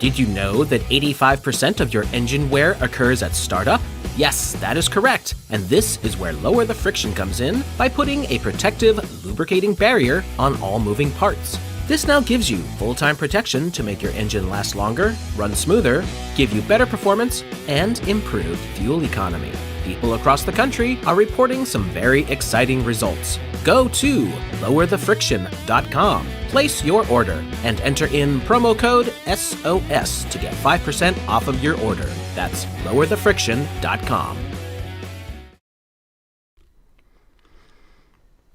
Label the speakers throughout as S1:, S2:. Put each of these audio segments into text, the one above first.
S1: Did you know that 85% of your engine wear occurs at startup? Yes, that is correct, and this is where Lower the Friction comes in by putting a protective, lubricating barrier on all moving parts. This now gives you full-time protection to make your engine last longer, run smoother, give you better performance, and improved fuel economy. People across the country are reporting some very exciting results. Go to lowerthefriction.com, place your order, and enter in promo code SOS to get 5% off of your order. That's lowerthefriction.com.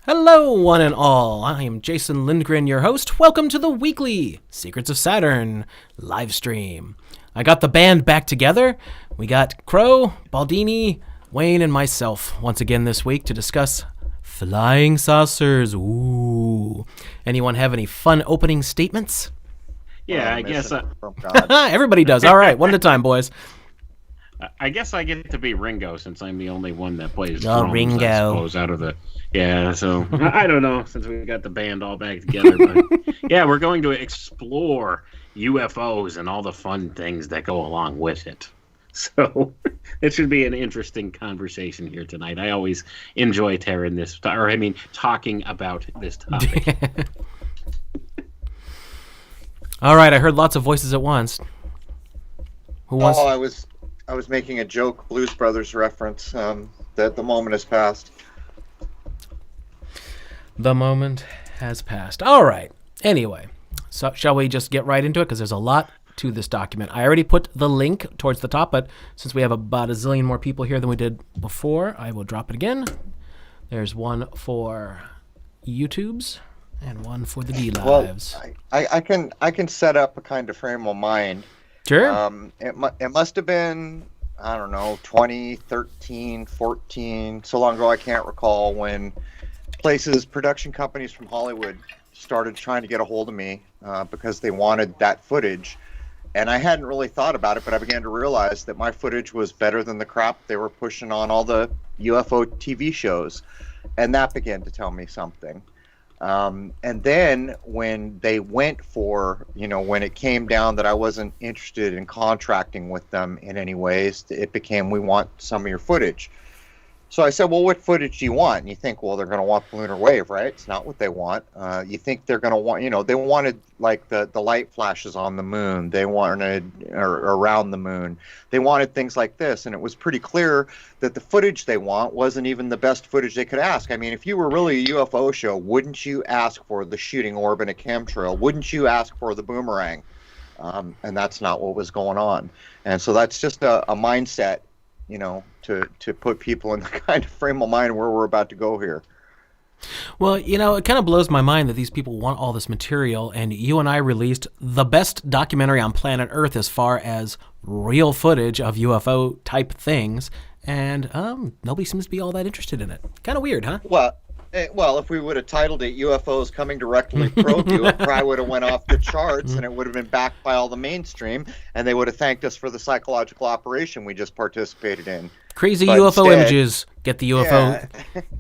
S1: Hello, one and all. I am Jason Lindgren, your host. Welcome to the weekly Secrets of Saturn live stream. I got the band back together. We got Crow, Baldini, Wayne, and myself once again this week to discuss flying saucers. Ooh. Anyone have any fun opening statements?
S2: Yeah, I guess
S3: from God.
S1: Everybody does. All right, one at a time, boys.
S2: I guess I get to be Ringo since I'm the only one that plays
S1: Oh,
S2: drums,
S1: Ringo.
S2: I suppose, out of the... Yeah, so I don't know, since we got the band all back together. But yeah, we're going to explore UFOs and all the fun things that go along with it. So it should be an interesting conversation here tonight. I always enjoy talking about this topic.
S1: All right, I heard lots of voices at once. Who wants?
S3: Oh, I was making a joke, Blues Brothers reference. That the moment has passed.
S1: The moment has passed. All right. Anyway, so shall we just get right into it? Because there's a lot to this document. I already put the link towards the top, but since we have about a zillion more people here than we did before, I will drop it again. There's one for YouTube's and one for the D-Lives.
S3: Well, I can set up a kind of frame of mind.
S1: Sure.
S3: It must have been, I don't know, 2013, 14, so long ago I can't recall, when production companies from Hollywood started trying to get a hold of me because they wanted that footage. And I hadn't really thought about it, but I began to realize that my footage was better than the crap they were pushing on all the UFO TV shows. And that began to tell me something. And then when they went for, when it came down that I wasn't interested in contracting with them in any ways, it became, we want some of your footage. So I said, well, what footage do you want? And you think, well, they're going to want the lunar wave, right? It's not what they want. You think they're going to want, they wanted like the light flashes on the moon. They wanted, or around the moon. They wanted things like this. And it was pretty clear that the footage they want wasn't even the best footage they could ask. I mean, if you were really a UFO show, wouldn't you ask for the shooting orb in a chemtrail? Wouldn't you ask for the boomerang? And that's not what was going on. And so that's just a mindset, to put people in the kind of frame of mind where we're about to go here.
S1: Well, it kind of blows my mind that these people want all this material, and you and I released the best documentary on planet Earth as far as real footage of UFO type things, and nobody seems to be all that interested in it. Kind of weird, huh?
S3: Well, if we would have titled it UFOs Coming Directly Probe You, it probably would have went off the charts, and it would have been backed by all the mainstream, and they would have thanked us for the psychological operation we just participated in.
S1: Crazy but UFO instead, images. Get the UFO.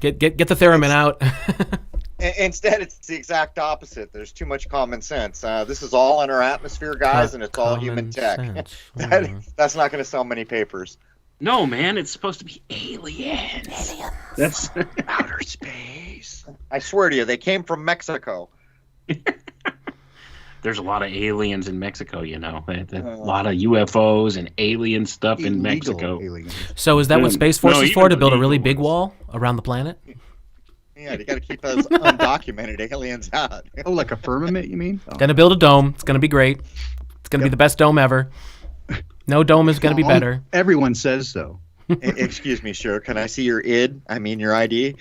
S1: Yeah. Get the theremin out.
S3: Instead, it's the exact opposite. There's too much common sense. This is all in our atmosphere, guys, and it's all human tech. That's not going to sell many papers.
S2: No, man, it's supposed to be aliens. That's
S3: outer space. I swear to you, they came from Mexico.
S2: There's a lot of aliens in Mexico, A lot of UFOs and alien stuff in Mexico.
S3: Aliens.
S1: So is that what Space Force is for, to build a really big wall around the planet?
S3: Yeah, you got to keep those undocumented aliens out.
S4: Oh, like a firmament, you mean? Oh.
S1: Gonna build a dome. It's gonna be great. It's gonna be the best dome ever. No dome is going to be better.
S4: Everyone says so.
S3: Excuse me, sir. Can I see your your ID?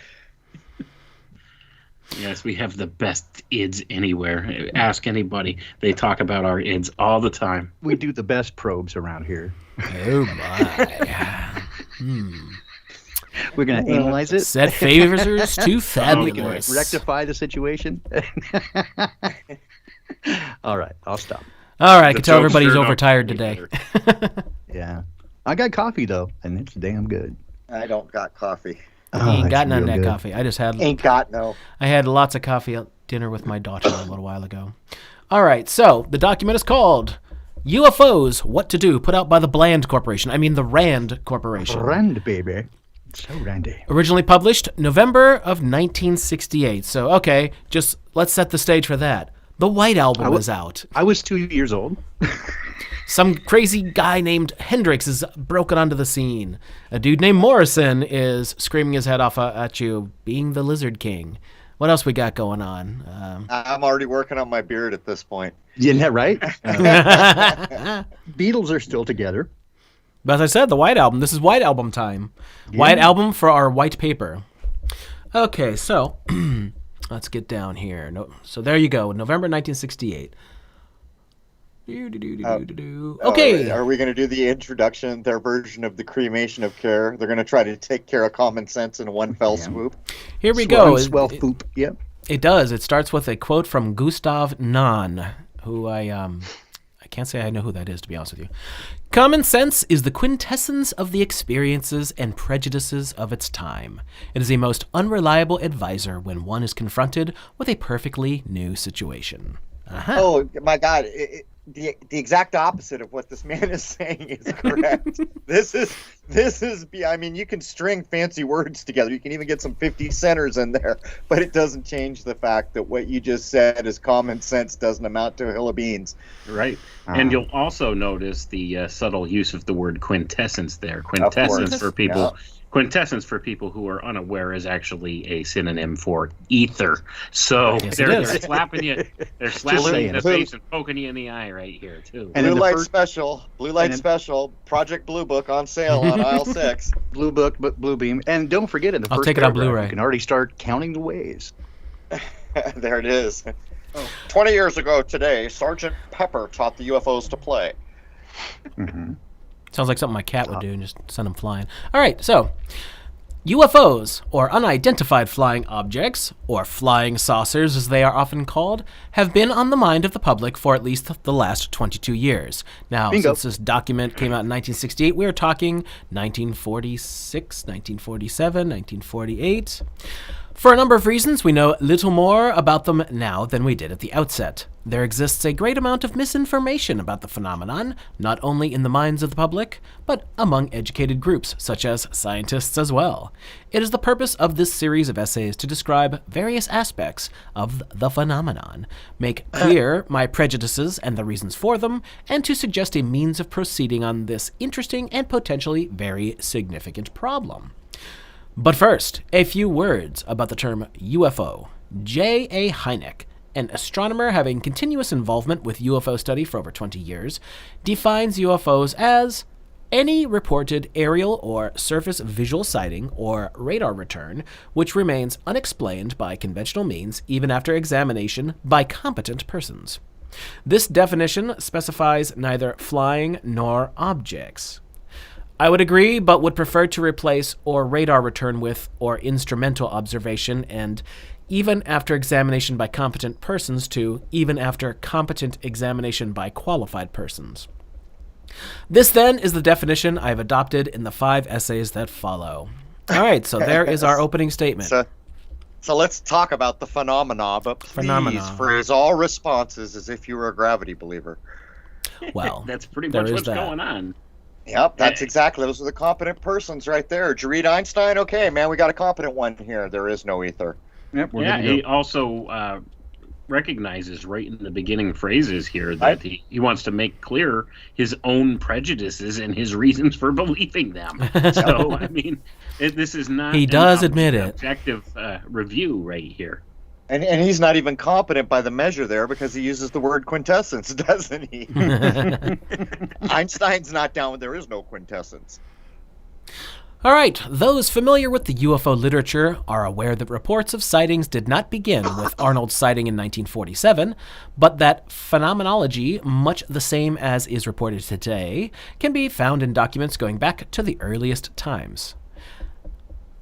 S2: Yes, we have the best IDs anywhere. Ask anybody. They talk about our IDs all the time.
S4: We do the best probes around here.
S1: Oh, my.
S4: We're going to analyze it.
S1: Set favors to fabulous.
S4: We can rectify the situation. All right, I'll stop.
S1: All right, I can tell everybody's overtired today.
S4: Yeah. I got coffee, though, and it's damn good.
S3: I don't got coffee.
S1: He ain't got none of that coffee. I just had... I had lots of coffee at dinner with my daughter a little while ago. All right, so the document is called UFOs, What to Do, put out by the RAND Corporation. I mean the RAND Corporation.
S4: RAND, baby. So randy.
S1: Originally published November of 1968. So, okay, just let's set the stage for that. The White Album was out.
S4: I was 2 years old.
S1: Some crazy guy named Hendrix is broken onto the scene. A dude named Morrison is screaming his head off at you, being the Lizard King. What else we got going on?
S3: I'm already working on my beard at this point.
S4: Isn't that right? Beatles are still together.
S1: But as I said, the White Album. This is White Album time. Yeah. White Album for our white paper. Okay, so... Let's get down here. So there you go, November 1968. Okay.
S3: Are we going to do the introduction, their version of the cremation of care? They're going to try to take care of common sense in one fell swoop.
S1: Here we go.
S4: Swell swoop. Yep.
S1: It does. It starts with a quote from Gustav Nahn, who I can't say I know who that is, to be honest with you. Common sense is the quintessence of the experiences and prejudices of its time. It is a most unreliable advisor when one is confronted with a perfectly new situation. Uh-huh.
S3: Oh my God! The exact opposite of what this man is saying is correct. This is. I mean, you can string fancy words together. You can even get some 50 centers in there, but it doesn't change the fact that what you just said is common sense doesn't amount to a hill of beans.
S2: Right. And you'll also notice the subtle use of the word quintessence there. Quintessence for people. Yeah. Quintessence, for people who are unaware, is actually a synonym for ether. So
S1: yes,
S2: they're slapping you. They're slapping you in the face and poking you in the eye right here too.
S3: And Blue Light Special, Project Blue Book on sale on aisle 6.
S4: Blue Book, Blue Beam, and don't forget in the
S1: I'll
S4: first
S1: take it on Blu-ray.
S4: You can already start counting the ways.
S3: There it is. 20 years ago today, Sergeant Pepper taught the UFOs to play.
S4: Mm-hmm.
S1: Sounds like something my cat would do and just send them flying. All right, so UFOs, or unidentified flying objects, or flying saucers as they are often called, have been on the mind of the public for at least the last 22 years. Now,
S4: Bingo.
S1: Since this document came out in 1968, we are talking 1946, 1947, 1948. For a number of reasons, we know little more about them now than we did at the outset. There exists a great amount of misinformation about the phenomenon, not only in the minds of the public, but among educated groups, such as scientists as well. It is the purpose of this series of essays to describe various aspects of the phenomenon, make clear my prejudices and the reasons for them, and to suggest a means of proceeding on this interesting and potentially very significant problem. But first, a few words about the term UFO. J.A. Hynek, an astronomer having continuous involvement with UFO study for over 20 years, defines UFOs as any reported aerial or surface visual sighting or radar return which remains unexplained by conventional means even after examination by competent persons. This definition specifies neither flying nor objects. I would agree, but would prefer to replace or radar return with or instrumental observation and even after examination by competent persons to even after competent examination by qualified persons. This, then, is the definition I've adopted in the 5 essays that follow. All right, so there is our opening statement.
S3: So let's talk about the phenomena, but please phrase all responses as if you were a gravity believer.
S1: Well,
S2: that's pretty much what's going on.
S3: Yep, that's exactly. Those are the competent persons right there. Did you read Einstein? Okay, man, we got a competent one here. There is no ether.
S4: Yep,
S2: he also recognizes right in the beginning phrases here that he wants to make clear his own prejudices and his reasons for believing them. So, I mean, this is not
S1: he does admit it.
S2: Objective review right here.
S3: And he's not even competent by the measure there because he uses the word quintessence, doesn't he? Einstein's not down when there is no quintessence.
S1: All right, those familiar with the UFO literature are aware that reports of sightings did not begin with Arnold's sighting in 1947, but that phenomenology, much the same as is reported today, can be found in documents going back to the earliest times.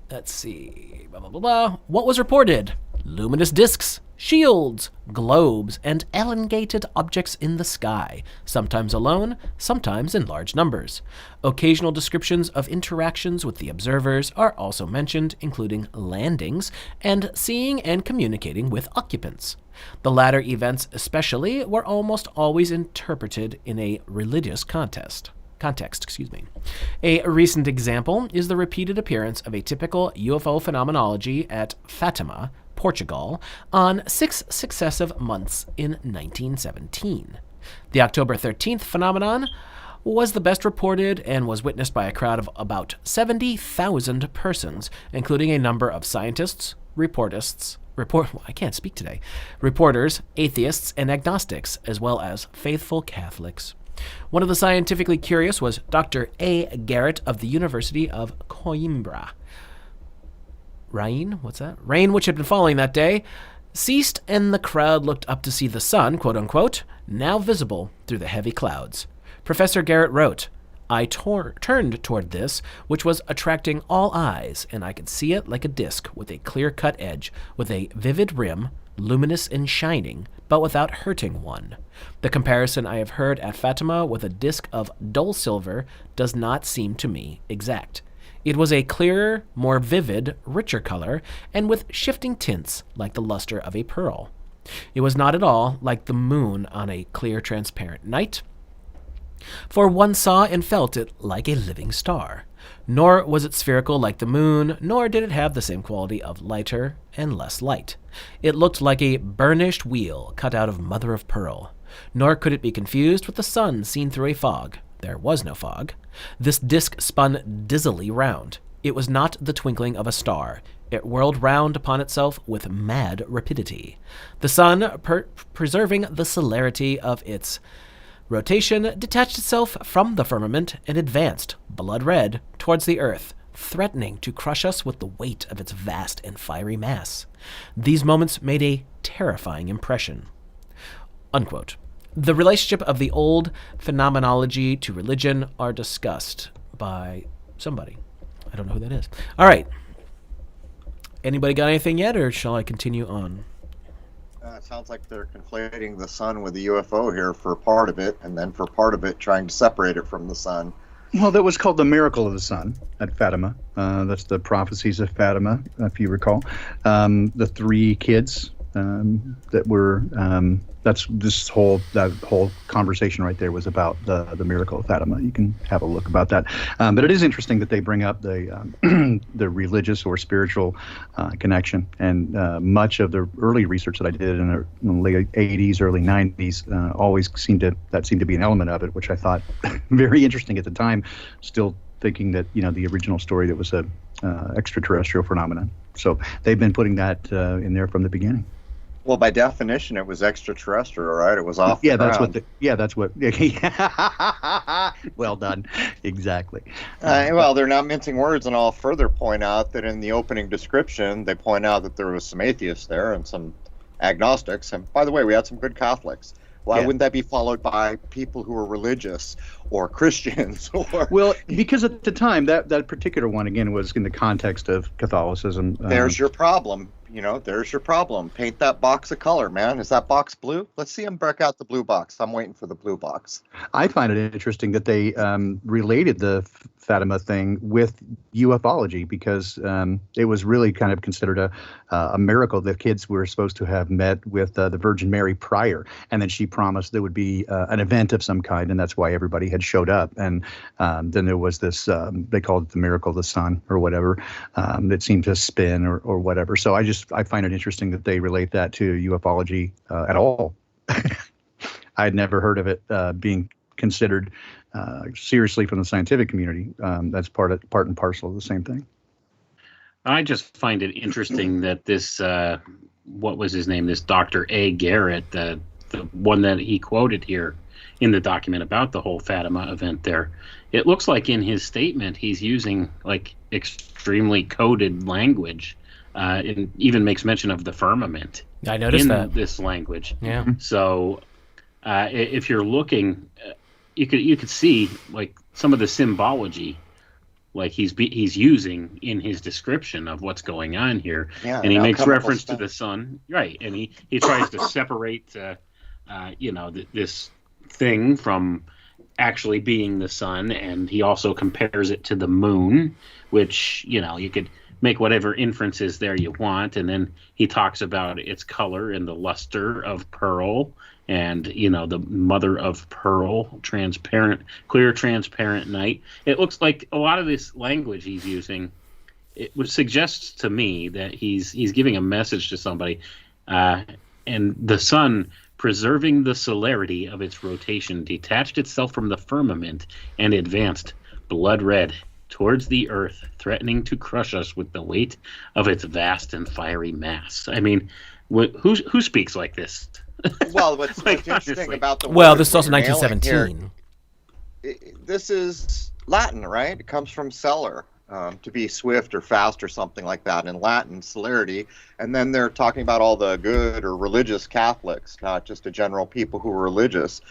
S1: Let's see, blah, blah, blah, blah. What was reported? Luminous discs, shields, globes, and elongated objects in the sky, sometimes alone, sometimes in large numbers. Occasional descriptions of interactions with the observers are also mentioned, including landings and seeing and communicating with occupants. The latter events especially were almost always interpreted in a religious context. A recent example is the repeated appearance of a typical UFO phenomenology at Fatima, Portugal, on 6 successive months in 1917. The October 13th phenomenon was the best reported and was witnessed by a crowd of about 70,000 persons, including a number of scientists, reporters, atheists, and agnostics, as well as faithful Catholics. One of the scientifically curious was Dr. A. Garrett of the University of Coimbra. Rain, which had been falling that day, ceased, and the crowd looked up to see the sun, quote-unquote, now visible through the heavy clouds. Professor Garrett wrote, I turned toward this, which was attracting all eyes, and I could see it like a disc with a clear-cut edge, with a vivid rim, luminous and shining, but without hurting one. The comparison I have heard at Fatima with a disc of dull silver does not seem to me exact. It was a clearer, more vivid, richer color, and with shifting tints like the luster of a pearl. It was not at all like the moon on a clear, transparent night, for one saw and felt it like a living star. Nor was it spherical like the moon, nor did it have the same quality of lighter and less light. It looked like a burnished wheel cut out of mother of pearl. Nor could it be confused with the sun seen through a fog. There was no fog. This disk spun dizzily round. It was not the twinkling of a star. It whirled round upon itself with mad rapidity. The sun, preserving the celerity of its rotation, detached itself from the firmament and advanced, blood red, towards the earth, threatening to crush us with the weight of its vast and fiery mass. These moments made a terrifying impression." Unquote. The relationship of the old phenomenology to religion are discussed by somebody. I don't know who that is. All right. Anybody got anything yet, or shall I continue on?
S3: It sounds like they're conflating the sun with the UFO here for part of it, and then for part of it trying to separate it from the sun.
S4: Well, that was called the miracle of the sun at Fatima. That's the prophecies of Fatima, if you recall. The three kids that were that whole conversation right there was about the miracle of Fatima. You can have a look about that. But it is interesting that they bring up the the religious or spiritual connection. And much of the early research that I did in the late 80s, early 90s, always seemed to be an element of it, which I thought very interesting at the time. Still thinking that the original story, that was a extraterrestrial phenomenon. So they've been putting that in there from the beginning.
S3: Well, by definition, it was extraterrestrial, right? It was off the ground.
S4: That's what. Well done. Exactly.
S3: Well, they're not mincing words, and I'll further point out that in the opening description, they point out that there was some atheists there and some agnostics. And by the way, we had some good Catholics. Why wouldn't that be followed by people who are religious or Christians?
S4: Well, because at the time, that particular one, again, was in the context of Catholicism.
S3: There's your problem. There's your problem. Paint that box a color, man. Is that box blue? Let's see them break out the blue box. I'm waiting for the blue box.
S4: I find it interesting that they related the Fatima thing with ufology, because it was really kind of considered a miracle that kids were supposed to have met with the Virgin Mary prior, and then she promised there would be an event of some kind, and that's why everybody had showed up. And then there was this, they called it the miracle of the sun or whatever, that seemed to spin or whatever. So I find it interesting that they relate that to ufology at all. I had never heard of it being considered seriously from the scientific community. That's part and parcel of the same thing.
S2: I just find it interesting that this, what was his name? This Dr. A. Garrett, the one that he quoted here in the document about the whole Fatima event there. It looks like in his statement he's using like extremely coded language. It even makes mention of the firmament.
S1: I noticed that.
S2: This language.
S1: Yeah.
S2: So if you're looking, you could see like some of the symbology, like he's using in his description of what's going on here.
S3: Yeah,
S2: and he makes reference to the sun, right? And he tries to separate, this thing from actually being the sun, and he also compares it to the moon, which you could make whatever inferences there you want. And then he talks about its color and the luster of pearl, and the mother of pearl, clear transparent night. It looks like a lot of this language he's using, it would suggest to me that he's giving a message to somebody, and the sun, preserving the celerity of its rotation, detached itself from the firmament and advanced blood red towards the earth, threatening to crush us with the weight of its vast and fiery mass. I mean, who speaks like this?
S3: Well, what's interesting about the
S1: this is also 1917.
S3: This is Latin, right? It comes from cellar. to be swift or fast or something like that in Latin, celerity. And then they're talking about all the good or religious Catholics, not just the general people who are religious.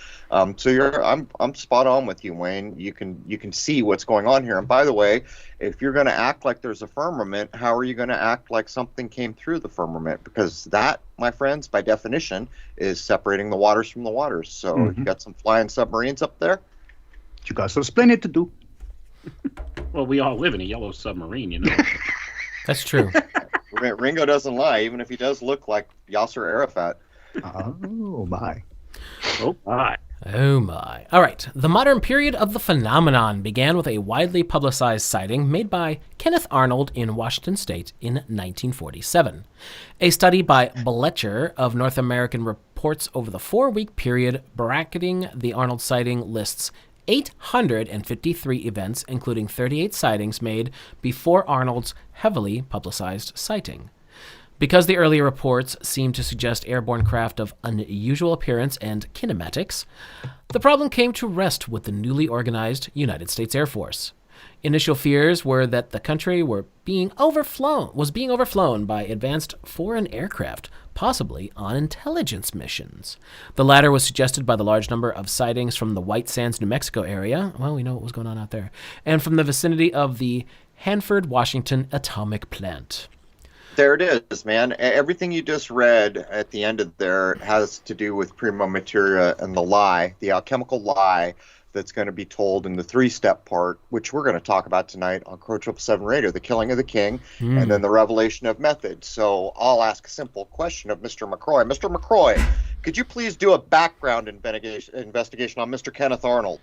S3: So I'm spot on with you, Wayne. You can see what's going on here. And by the way, if you're going to act like there's a firmament, how are you going to act like something came through the firmament? Because that, my friends, by definition, is separating the waters from the waters. So you got some flying submarines up there.
S4: You got some explaining to do.
S2: Well, we all live in a yellow submarine, you know.
S1: That's true.
S3: Ringo doesn't lie, even if he does look like Yasser Arafat.
S4: Oh, my.
S2: Oh, my.
S1: Oh my. All right. The modern period of the phenomenon began with a widely publicized sighting made by Kenneth Arnold in Washington State in 1947. A study by Blecher of North American reports over the 4-week period bracketing the Arnold sighting lists 853 events, including 38 sightings made before Arnold's heavily publicized sighting. Because the earlier reports seemed to suggest airborne craft of unusual appearance and cymatics, the problem came to rest with the newly organized United States Air Force. Initial fears were that the country was being overflown by advanced foreign aircraft, possibly on intelligence missions. The latter was suggested by the large number of sightings from the White Sands, New Mexico area. Well, we know what was going on out there. And from the vicinity of the Hanford, Washington atomic plant.
S3: There it is, man. Everything you just read at the end of there has to do with prima materia and the lie, the alchemical lie that's going to be told in the 3-step part, which we're going to talk about tonight on Crow 777 Radio, the killing of the king, and then the revelation of method. So I'll ask a simple question of Mr. McCroy. Mr. McCroy, could you please do a background investigation on Mr. Kenneth Arnold?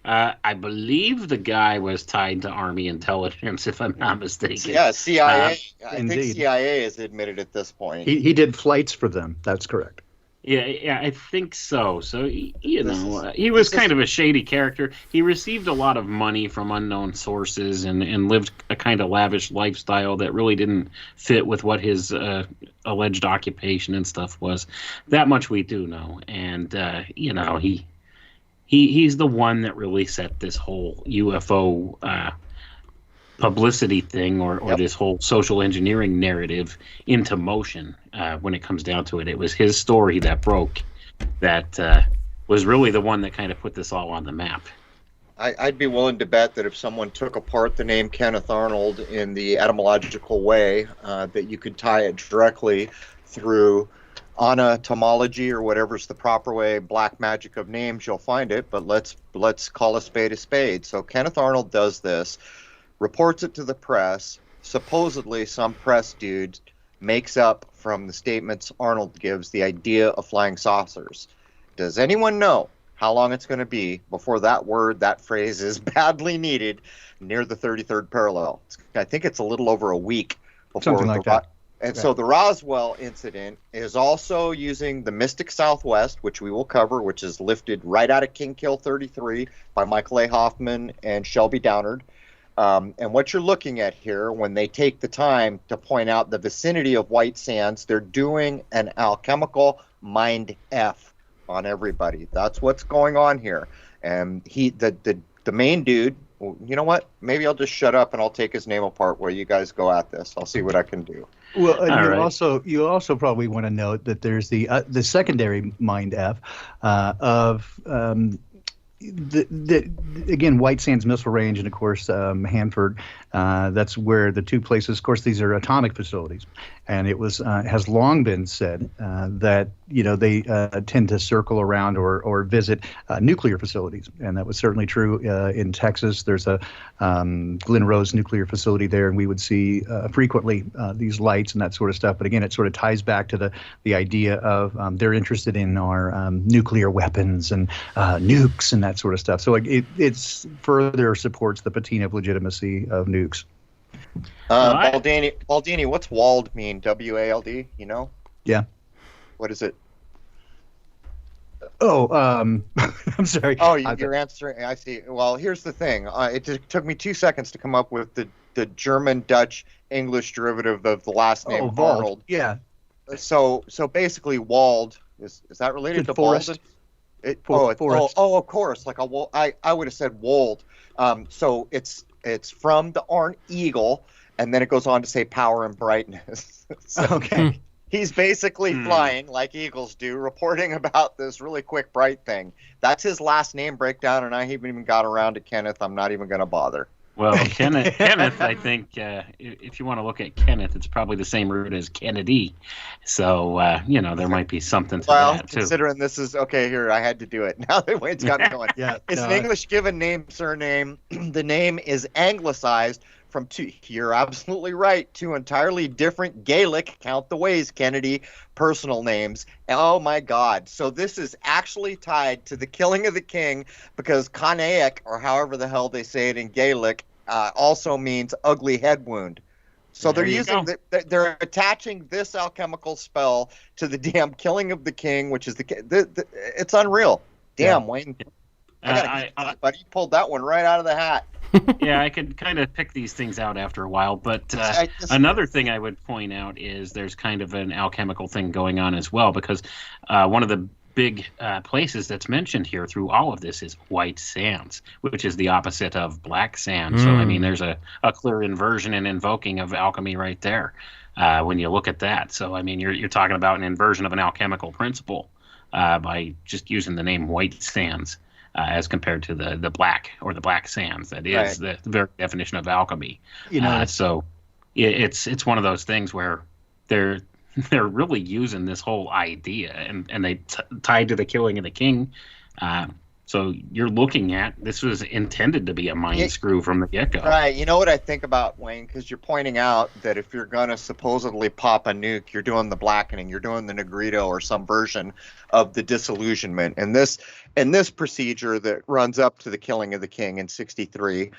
S2: I believe the guy was tied to Army intelligence, if I'm not mistaken.
S3: Yeah, CIA. I
S4: Indeed.
S3: think CIA is admitted at this point.
S4: He did flights for them. That's correct.
S2: Yeah, I think so. So, he was kind of a shady character. He received a lot of money from unknown sources and lived a kind of lavish lifestyle that really didn't fit with what his alleged occupation and stuff was. That much we do know. And, he's the one that really set this whole UFO publicity thing or this whole social engineering narrative into motion. When it comes down to it, it was his story that broke, that was really the one that kind of put this all on the map.
S3: I'd be willing to bet that if someone took apart the name Kenneth Arnold in the etymological way, that you could tie it directly through Etymology or whatever's the proper way, black magic of names, you'll find it. But let's call a spade a spade. So Kenneth Arnold does this, reports it to the press. Supposedly some press dude makes up from the statements Arnold gives the idea of flying saucers. Does anyone know how long it's going to be before that phrase is badly needed near the 33rd parallel? I think it's a little over a week before
S4: something like that.
S3: And so the Roswell incident is also using the Mystic Southwest, which we will cover, which is lifted right out of King Kill 33 by Michael A. Hoffman and Shelby Downard. And what you're looking at here, when they take the time to point out the vicinity of White Sands, they're doing an alchemical mind F on everybody. That's what's going on here. And the main dude, you know what? Maybe I'll just shut up and I'll take his name apart while you guys go at this. I'll see what I can do.
S4: Well, and you
S2: right.
S4: also probably want to note that there's the secondary mind F of again, White Sands Missile Range and of course Hanford. That's where the two places. Of course, these are atomic facilities, and it was has long been said that they tend to circle around or visit nuclear facilities, and that was certainly true in Texas. There's a Glen Rose nuclear facility there, and we would see frequently these lights and that sort of stuff. But again, it sort of ties back to the idea of they're interested in our nuclear weapons and nukes and that sort of stuff. So it's further supports the patina of legitimacy of nukes.
S3: Baldini, what's WALD mean? W-A-L-D, you know?
S4: Yeah.
S3: What is it?
S4: Oh, I'm sorry.
S3: Oh, you're answering. I see. Well, here's the thing. It took me 2 seconds to come up with the German, Dutch, English derivative of the last name Arnold.
S4: Yeah.
S3: So basically, WALD is that related to
S4: forest?
S3: Walden? Forest. Oh, of course. Like I would have said wold. So it's It's from the eagle, and then it goes on to say power and brightness. So
S4: Okay.
S3: he's basically flying like eagles do, reporting about this really quick, bright thing. That's his last name breakdown, and I haven't even got around to Kenneth. I'm not even going to bother.
S2: Well, Kenneth, I think if you want to look at Kenneth, it's probably the same root as Kennedy. So, there might be something to that, too.
S3: Considering this is, okay, here, I had to do it. Now that Wayne's got me going. It's an English given name, surname. The name is anglicized from two, you're absolutely right, two entirely different Gaelic, count the ways, Kennedy, personal names. Oh my God. So this is actually tied to the killing of the king, because Canaaic, or however the hell they say it in Gaelic, also means ugly head wound. So they're attaching this alchemical spell to the damn killing of the king, which is it's unreal. Damn, Wayne. But you pulled that one right out of the hat.
S2: Yeah, I could kind of pick these things out after a while, but another thing I would point out is there's kind of an alchemical thing going on as well, because one of the big places that's mentioned here through all of this is white sands, which is the opposite of black sand. So, I mean, there's a clear inversion and invoking of alchemy right there when you look at that. So, I mean, you're talking about an inversion of an alchemical principle by just using the name white sands. As compared to the black or the black sands, that is the very definition of alchemy. So it's one of those things where they're really using this whole idea, and they tied to the killing of the king. So you're looking at, this was intended to be a mind screw from the get-go.
S3: Right. You know what I think about, Wayne? Because you're pointing out that if you're going to supposedly pop a nuke, you're doing the blackening, you're doing the negrito or some version of the disillusionment. And this procedure that runs up to the killing of the king in 63,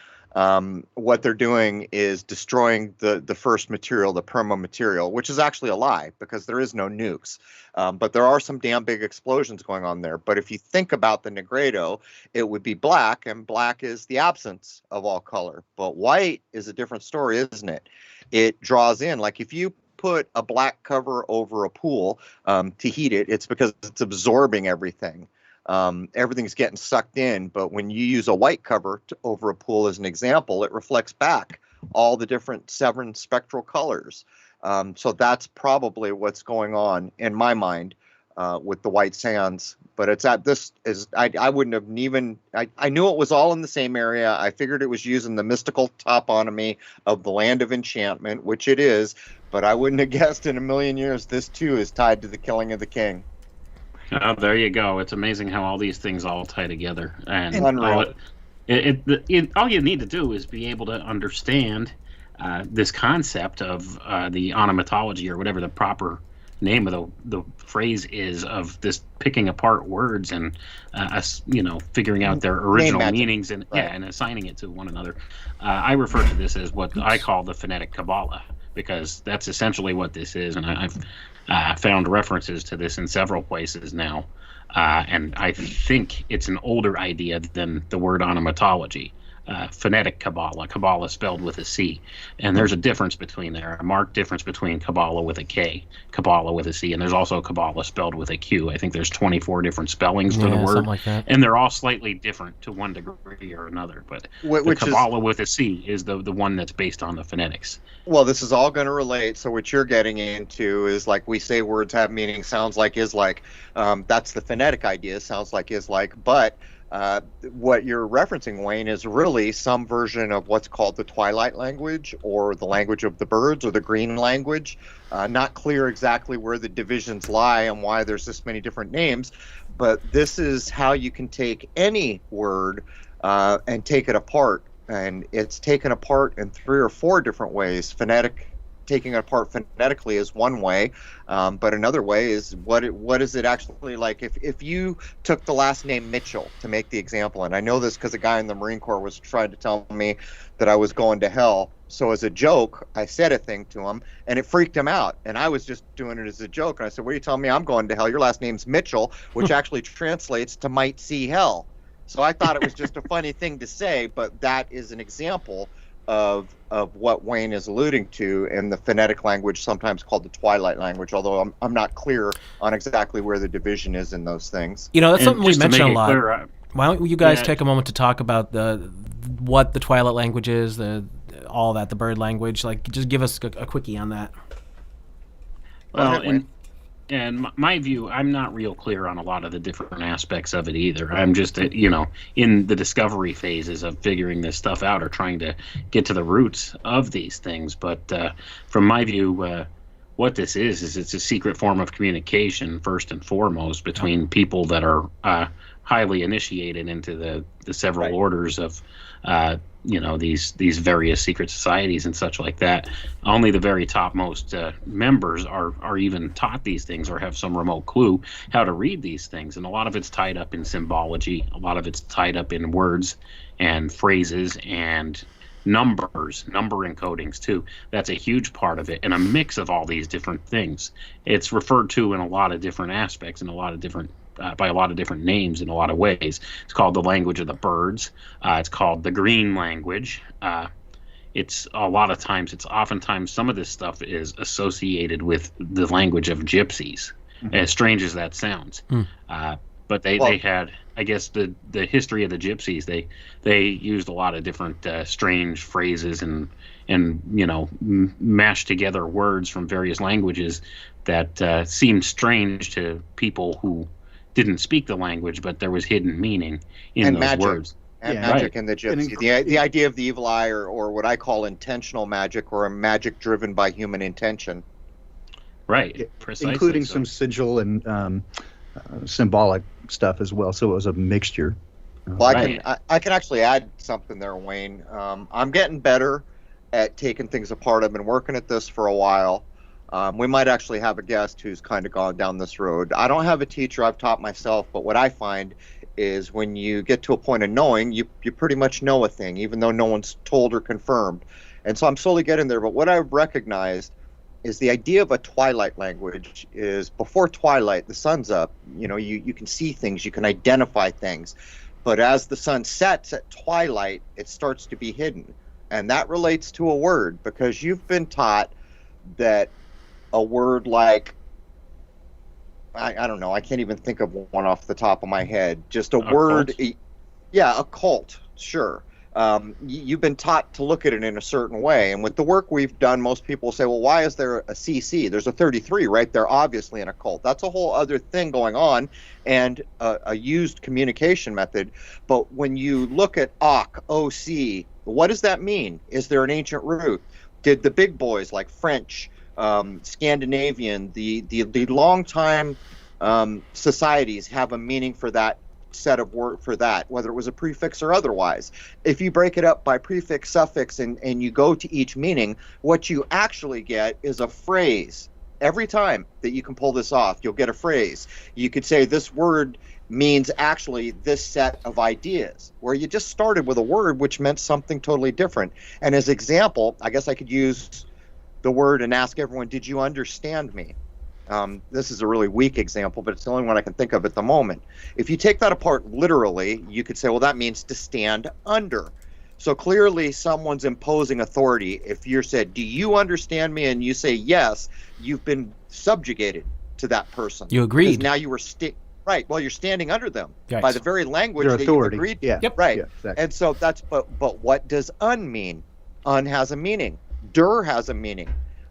S3: what they're doing is destroying the first material, the perma material, which is actually a lie because there is no nukes. But there are some damn big explosions going on there. But if you think about the Negredo, it would be black, and black is the absence of all color. But white is a different story, isn't it? It draws in, like if you put a black cover over a pool to heat it, it's because it's absorbing everything. Everything's getting sucked in, but when you use a white cover over a pool as an example, it reflects back all the different seven spectral colors. So that's probably what's going on in my mind with the white sands. But it's at this is I wouldn't have even I knew it was all in the same area. I figured it was using the mystical toponymy of the land of enchantment, which it is. But I wouldn't have guessed in a million years this too is tied to the killing of the king.
S2: Oh, there you go. It's amazing how all these things all tie together. And
S3: unreal.
S2: All you need to do is be able to understand this concept of the onomatology, or whatever the proper name of the phrase is, of this picking apart words and figuring out their original meanings and and assigning it to one another. I refer to this as what I call the Phonetic Kabbalah, because that's essentially what this is, and I've found references to this in several places now, and I think it's an older idea than the word onomatology. Phonetic Kabbalah, Kabbalah spelled with a C. And there's a difference between there, a marked difference between Kabbalah with a K, Kabbalah with a C, and there's also Kabbalah spelled with a Q. I think there's 24 different spellings for the word,
S1: something like that.
S2: And they're all slightly different to one degree or another. But the Kabbalah with a C is the one that's based on the phonetics.
S3: Well, this is all going to relate. So what you're getting into is, like we say words have meaning, sounds like, is like. That's the phonetic idea, sounds like, is like, but what you're referencing, Wayne, is really some version of what's called the twilight language, or the language of the birds, or the green language. Not clear exactly where the divisions lie and why there's this many different names, but this is how you can take any word and take it apart. And it's taken apart in 3 or 4 different ways. Taking it apart phonetically is one way, but another way is what is it actually like? If you took the last name Mitchell, to make the example, and I know this because a guy in the Marine Corps was trying to tell me that I was going to hell. So as a joke, I said a thing to him, and it freaked him out. And I was just doing it as a joke. And I said, "What are you telling me? I'm going to hell. Your last name's Mitchell," which actually translates to "might see hell." So I thought it was just a funny thing to say, but that is an example of what Wayne is alluding to in the phonetic language, sometimes called the twilight language, although I'm not clear on exactly where the division is in those things.
S1: That's something we mention a lot. Why don't you guys take a moment to talk about what the twilight language is, all that, the bird language. Like, just give us a quickie on that.
S2: Well, and my view, I'm not real clear on a lot of the different aspects of it either. I'm just, in the discovery phases of figuring this stuff out or trying to get to the roots of these things. But from my view, what this is it's a secret form of communication, first and foremost, between people that are highly initiated into the several orders of these various secret societies and such like that. Only the very topmost members are even taught these things or have some remote clue how to read these things. And a lot of it's tied up in symbology. A lot of it's tied up in words and phrases and number encodings too. That's a huge part of it, and a mix of all these different things. It's referred to in a lot of different aspects, in a lot of different by a lot of different names in a lot of ways. It's called the language of the birds. It's called the green language. It's oftentimes some of this stuff is associated with the language of gypsies, as strange as that sounds. But they had, I guess, the history of the gypsies. They used a lot of different strange phrases and mashed together words from various languages that seemed strange to people who didn't speak the language, but there was hidden meaning in those words.
S3: And magic in the gypsy. The idea of the evil eye, or what I call intentional magic, or a magic driven by human intention.
S2: Right, precisely.
S4: Including some sigil and symbolic stuff as well. So it was a mixture.
S3: Well, I can actually add something there, Wayne. I'm getting better at taking things apart. I've been working at this for a while. We might actually have a guest who's kind of gone down this road. I don't have a teacher. I've taught myself. But what I find is when you get to a point of knowing, you pretty much know a thing, even though no one's told or confirmed. And so I'm slowly getting there. But what I've recognized is the idea of a twilight language is before twilight, the sun's up. You can see things. You can identify things. But as the sun sets at twilight, it starts to be hidden. And that relates to a word, because you've been taught that a word like, I don't know, I can't even think of one off the top of my head. Just a word. Yeah, occult, sure. You've been taught to look at it in a certain way. And with the work we've done, most people say, well, why is there a CC? There's a 33 right there, obviously an occult. That's a whole other thing going on, and a used communication method. But when you look at OC, what does that mean? Is there an ancient root? Did the big boys like French, Scandinavian, the long time societies have a meaning for that set of word for that, whether it was a prefix or otherwise? If you break it up by prefix, suffix, and you go to each meaning, what you actually get is a phrase. Every time that you can pull this off, you'll get a phrase. You could say this word means actually this set of ideas, where you just started with a word which meant something totally different. And as example, I guess I could use the word and ask everyone, did you understand me? This is a really weak example, but it's the only one I can think of at the moment. If you take that apart literally, you could say, well, that means to stand under. So clearly someone's imposing authority. If you're said, do you understand me? And you say yes, you've been subjugated to that person.
S1: You agreed.
S3: Because now you were right. Well, you're standing under them by the very language that
S4: authority.
S3: You've agreed to.
S4: Yeah.
S3: Yep. Right.
S4: Yeah, exactly.
S3: And so that's, but what does un mean? Un has a meaning. Der has a meaning.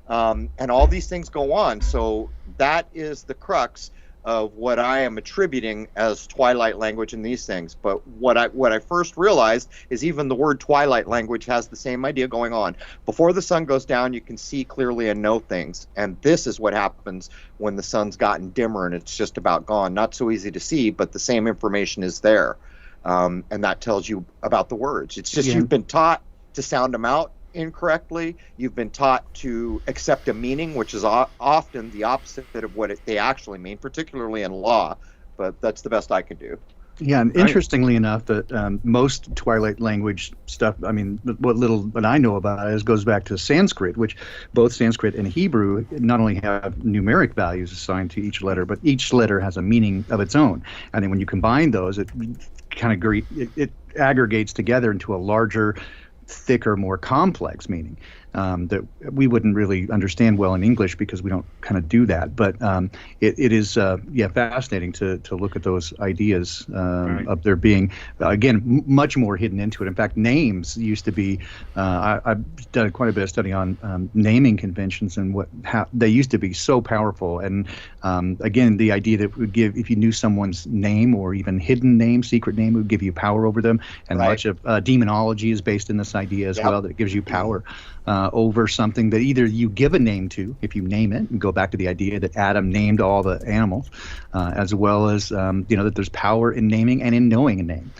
S3: And all these things go on. So that is the crux of what I am attributing as twilight language in these things. But what I first realized is even the word twilight language has the same idea going on. Before the sun goes down, you can see clearly and know things. And this is what happens when the sun's gotten dimmer and it's just about gone. Not so easy to see, but the same information is there. And that tells you about the words. It's just you've been taught to sound them out incorrectly. You've been taught to accept a meaning, which is often the opposite of what they actually mean, particularly in law. But that's the best I can do.
S4: Yeah, and interestingly enough, that most twilight language stuff, I mean, what I know about it goes back to Sanskrit, which both Sanskrit and Hebrew not only have numeric values assigned to each letter, but each letter has a meaning of its own. And then when you combine those, it kind of it aggregates together into a larger, thicker, more complex meaning. that we wouldn't really understand well in English because we don't kind of do that. But it is fascinating to look at those ideas of there being again much more hidden into it. In fact, names used to be. I've done quite a bit of study on naming conventions and how they used to be so powerful. And again, the idea that would give, if you knew someone's name or even hidden name, secret name, it would give you power over them. And much of demonology is based in this idea as well, that it gives you power over something that either you give a name to, if you name it, and go back to the idea that Adam named all the animals, as well as that there's power in naming and in knowing a name.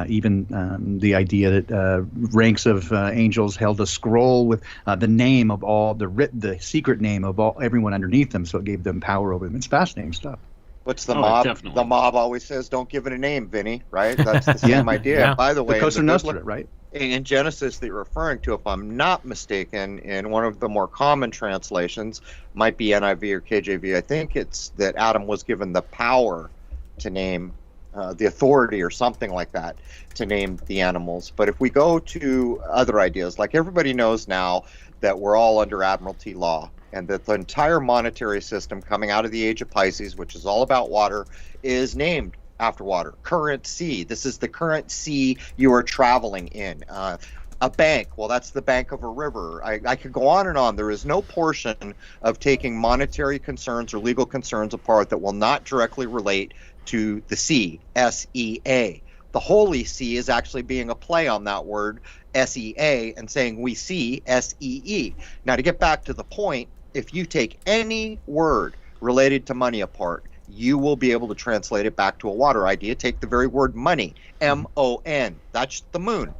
S4: Even the idea that ranks of angels held a scroll with the name of all the secret name of everyone underneath them, so it gave them power over them. It's fascinating stuff.
S3: What's the mob?
S2: Definitely.
S3: The mob always says, "Don't give it a name, Vinny." Right? That's the same idea.
S1: Yeah.
S3: By the way,
S4: Cosa Nostra, right?
S3: In Genesis that you're referring to, if I'm not mistaken, in one of the more common translations, might be NIV or KJV, I think it's that Adam was given the power to name, the authority or something like that, to name the animals. But if we go to other ideas, like everybody knows now that we're all under Admiralty law, and that the entire monetary system coming out of the age of Pisces, which is all about water, is named after water. Current sea. This is the current sea you are traveling in. A bank. Well, that's the bank of a river. I could go on and on. There is no portion of taking monetary concerns or legal concerns apart that will not directly relate to the sea, S-E-A. The Holy See is actually being a play on that word, S-E-A, and saying we see, S-E-E. Now, to get back to the point, if you take any word related to money apart, you will be able to translate it back to a water idea. Take the very word money, M-O-N. That's the moon.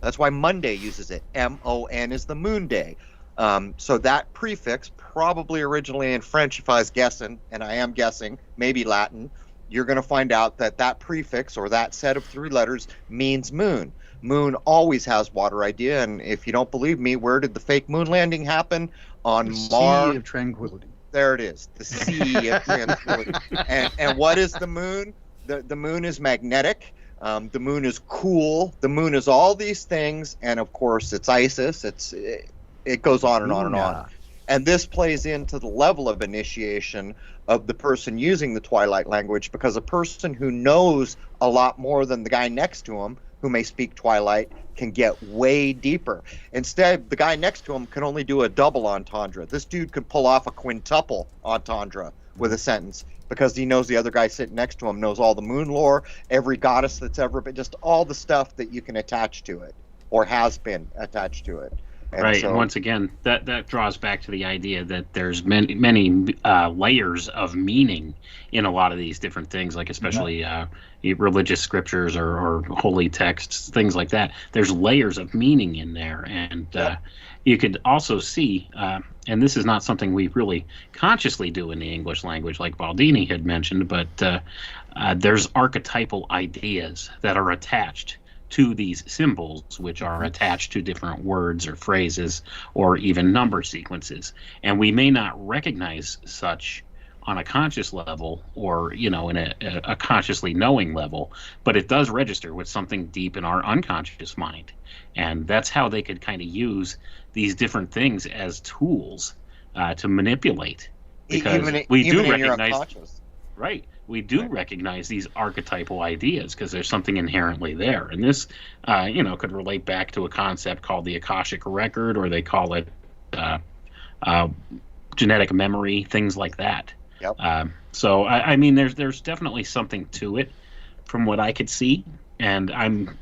S3: That's why Monday uses it. M-O-N is the moon day. So that prefix, probably originally in French, if I was guessing, and I am guessing, maybe Latin, you're going to find out that that prefix or that set of 3 letters means moon. Moon always has water idea, and if you don't believe me, where did the fake moon landing happen? On Mars.
S4: Sea of Tranquility.
S3: There it is, the Sea of Tranquility. And what is the moon? The moon is magnetic. The moon is cool. The moon is all these things, and of course, it's Isis. It goes on and on and on. And this plays into the level of initiation of the person using the Twilight language, because a person who knows a lot more than the guy next to him, who may speak Twilight, can get way deeper. Instead, the guy next to him can only do a double entendre. This dude could pull off a quintuple entendre with a sentence, because he knows the other guy sitting next to him knows all the moon lore, every goddess that's ever been, just all the stuff that you can attach to it, or has been attached to it.
S2: And once again, that draws back to the idea that there's many layers of meaning in a lot of these different things, like especially religious scriptures or holy texts, things like that. There's layers of meaning in there, and you could also see, and this is not something we really consciously do in the English language, like Baldini had mentioned, but there's archetypal ideas that are attached to these symbols, which are attached to different words or phrases or even number sequences. And we may not recognize such on a conscious level or, in a consciously knowing level, but it does register with something deep in our unconscious mind. And that's how they could kind of use these different things as tools to manipulate. Because we do recognize, right? We do recognize these archetypal ideas because there's something inherently there. And this, could relate back to a concept called the Akashic Record, or they call it genetic memory, things like that.
S3: Yep.
S2: So, there's definitely something to it from what I could see. And I'm,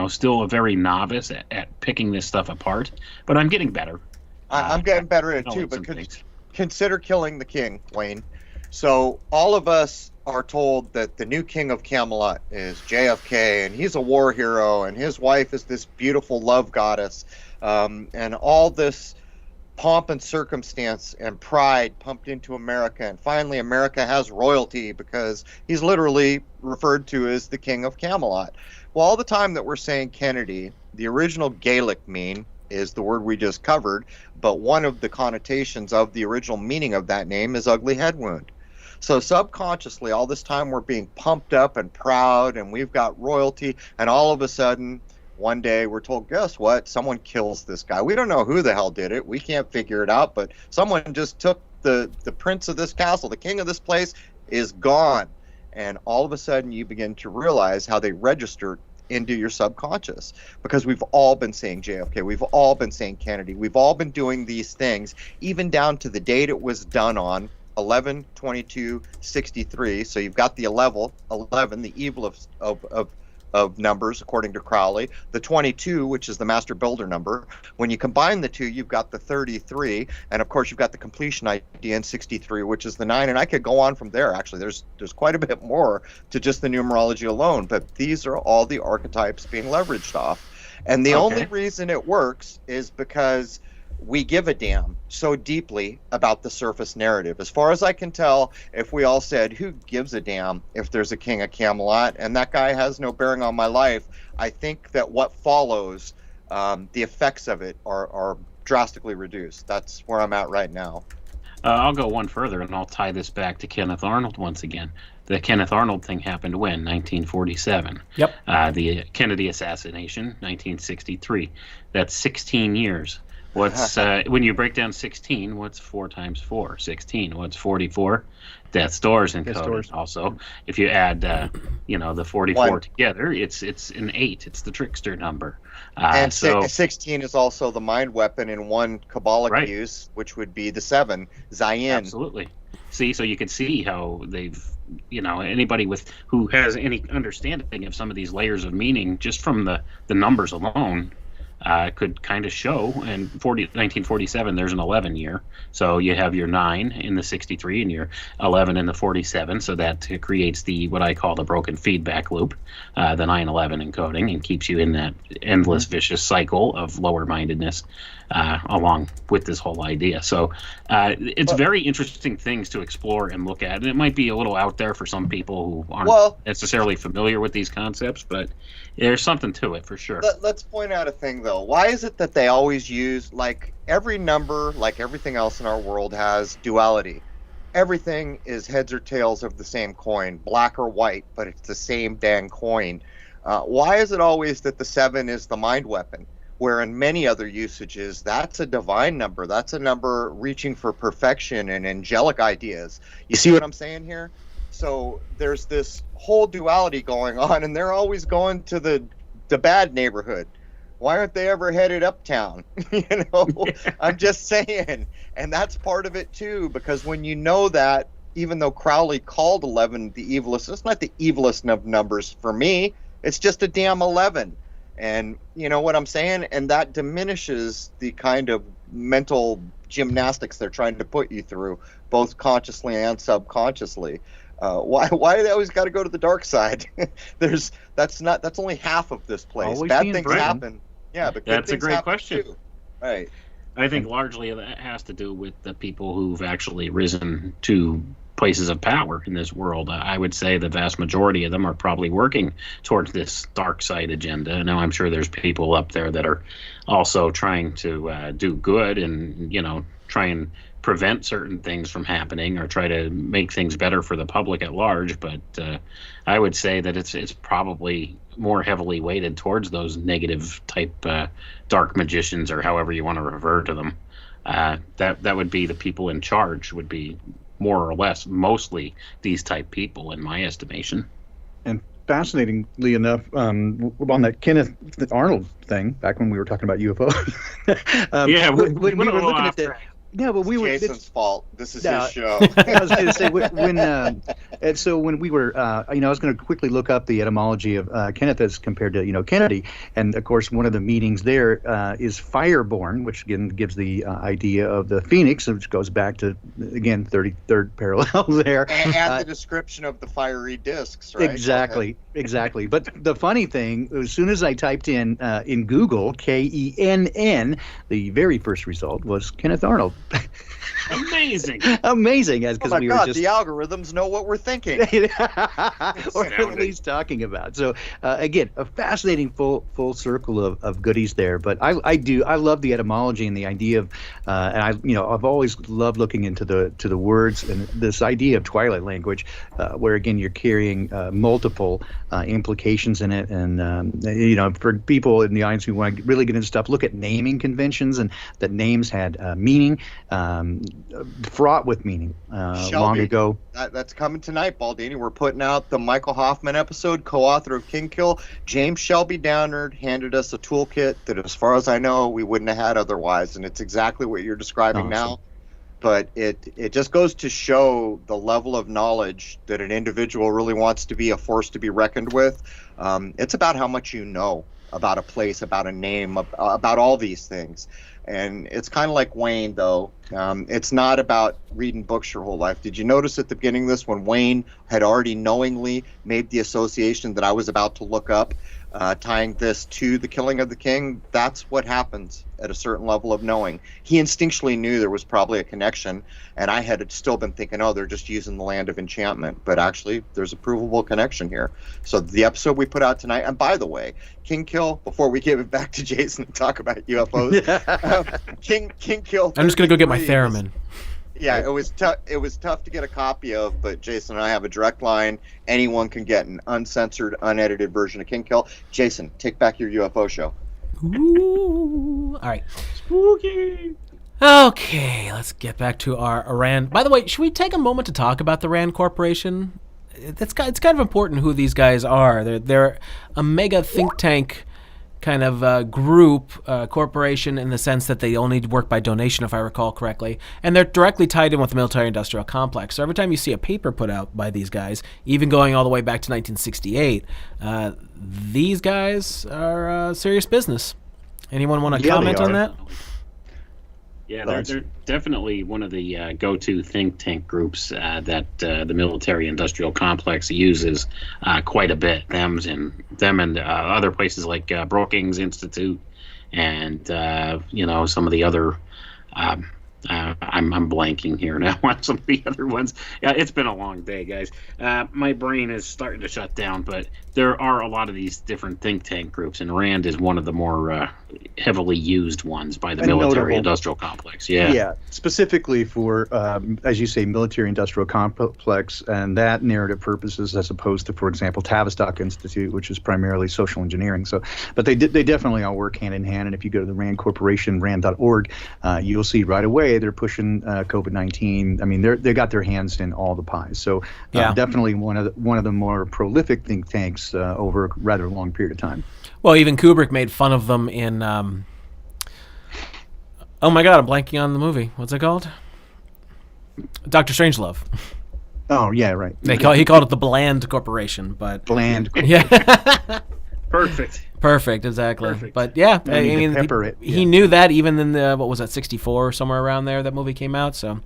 S2: still a very novice at picking this stuff apart. But I'm getting better.
S3: I'm getting better at it too, but consider killing the king, Wayne. So all of us are told that the new king of Camelot is JFK, and he's a war hero, and his wife is this beautiful love goddess, and all this pomp and circumstance and pride pumped into America, and finally America has royalty because he's literally referred to as the king of Camelot. Well, all the time that we're saying Kennedy, the original Gaelic mean is the word we just covered, but one of the connotations of the original meaning of that name is ugly head wound. So subconsciously, all this time we're being pumped up and proud, and we've got royalty, and all of a sudden one day we're told, guess what? Someone kills this guy. We don't know who the hell did it. We can't figure it out, but someone just took the prince of this castle, the king of this place is gone. And all of a sudden you begin to realize how they registered into your subconscious, because we've all been saying JFK, we've all been saying Kennedy, we've all been doing these things, even down to the date it was done on, 11/22/63. So you've got the 11, the evil of numbers according to Crowley, the 22, which is the master builder number. When you combine the two, you've got the 33, and of course you've got the completion idea in 63, which is the 9. And I could go on from there. Actually, there's quite a bit more to just the numerology alone, but these are all the archetypes being leveraged off. And the only reason it works is because we give a damn so deeply about the surface narrative. As far as I can tell, if we all said, who gives a damn if there's a king of Camelot and that guy has no bearing on my life, I think that what follows, the effects of it are drastically reduced. That's where I'm at right now.
S2: I'll go one further, and I'll tie this back to Kenneth Arnold once again. The Kenneth Arnold thing happened when? 1947.
S1: Yep.
S2: The Kennedy assassination, 1963. That's 16 years. What's when you break down 16? What's 4 times 4? 16. What's 44? Death's doors encoded. Also, if you add, the 44
S3: One.
S2: together, it's an 8. It's the trickster number.
S3: And
S2: so
S3: 16 is also the mind weapon in one Kabbalah use, which would be the 7, Zayin.
S2: Absolutely. See, so you can see how they've, anybody who has any understanding of some of these layers of meaning just from the numbers alone. Could kind of show. And 1947, there's an 11 year. So you have your 9 in the 63 and your 11 in the 47. So that creates what I call the broken feedback loop, the 9/11 encoding, and keeps you in that endless vicious cycle of lower mindedness along with this whole idea. So it's very interesting things to explore and look at. And it might be a little out there for some people who aren't necessarily familiar with these concepts, but there's something to it for sure.
S3: Let's point out a thing, though. Why is it that they always use, like, every number, like everything else in our world, has duality? Everything is heads or tails of the same coin, black or white, but it's the same dang coin. Why is it always that the 7 is the mind weapon, where in many other usages, that's a divine number? That's a number reaching for perfection and angelic ideas. You see what I'm saying here? So there's this whole duality going on, and they're always going to the bad neighborhood. Why aren't they ever headed uptown? I'm just saying. And that's part of it too, because when you know that, even though Crowley called 11 the evilest, it's not the evilest of numbers for me. It's just a damn 11. And you know what I'm saying? And that diminishes the kind of mental gymnastics they're trying to put you through, both consciously and subconsciously. Why do they always got to go to the dark side? That's only half of this place.
S4: Always
S3: Bad
S4: being
S3: things
S4: frightened.
S3: happen. Yeah, but
S2: That's a great question.
S3: Too. Right.
S2: I think largely that has to do with the people who've actually risen to places of power in this world. I would say the vast majority of them are probably working towards this dark side agenda. Now, I'm sure there's people up there that are also trying to do good and, try and prevent certain things from happening or try to make things better for the public at large. But I would say that it's probably more heavily weighted towards those negative type dark magicians, or however you want to refer to them. That would be the people in charge, would be more or less mostly these type people in my estimation.
S4: And fascinatingly enough, on that Kenneth Arnold thing, back when we were talking about UFOs, when we were looking at that. Yeah, but
S3: Jason's fault. This is his show.
S4: I was going to say and so when we were, I was going to quickly look up the etymology of Kenneth as compared to Kennedy, and of course one of the meanings there is fireborn, which again gives the idea of the phoenix, which goes back to again 33rd parallel there.
S3: And the description of the fiery discs, right?
S4: Exactly. But the funny thing, as soon as I typed in Google KENN, the very first result was Kenneth Arnold.
S2: Amazing.
S4: Amazing, as
S3: Oh
S4: because
S3: my
S4: we were
S3: God,
S4: just
S3: the algorithms know what we're thinking.
S4: or at least talking about. So again, a fascinating full circle of goodies there. But I love the etymology and the idea of and I've always loved looking into the words and this idea of twilight language, where again you're carrying multiple implications in it. And for people in the audience who want to really get into stuff, look at naming conventions and that names had meaning, fraught with meaning long ago.
S3: That's coming tonight, Baldini. We're putting out the Michael Hoffman episode, co-author of King Kill. James Shelby Downard handed us a toolkit that, as far as I know, we wouldn't have had otherwise, and it's exactly what you're describing now. But it just goes to show the level of knowledge that an individual really wants to be a force to be reckoned with. It's about how much you know about a place, about a name, about all these things. And it's kind of like Wayne, though. It's not about reading books your whole life. Did you notice at the beginning of this, when Wayne had already knowingly made the association that I was about to look up, tying this to the killing of the king? That's what happens at a certain level of knowing. He instinctually knew there was probably a connection, and I had still been thinking, oh, they're just using the land of enchantment. But actually, there's a provable connection here. So the episode we put out tonight, and by the way, King Kill, before we give it back to Jason and talk about UFOs, King Kill.
S1: I'm just going to go get my theremin.
S3: Yeah, it was tough. It was tough to get a copy of, but Jason and I have a direct line. Anyone can get an uncensored, unedited version of King Kill. Jason, take back your UFO show.
S1: Ooh. All right.
S2: Spooky.
S1: Okay, let's get back to our RAND. By the way, should we take a moment to talk about the RAND Corporation? It's kind of important who these guys are. They're a mega think tank kind of group, corporation, in the sense that they only work by donation, if I recall correctly. And they're directly tied in with the military-industrial complex. So every time you see a paper put out by these guys, even going all the way back to 1968, these guys are serious business. Anyone want to comment on that?
S2: Yeah, they're definitely one of the go-to think tank groups that the military-industrial complex uses quite a bit. Them and other places like Brookings Institute, and some of the other. I'm blanking here now on some of the other ones. It's been a long day, guys. My brain is starting to shut down, but there are a lot of these different think tank groups, and RAND is one of the more heavily used ones by the military-industrial complex.
S4: Yeah, specifically for, as you say, military-industrial complex and that narrative purposes, as opposed to, for example, Tavistock Institute, which is primarily social engineering. So, but they definitely all work hand in hand. And if you go to the RAND Corporation, rand.org, you'll see right away they're pushing COVID-19. I mean, they got their hands in all the pies. So, definitely one of the more prolific think tanks over a rather long period of time.
S1: Well, even Kubrick made fun of them in. Oh my God, I'm blanking on the movie. What's it called? Dr. Strangelove.
S4: Oh yeah, right.
S1: He called it the Bland Corporation, but
S4: Bland.
S1: Yeah.
S2: Perfect,
S1: exactly.
S2: Perfect.
S1: But yeah,
S4: I mean,
S1: he knew that even in the, what was that, 64 or somewhere around there, that movie came out. So,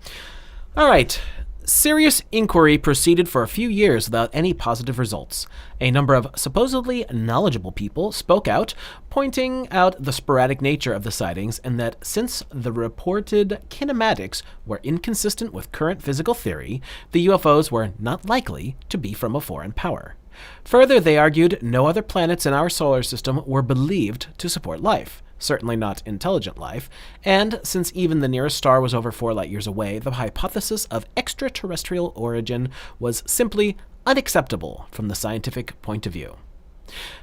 S1: all right. Serious inquiry proceeded for a few years without any positive results. A number of supposedly knowledgeable people spoke out, pointing out the sporadic nature of the sightings and that since the reported kinematics were inconsistent with current physical theory, the UFOs were not likely to be from a foreign power. Further, they argued no other planets in our solar system were believed to support life, certainly not intelligent life, and since even the nearest star was over 4 light-years away, the hypothesis of extraterrestrial origin was simply unacceptable from the scientific point of view.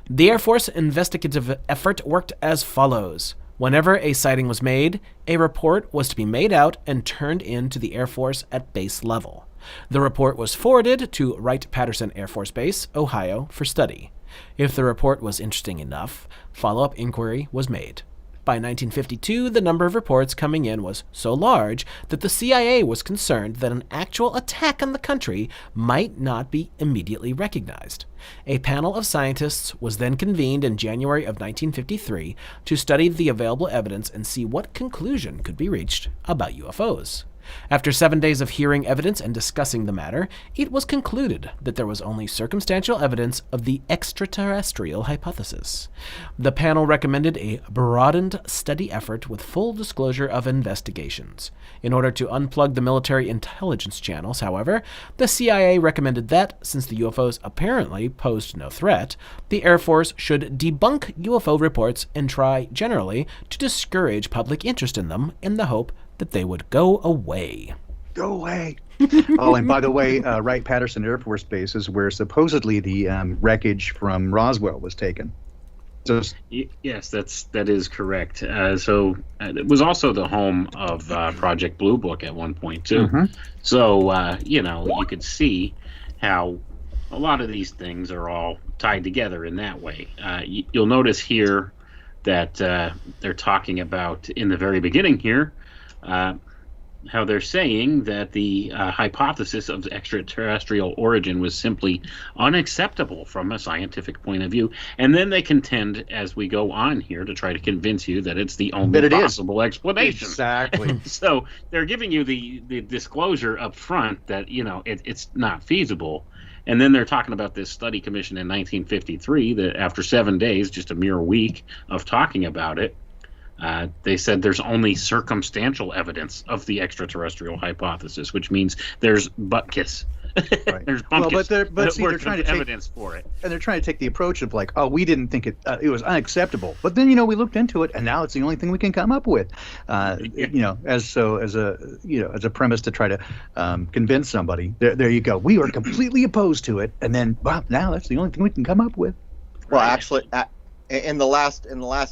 S1: The Air Force investigative effort worked as follows. Whenever a sighting was made, a report was to be made out and turned in to the Air Force at base level. The report was forwarded to Wright-Patterson Air Force Base, Ohio, for study. If the report was interesting enough, follow-up inquiry was made. By 1952, the number of reports coming in was so large that the CIA was concerned that an actual attack on the country might not be immediately recognized. A panel of scientists was then convened in January of 1953 to study the available evidence and see what conclusion could be reached about UFOs. After 7 days of hearing evidence and discussing the matter, it was concluded that there was only circumstantial evidence of the extraterrestrial hypothesis. The panel recommended a broadened study effort with full disclosure of investigations. In order to unplug the military intelligence channels, however, the CIA recommended that, since the UFOs apparently posed no threat, the Air Force should debunk UFO reports and try, generally, to discourage public interest in them in the hope that they would go away.
S4: Go away. Oh, and by the way, Wright-Patterson Air Force Base is where supposedly the wreckage from Roswell was taken.
S2: Yes, that is correct. So it was also the home of Project Blue Book at one point too.
S4: Mm-hmm.
S2: So you could see how a lot of these things are all tied together in that way. You'll notice here that they're talking about in the very beginning here how they're saying that the hypothesis of extraterrestrial origin was simply unacceptable from a scientific point of view. And then they contend as we go on here to try to convince you that it's the only possible explanation.
S4: Exactly.
S2: So they're giving you the disclosure up front that, it's not feasible. And then they're talking about this study commission in 1953 that after 7 days, just a mere week of talking about it, they said there's only circumstantial evidence of the extraterrestrial hypothesis, which means there's butt kiss.
S4: Right.
S2: There's bumpkins.
S4: But see, they're trying to take
S2: evidence for it.
S4: And they're trying to take the approach of like, oh, we didn't think it was unacceptable, but then we looked into it, and now it's the only thing we can come up with. As a premise to try to convince somebody. There you go. We are completely opposed to it, and then now that's the only thing we can come up with.
S3: Well, actually, in the last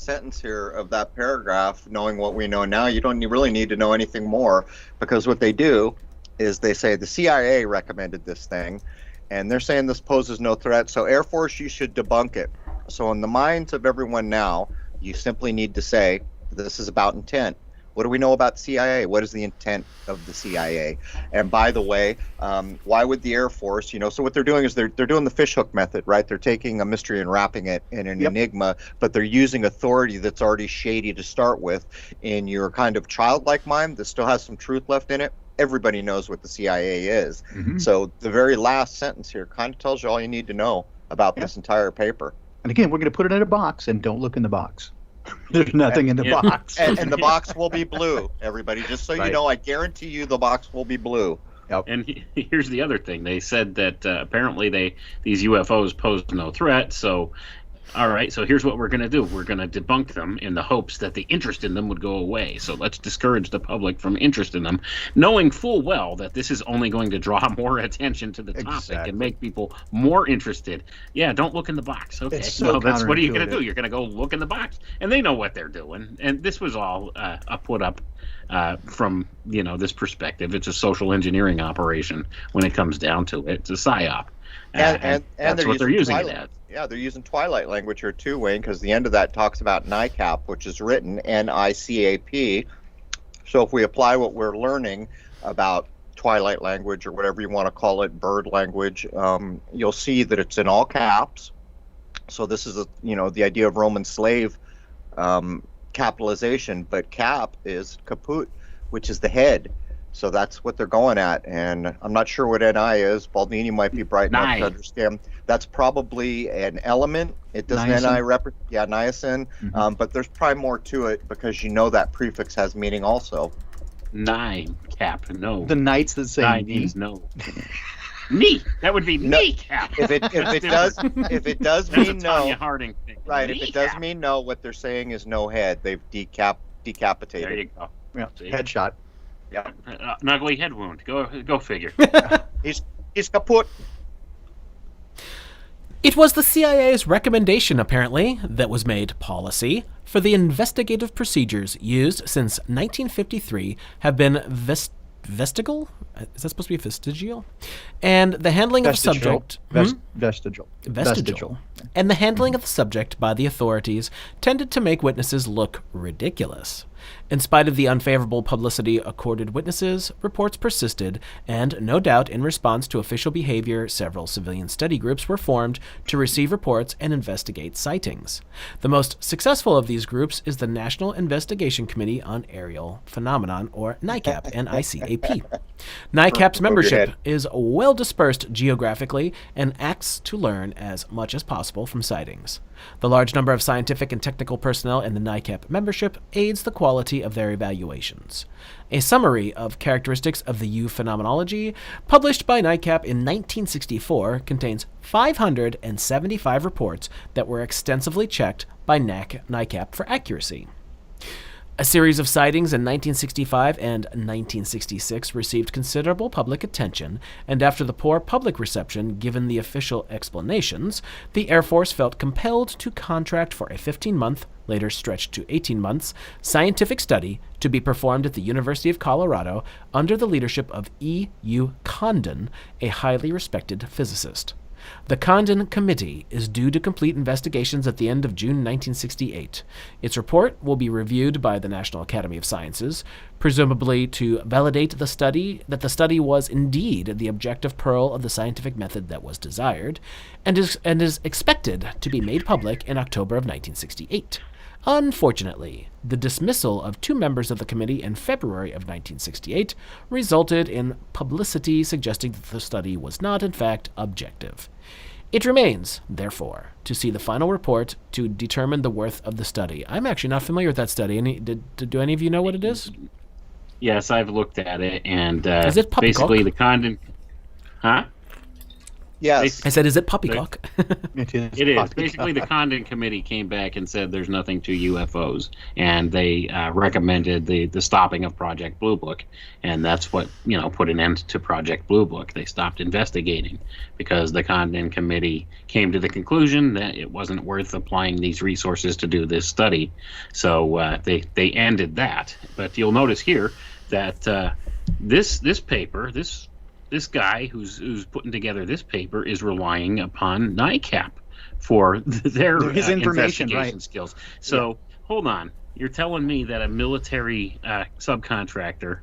S3: sentence here of that paragraph, knowing what we know now, you don't really need to know anything more, because what they do is they say the CIA recommended this thing, and they're saying this poses no threat. So Air Force, you should debunk it. So in the minds of everyone now, you simply need to say this is about intent. What do we know about CIA? What is the intent of the CIA? And by the way, why would the Air Force, so what they're doing is they're doing the fishhook method, right? They're taking a mystery and wrapping it in an enigma, but they're using authority that's already shady to start with. In your kind of childlike mind that still has some truth left in it, everybody knows what the CIA is. Mm-hmm. So the very last sentence here kind of tells you all you need to know about this entire paper.
S4: And again, we're going to put it in a box, and don't look in the box. There's nothing in the box.
S3: And the box will be blue, everybody. Just so you know, I guarantee you the box will be blue.
S4: Yep.
S2: And here's the other thing. They said that apparently these UFOs pose no threat. So, all right, so here's what we're going to do. We're going to debunk them in the hopes that the interest in them would go away. So let's discourage the public from interest in them, knowing full well that this is only going to draw more attention to the topic and make people more interested. Yeah, don't look in the box. Okay,
S4: so
S2: that's what are you going to do? You're going to go look in the box, and they know what they're doing. And this was all put up from this perspective. It's a social engineering operation when it comes down to it. It's a psyop, and that's what they're using it as.
S3: Yeah, they're using twilight language here too, Wayne, because the end of that talks about Nycap, which is written Nicap. So if we apply what we're learning about twilight language, or whatever you want to call it, bird language, you'll see that it's in all caps. So this is the idea of Roman slave capitalization, but cap is kaput, which is the head. So that's what they're going at, and I'm not sure what NI is. Baldini might be bright enough to understand. That's probably an element. It doesn't NI represent, niacin, but there's probably more to it because that prefix has meaning also.
S2: Cap, no.
S4: The knights that say
S2: means no. Knee. That would be kneecap.
S3: If it does mean no,
S2: Tanya Harding thing.
S3: Right.
S2: Kneecap.
S3: If it does mean no, what they're saying is no head. They've decapitated.
S2: There you go.
S4: Yeah. Headshot.
S2: Yeah, an ugly head wound. Go figure.
S3: He's kaput.
S1: It was the CIA's recommendation, apparently, that was made policy for the investigative procedures used since 1953 have been vestigial? Is that supposed to be vestigial? And the handling of the subject...
S4: Vestigial.
S1: And the handling of the subject by the authorities tended to make witnesses look ridiculous. In spite of the unfavorable publicity accorded witnesses, reports persisted, and no doubt in response to official behavior, several civilian study groups were formed to receive reports and investigate sightings. The most successful of these groups is the National Investigation Committee on Aerial Phenomenon, or NICAP, N-I-C-A-P. NICAP's membership is well dispersed geographically and acts to learn as much as possible from sightings. The large number of scientific and technical personnel in the NICAP membership aids the quality of their evaluations. A summary of characteristics of the U phenomenology, published by NICAP in 1964, contains 575 reports that were extensively checked by NICAP for accuracy. A series of sightings in 1965 and 1966 received considerable public attention, and after the poor public reception given the official explanations, the Air Force felt compelled to contract for a 15-month, later stretched to 18 months, scientific study to be performed at the University of Colorado under the leadership of E. U. Condon, a highly respected physicist. The Condon Committee is due to complete investigations at the end of June 1968. Its report will be reviewed by the National Academy of Sciences, presumably to validate that the study was indeed the objective pearl of the scientific method that was desired, and is expected to be made public in October of 1968. Unfortunately, the dismissal of 2 members of the committee in February of 1968 resulted in publicity suggesting that the study was not, in fact, objective. It remains, therefore, to see the final report to determine the worth of the study. I'm actually not familiar with that study. Do any of you know what it is?
S2: Yes, I've looked at it, and
S1: is it
S2: basically
S1: poppycock?
S2: the Condon... Huh?
S3: Yes.
S1: I said, is it poppycock?
S2: It is. Basically, the Condon Committee came back and said there's nothing to UFOs, and they recommended the stopping of Project Blue Book, and that's what put an end to Project Blue Book. They stopped investigating because the Condon Committee came to the conclusion that it wasn't worth applying these resources to do this study, so they ended that. But you'll notice here that this paper, this guy who's putting together this paper is relying upon NICAP for their
S4: his information,
S2: investigation
S4: right.
S2: skills. So hold on, you're telling me that a military subcontractor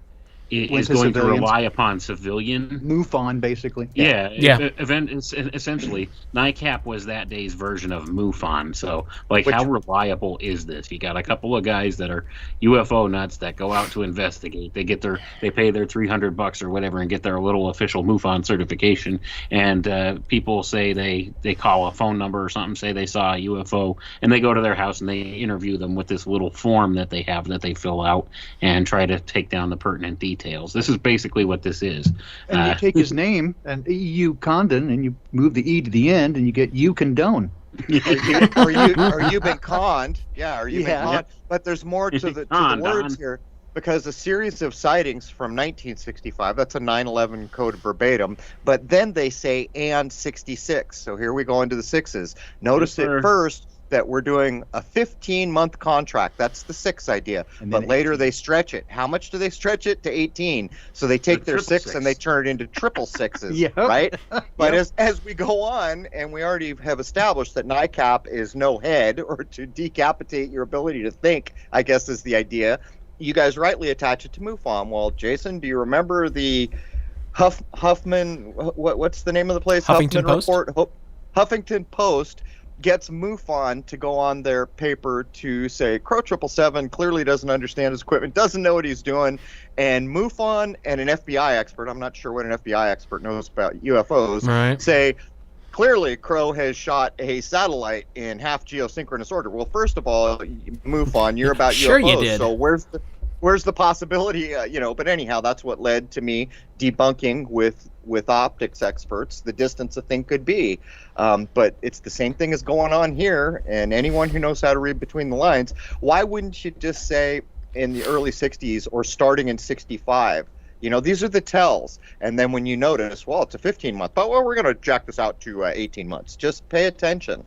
S2: is going to rely upon civilian
S4: MUFON, basically.
S1: Yeah.
S2: Essentially, NICAP was that day's version of MUFON. So, how reliable is this? You got a couple of guys that are UFO nuts that go out to investigate. They pay their $300 or whatever and get their little official MUFON certification. And people say they call a phone number or something, say they saw a UFO, and they go to their house and they interview them with this little form that they have that they fill out and try to take down the pertinent details. This is basically what this is.
S4: And you take his name and EU Condon, and you move the E to the end, and you get you condone.
S3: Or you been conned? Yeah, or you been conned? But there's more to the words here, because a series of sightings from 1965. That's a 9/11 code verbatim. But then they say and 66. So here we go into the sixes. Notice it first that we're doing a 15-month contract. That's the 6 idea. But later 18. They stretch it. How much do they stretch it? To 18. So they take their 6 and they turn it into triple sixes, right? But as we go on, and we already have established that NICAP is no head, or to decapitate your ability to think, I guess is the idea. You guys rightly attach it to MUFON. Well, Jason, do you remember the Huffman, what's the name of the place?
S1: Huffington Post?
S3: Report. Huffington Post gets MUFON to go on their paper to say Crow 777 clearly doesn't understand his equipment, doesn't know what he's doing, and MUFON and an FBI expert, I'm not sure what an FBI expert knows about UFOs,
S1: right, say
S3: clearly Crow has shot a satellite in half geosynchronous order. Well, first of all, MUFON, you're about
S1: sure
S3: UFOs,
S1: you did.
S3: So where's the possibility, but anyhow, that's what led to me debunking with optics experts the distance a thing could be. But it's the same thing as going on here, and anyone who knows how to read between the lines, why wouldn't you just say in the early 60s or starting in 65? These are the tells. And then when you notice, well, it's a 15-month, but we're going to jack this out to 18 months. Just pay attention.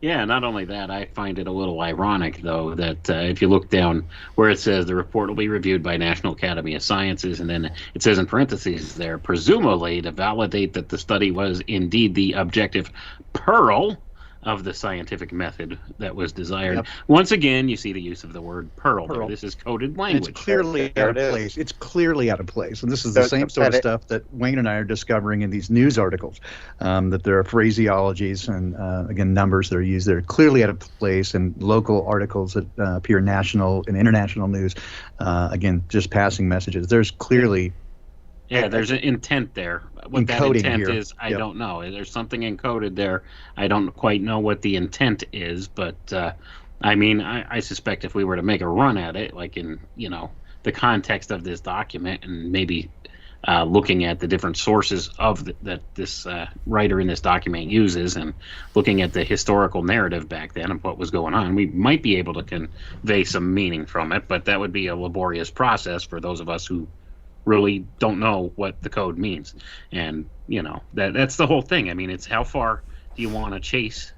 S2: Yeah, not only that, I find it a little ironic, though, that if you look down where it says the report will be reviewed by National Academy of Sciences, and then it says in parentheses there, presumably to validate that the study was indeed the objective pearl of the scientific method that was desired.
S4: Yep.
S2: Once again, you see the use of the word pearl.
S4: Pearl.
S2: This is coded
S4: And
S2: language.
S4: it's clearly
S3: There
S4: out of
S3: it is.
S4: place. It's clearly out of place. And this is the
S3: The
S4: same sort of
S3: phonetic-
S4: stuff that Wayne and I are discovering in these news articles, that there are phraseologies and, again, numbers that are used that are clearly out of place in local articles that appear in national and international news. Again, just passing messages. There's clearly
S2: Yeah, there's an intent there. What that
S4: Encoding
S2: intent
S4: here.
S2: is, I
S4: Yep.
S2: don't know. There's something encoded there. I don't quite know what the intent is, but I mean, I suspect if we were to make a run at it, like in the context of this document, and maybe looking at the different sources of that this writer in this document uses, and looking at the historical narrative back then of what was going on, we might be able to convey some meaning from it. But that would be a laborious process for those of us who really don't know what the code means. And that's the whole thing. I mean, it's how far do you want to chase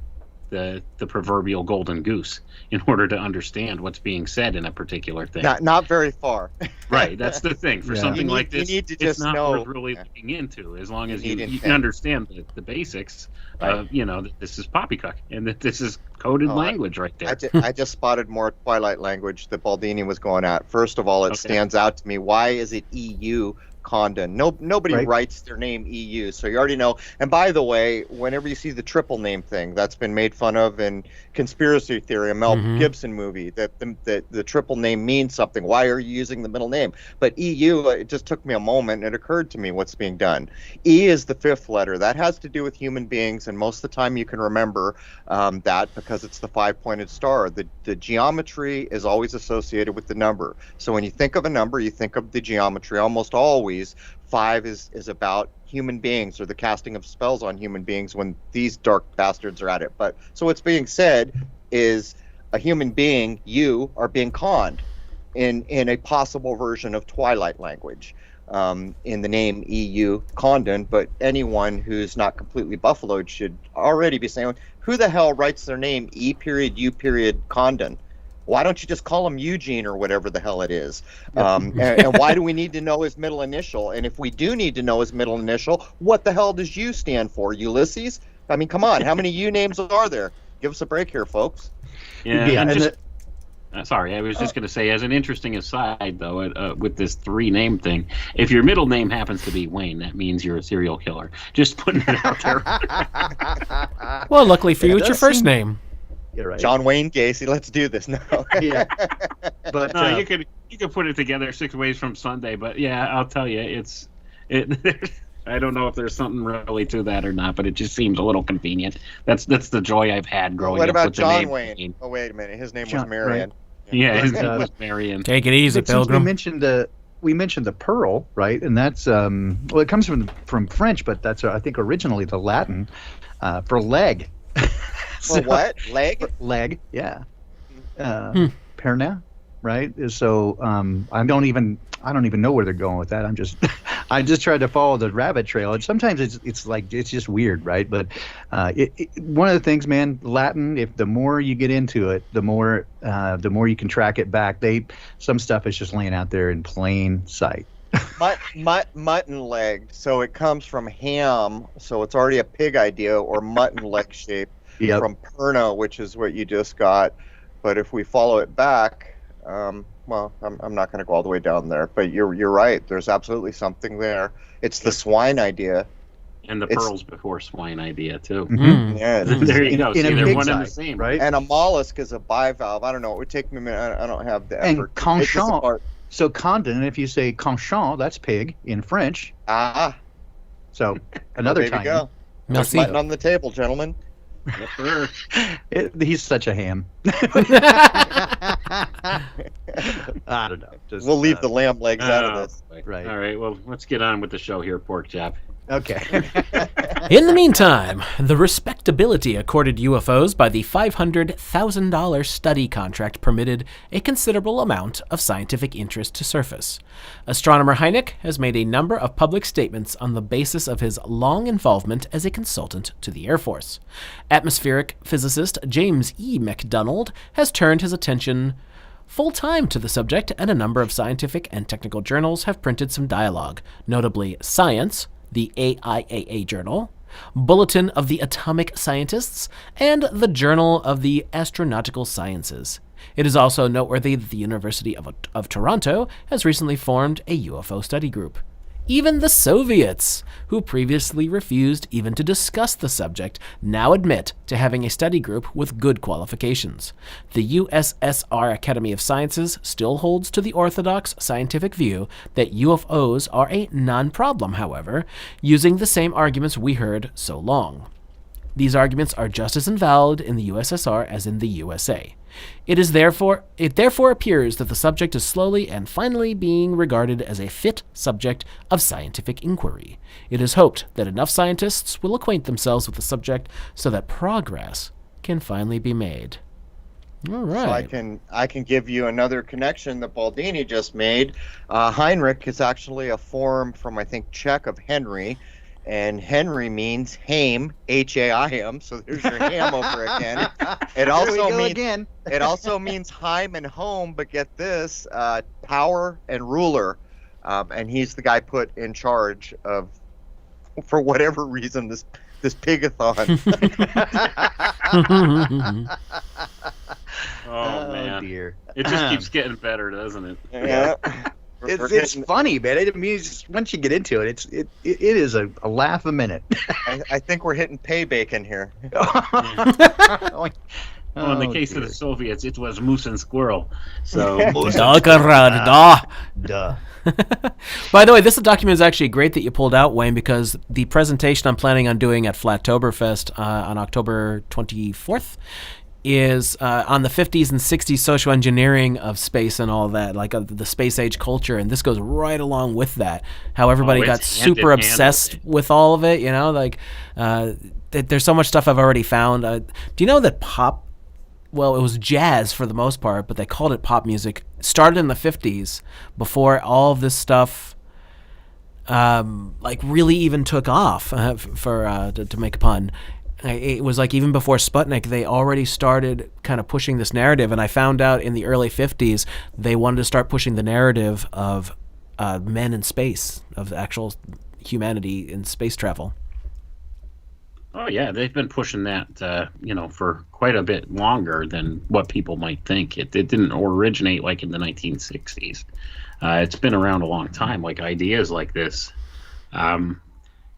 S2: the proverbial golden goose in order to understand what's being said in a particular thing.
S3: Not very far.
S2: Right, that's the thing. For
S4: Yeah.
S2: something
S3: You
S2: like
S3: need-
S2: this,
S3: you need to
S2: it's
S3: just
S2: not
S3: know-
S2: worth really looking into, as long as
S3: You
S2: you,
S3: need
S2: you
S3: intent.
S2: understand the basics.
S3: Right.
S2: That this is poppycock, and that this is coded
S3: Oh,
S2: language right there.
S3: I just spotted more Twilight language that Baldini was going at. First of all, it
S2: Okay.
S3: stands out to me. Why is it EU Condon? Nobody
S4: Right.
S3: writes their name EU, so you already know. And by the way, whenever you see the triple name thing, that's been made fun of in Conspiracy Theory, a Mel Gibson movie, that the triple name means something. Why are you using the middle name? But EU, it just took me a moment, and it occurred to me what's being done. E is the fifth letter. That has to do with human beings, and most of the time you can remember that because it's the five-pointed star. The geometry is always associated with the number. So when you think of a number, you think of the geometry. Almost always, 5 is about human beings, or the casting of spells on human beings when these dark bastards are at it. But so what's being said is a human being, you are being conned in a possible version of Twilight language. In the name EU Condon, but anyone who's not completely buffaloed should already be saying, who the hell writes their name E period U period Condon? Why don't you just call him Eugene or whatever the hell it is? And why do we need to know his middle initial? And if we do need to know his middle initial, what the hell does U stand for? Ulysses? I mean, come on, how many U names are there? Give us a break here, folks.
S2: Yeah,
S4: Yeah,
S2: and
S4: and
S2: just, sorry, I was just going to say, as an interesting aside, though, with this 3-name thing, if your middle name happens to be Wayne, that means you're a serial killer. Just putting it out there.
S1: Well, luckily for you, it's your
S4: does
S1: first
S4: seem-
S1: name.
S4: You're right.
S3: John Wayne Gacy, let's do this now.
S4: Yeah. But
S2: No, you could put it together 6 ways from Sunday, but yeah, I'll tell you, I don't know if there's something really to that or not, but it just seems a little convenient. That's the joy I've had growing
S3: What
S2: up
S3: about
S2: with the
S3: John
S2: name.
S3: Wayne? Oh, wait a minute. His name was
S4: John-
S3: Marion.
S2: Yeah, his name
S4: Uh,
S2: was Marion.
S1: Take it easy,
S4: but since
S1: Pilgrim.
S4: we mentioned the pearl, right? And that's well, it comes from French, but that's I think originally the Latin for leg.
S3: For what? Leg?
S4: Leg, yeah. Perna, right? So I don't even know where they're going with that. I just tried to follow the rabbit trail, and sometimes it's just weird, right? But one of the things, man, Latin. If the more you get into it, the more you can track it back. Some stuff is just laying out there in plain sight.
S3: Mutton leg. So it comes from ham. So it's already a pig idea, or mutton leg shape.
S4: Yep.
S3: From perna, which is what you just got. But if we follow it back, well, I'm not going to go all the way down there. But you're right. There's absolutely something there. It's the swine idea.
S2: And the pearls before swine idea, too.
S1: Mm.
S3: Yeah.
S2: There you go.
S4: In
S2: See,
S4: a
S2: they're
S4: pig's
S2: one and
S4: eye,
S2: the same.
S4: right?
S3: And a mollusk is a bivalve. I don't know. It would take me a minute. I don't have the
S4: And
S3: effort. to take this
S4: conchant.
S3: apart.
S4: So condon, if you say conchant, that's pig in French.
S3: Ah,
S4: So another
S3: there you
S4: time.
S3: go. There's
S1: Merci.
S3: mutton on the table, gentlemen.
S2: Yes, sir.
S4: He's such a ham. I don't know. Just,
S3: We'll leave the lamb legs out of
S2: Oh,
S3: this.
S2: boy.
S4: Right.
S2: All right. Well, let's get on with the show here, pork chop.
S4: Okay.
S1: In the meantime, the respectability accorded UFOs by the $500,000 study contract permitted a considerable amount of scientific interest to surface. Astronomer Hynek has made a number of public statements on the basis of his long involvement as a consultant to the Air Force. Atmospheric physicist James E. McDonald has turned his attention full-time to the subject, and a number of scientific and technical journals have printed some dialogue, notably Science, the AIAA journal, Bulletin of the Atomic Scientists, and the Journal of the Astronautical Sciences. It is also noteworthy that the University of Toronto has recently formed a UFO study group. Even the Soviets, who previously refused even to discuss the subject, now admit to having a study group with good qualifications. The USSR Academy of Sciences still holds to the orthodox scientific view that UFOs are a non-problem, however, using the same arguments we heard so long. These arguments are just as invalid in the USSR as in the USA. It therefore appears that the subject is slowly and finally being regarded as a fit subject of scientific inquiry. It is hoped that enough scientists will acquaint themselves with the subject so that progress can finally be made. All right.
S3: So I can give you another connection that Baldini just made. Heinrich is actually a form from, I think, Czech of Henry. And Henry means Haim, H-A-I-M. So there's your ham over again. It also means Haim and home, but get this, power and ruler. And he's the guy put in charge of, for whatever reason, this pigathon.
S2: Oh man,
S4: dear.
S2: It just keeps getting better, doesn't it?
S3: Yeah.
S4: It's funny, man. I mean, once you get into it, it is a laugh a minute.
S3: I think we're hitting pay bacon here.
S2: Well, in the case of the Soviets, it was moose and squirrel. So
S4: Duh.
S1: By the way, this document is actually great that you pulled out, Wayne, because the presentation I'm planning on doing at Flattoberfest on October 24th is on the 50s and 60s social engineering of space and all that, like the space age culture, and this goes right along with that. How everybody got super obsessed with all of it, you know, like there's so much stuff I've already found. Do you know that pop, well, it was jazz for the most part, but they called it pop music, started in the 50s before all of this stuff like really even took off, to make a pun. It was like even before Sputnik, they already started kind of pushing this narrative. And I found out in the early 50s, they wanted to start pushing the narrative of men in space, of actual humanity in space travel.
S2: Oh, yeah, they've been pushing that, for quite a bit longer than what people might think. It didn't originate like in the 1960s. It's been around a long time, like ideas like this.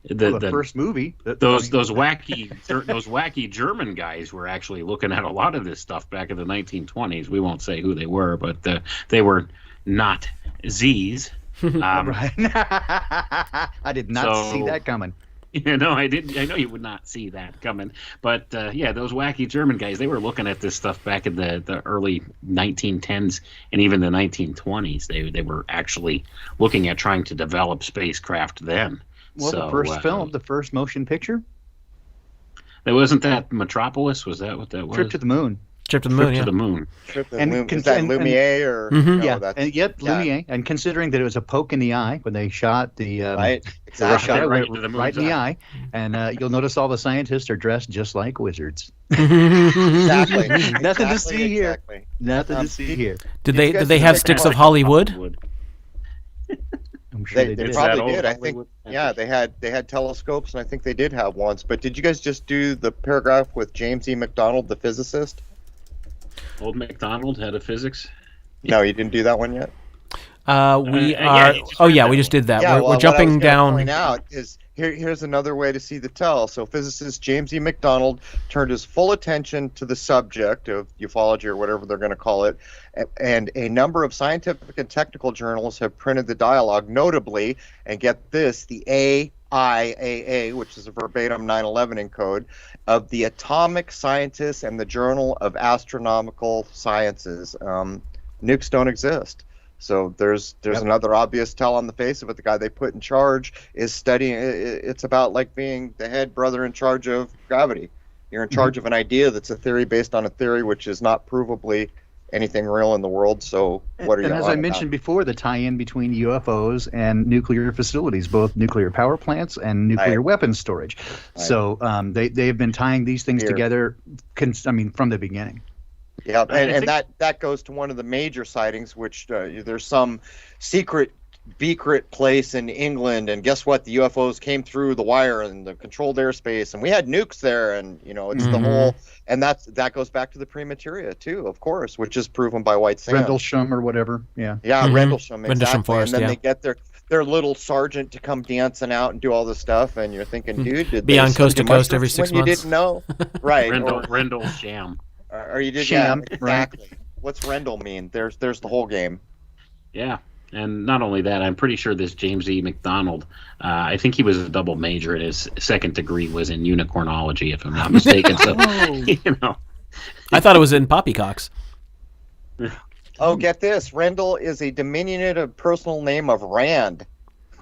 S4: The first movie.
S2: Those wacky German guys were actually looking at a lot of this stuff back in the 1920s. We won't say who they were, but they were not Z's.
S4: Right. I did not see that coming.
S2: No, I didn't. I know you would not see that coming. But those wacky German guys, they were looking at this stuff back in the early 1910s and even the 1920s. They were actually looking at trying to develop spacecraft then.
S4: Well, the first film, the first motion picture?
S2: It wasn't that Metropolis? Was that what that was?
S4: Trip to the Moon.
S1: Trip to the Moon, yeah.
S3: Trip to the Moon. Is that Lumiere?
S4: Lumiere. And considering that it was a poke in the eye when they shot the
S3: right, exactly.
S2: Shot
S4: right in the eye, and you'll notice all the scientists are dressed just like wizards.
S3: Exactly.
S4: Nothing to see here. Nothing to see here.
S1: Did they have sticks of Hollywood?
S4: I'm sure
S3: they probably did. I think, they had telescopes, and I think they did have ones. But did you guys just do the paragraph with James E. McDonald, the physicist?
S2: Old McDonald had a physics?
S3: No, you didn't do that one yet?
S1: We just did that.
S3: Yeah,
S1: we're jumping down.
S3: Point out is here's another way to see the tell. So physicist James E. McDonald turned his full attention to the subject of ufology or whatever they're going to call it, and a number of scientific and technical journals have printed the dialogue, notably, and get this, the AIAA, which is a verbatim 9/11 encode, of the Atomic Scientists and the Journal of Astronomical Sciences. Nukes don't exist. So there's another obvious tell on the face of it. The guy they put in charge is studying. It's about like being the head brother in charge of gravity. You're in charge of an idea that's a theory based on a theory which is not provably anything real in the world. So what are you?
S4: And as I mentioned before, the tie-in between UFOs and nuclear facilities, both nuclear power plants and nuclear weapons storage. Right. So they've been tying these things together. From the beginning.
S3: Yeah, and that goes to one of the major sightings, which there's some secret secret place in England, and guess what? The UFOs came through the wire and the controlled airspace, and we had nukes there, and it's the whole, and that goes back to the pre-materia too, of course, which is proven by white sand.
S4: Rendlesham or whatever. Yeah.
S3: Yeah, Rendlesham, exactly.
S1: Rendlesham Forest,
S3: and then
S1: yeah.
S3: they get their little sergeant to come dancing out and do all this stuff, and you're thinking, dude, did
S1: Be
S3: they
S1: on
S3: send
S1: coast to
S3: you
S1: coast every
S3: mushrooms
S1: 6
S3: when
S1: months?
S3: You didn't know, right?
S2: Rendlesham.
S3: Or you did,
S4: Sham,
S3: yeah, exactly. What's Rendell mean? There's the whole game.
S2: Yeah. And not only that, I'm pretty sure this James E. McDonald, I think he was a double major, and his second degree was in unicornology, if I'm not mistaken. So,
S1: I thought it was in poppycocks.
S3: Oh, get this. Rendell is a diminutive personal name of Rand.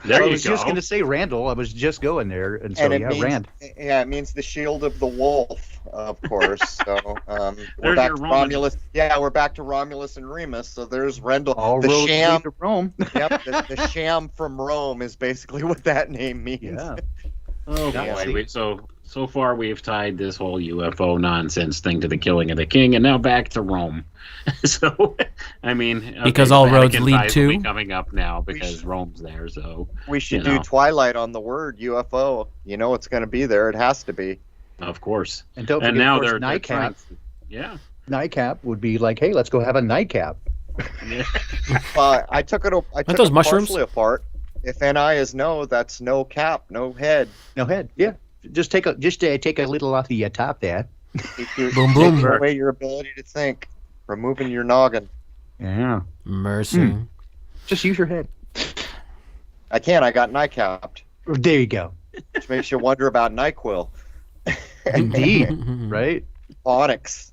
S2: There
S4: I
S2: you
S4: was
S2: go.
S4: just going to say Randall. I was just going there. And so,
S3: And it
S4: yeah,
S3: means,
S4: Rand.
S3: Yeah, it means the shield of the wolf, of course. So we're
S2: There's
S3: back
S2: your
S3: to
S2: Roman.
S3: Romulus. Yeah, we're back to Romulus and Remus. So there's Rendell.
S4: All
S3: the
S4: roads
S3: sham.
S4: lead to Rome.
S3: Yep, the sham from Rome is basically what that name means.
S4: Yeah.
S2: Oh
S3: Yeah,
S2: boy! So far we've tied this whole UFO nonsense thing to the killing of the king, and now back to Rome. So, I mean,
S1: Because
S2: the
S1: all roads
S2: Vatican
S1: lead
S2: ties will be
S1: to?
S2: coming up now because Rome's there. So
S3: We should
S2: You know.
S3: do Twilight on the word UFO. You know it's going to be there. It has to be.
S2: of course,
S4: And don't
S2: and
S4: forget,
S2: now
S4: of course,
S2: they're
S4: nightcap.
S2: yeah.
S4: Nightcap would be like, hey, let's go have a nightcap.
S2: Yeah.
S3: I took it. I took
S1: those
S3: it
S1: mushrooms?
S3: partially apart. If NI is no, that's no cap, no head.
S4: No head. Yeah. Just take a little off of your top there.
S1: Boom, boom.
S3: Taking away your ability to think, removing your noggin.
S4: Yeah.
S1: Mercy.
S4: Just use your head.
S3: I can't. I got Nycapped,
S4: There you go.
S3: which makes you wonder about Nyquil,
S4: Indeed. Right?
S3: Onyx.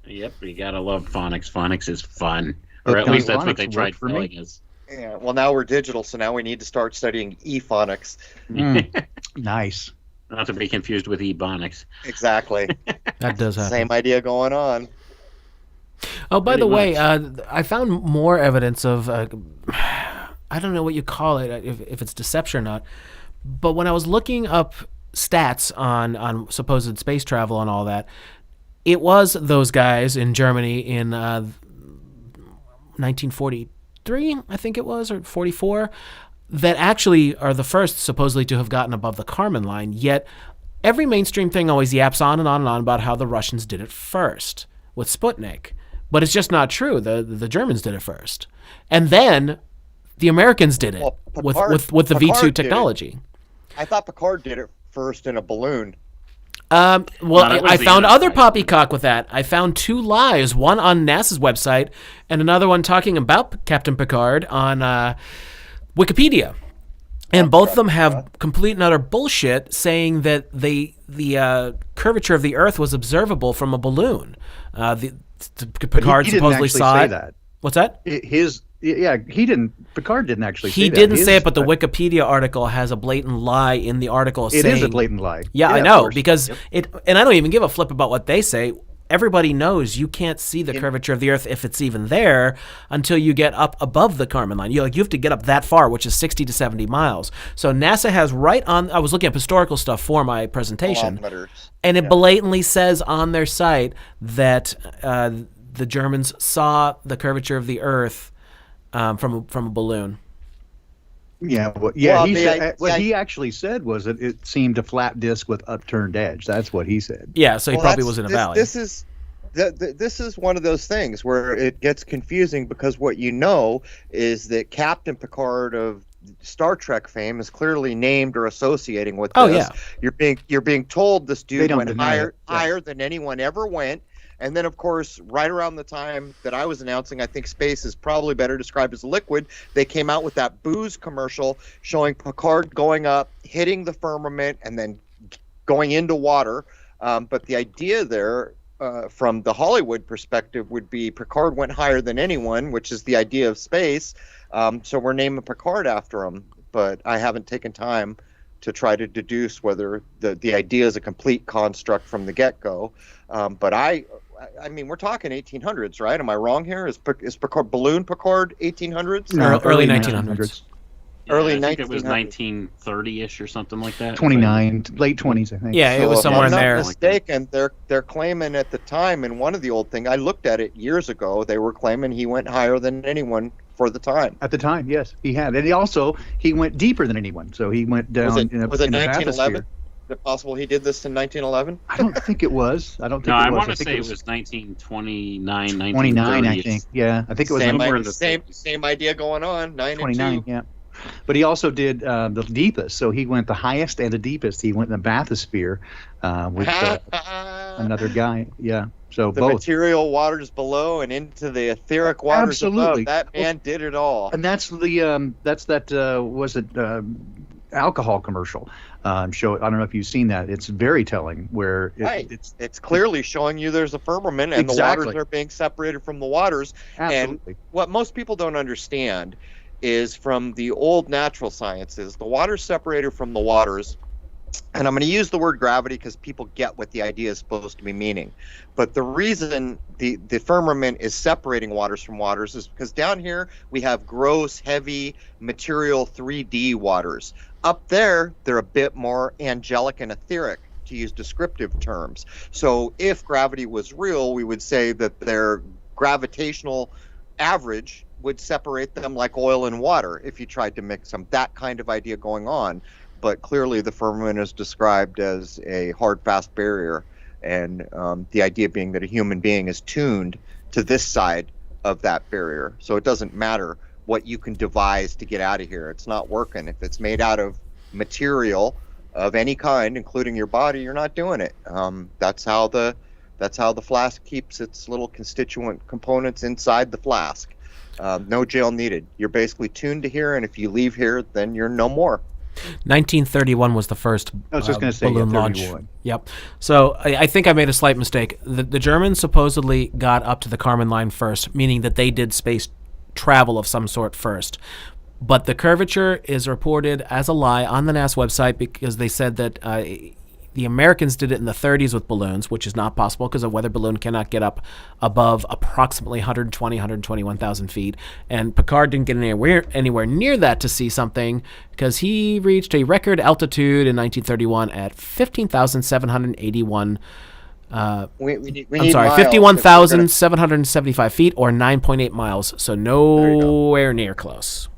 S2: Yep, you gotta love phonics. Phonics is fun, or
S4: But
S2: at least that's what
S4: phonics
S2: they
S4: worked
S2: tried
S4: for me.
S2: telling us.
S3: Yeah. Well, now we're digital, so now we need to start studying ephonics.
S4: Nice.
S2: Not to be confused with ebonics.
S3: Exactly.
S1: That does happen.
S3: Same idea going on.
S1: Oh, by the
S2: Pretty
S1: way, I found more evidence of, I don't know what you call it, if it's deception or not, but when I was looking up stats on supposed space travel and all that, it was those guys in Germany in 1943, I think it was, or 44, that actually are the first supposedly to have gotten above the Kármán line, yet every mainstream thing always yaps on and on and on about how the Russians did it first with Sputnik. But it's just not true. The Germans did it first. And then the Americans did it
S3: Well,
S1: with the
S3: Picard
S1: V2
S3: did it.
S1: technology.
S3: I thought Picard did it first in a balloon.
S1: Well,
S2: that was
S1: I
S2: the
S1: found
S2: other
S1: other
S2: side.
S1: poppycock with that. I found two lies, one on NASA's website and another one talking about Captain Picard on Wikipedia. And both of them have complete and utter bullshit, saying that the curvature of the Earth was observable from a balloon. Picard
S4: he didn't
S1: supposedly
S4: actually
S1: saw
S4: say
S1: it.
S4: that.
S1: What's that?
S4: Picard didn't actually say
S1: He
S4: that.
S1: didn't say it, but the Wikipedia article has a blatant lie in the article
S4: It
S1: saying...
S4: is a blatant lie.
S1: Yeah, I
S4: of
S1: know,
S4: course.
S1: because and I don't even give a flip about what they say. Everybody knows you can't see the curvature of the Earth, if it's even there, until you get up above the Kármán line. You have to get up that far, which is 60 to 70 miles. So NASA has right on... I was looking up historical stuff for my presentation,
S3: Kilometers.
S1: and it blatantly says on their site that the Germans saw the curvature of the Earth from a balloon.
S4: Yeah,
S3: Well,
S4: he said, what
S3: the-
S4: he actually said was that it seemed a flat disc with upturned edge. That's what he said.
S1: Yeah, so he
S3: Well,
S1: probably
S3: that's-
S1: was in a
S3: this,
S1: valley.
S3: This is one of those things where it gets confusing, because what you know is that Captain Picard of Star Trek fame is clearly named or associating with this.
S1: Oh, yeah.
S3: You're being told this
S4: They
S3: dude
S4: don't
S3: went
S4: deny it. Yeah.
S3: higher than anyone ever went. And then, of course, right around the time that I was announcing, I think space is probably better described as a liquid, they came out with that booze commercial showing Picard going up, hitting the firmament, and then going into water. But the idea there, from the Hollywood perspective, would be Picard went higher than anyone, which is the idea of space. So we're naming Picard after him. But I haven't taken time to try to deduce whether the idea is a complete construct from the get-go. But I mean, we're talking 1800s, right? Am I wrong here? Is Picard, balloon Picard 1800s?
S1: No, early 1900s.
S3: Early
S2: I think it was
S3: 1900s.
S2: 1930-ish or something like that.
S4: 29, late 20s, I think.
S1: Yeah, it was
S3: if
S1: somewhere
S3: I'm
S1: in
S3: not
S1: there.
S3: mistaken, they're claiming at the time in one of the old thing. I looked at it years ago. They were claiming he went higher than anyone for the time.
S4: At the time, yes, he had. And he went deeper than anyone. So he went down in the
S3: 1911?
S4: bathysphere.
S3: Is it possible he did this in 1911?
S4: I don't think it was. I
S2: want to say it was 1929,
S4: 29, I think. Yeah, I think it was
S3: somewhere in the same idea going on. 9
S4: 29,
S3: and 2.
S4: yeah. But he also did the deepest. So he went the highest and the deepest. He went in the bathysphere with another guy. Yeah. So
S3: the
S4: both.
S3: material waters below and into the etheric waters above. That man did it all.
S4: And that's alcohol commercial show. I don't know if you've seen that. It's very telling. Where
S3: it's clearly showing you there's a firmament and the waters are being separated from the waters.
S4: Absolutely.
S3: And what most people don't understand is from the old natural sciences, the water's separated from the waters. And I'm going to use the word gravity because people get what the idea is supposed to be meaning. But the reason the firmament is separating waters from waters is because down here we have gross, heavy, material 3D waters. Up there, they're a bit more angelic and etheric, to use descriptive terms. So if gravity was real, we would say that their gravitational average would separate them like oil and water if you tried to mix them. That kind of idea going on. But clearly the firmament is described as a hard, fast barrier. And the idea being that a human being is tuned to this side of that barrier. So it doesn't matter what you can devise to get out of here. It's not working. If it's made out of material of any kind, including your body, you're not doing it. That's how the flask keeps its little constituent components inside the flask. No jail needed. You're basically tuned to here, and if you leave here, then you're no more.
S1: 1931 was the first balloon launch. Yep. So I think I made a slight mistake. The Germans supposedly got up to the Kármán line first, meaning that they did space travel of some sort first. But the curvature is reported as a lie on the NASA website because they said that the Americans did it in the 30s with balloons, which is not possible because a weather balloon cannot get up above approximately 121,000 feet. And Piccard didn't get anywhere near that to see something because he reached a record altitude in 1931 at 15,781 51,775 feet or 9.8 miles. So nowhere near close.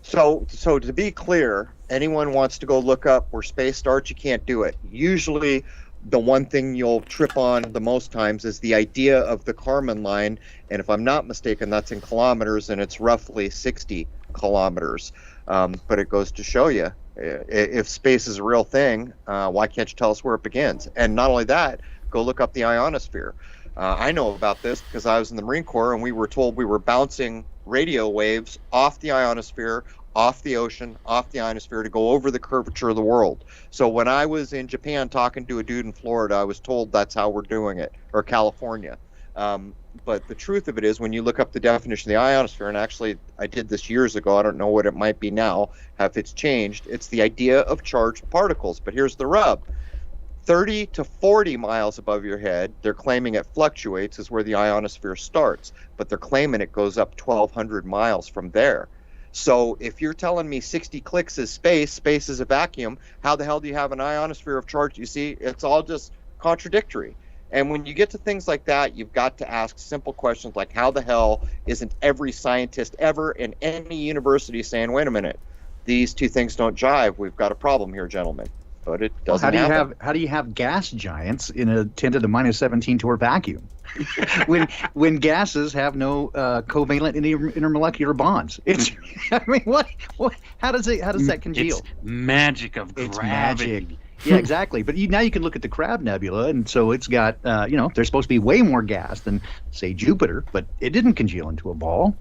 S3: So to be clear, anyone wants to go look up where space starts, you can't do it. Usually the one thing you'll trip on the most times is the idea of the Kármán line. And if I'm not mistaken, that's in kilometers, and it's roughly 60 kilometers. But it goes to show you, if space is a real thing, why can't you tell us where it begins? And not only that, go look up the ionosphere. I know about this because I was in the Marine Corps, and we were told we were bouncing radio waves off the ionosphere, off the ocean, off the ionosphere to go over the curvature of the world. So when I was in Japan talking to a dude in Florida, I was told that's how we're doing it, or California. But the truth of it is, when you look up the definition of the ionosphere, and actually I did this years ago, I don't know what it might be now, if it's changed, it's the idea of charged particles. But here's the rub. 30 to 40 miles above your head, they're claiming it fluctuates, is where the ionosphere starts, but they're claiming it goes up 1,200 miles from there. So if you're telling me 60 clicks is space is a vacuum, how the hell do you have an ionosphere of charge? You see, it's all just contradictory. And when you get to things like that, you've got to ask simple questions like, how the hell isn't every scientist ever in any university saying, wait a minute, these two things don't jive, we've got a problem here, gentlemen. But it doesn't happen.
S4: How do you have gas giants in a 10 to the minus 17 torr vacuum when gases have no covalent intermolecular bonds? It's I mean, what how does that congeal?
S2: It's magic of gravity.
S4: It's magic. Yeah, exactly. But now you can look at the Crab Nebula, and so it's got there's supposed to be way more gas than say Jupiter, but it didn't congeal into a ball.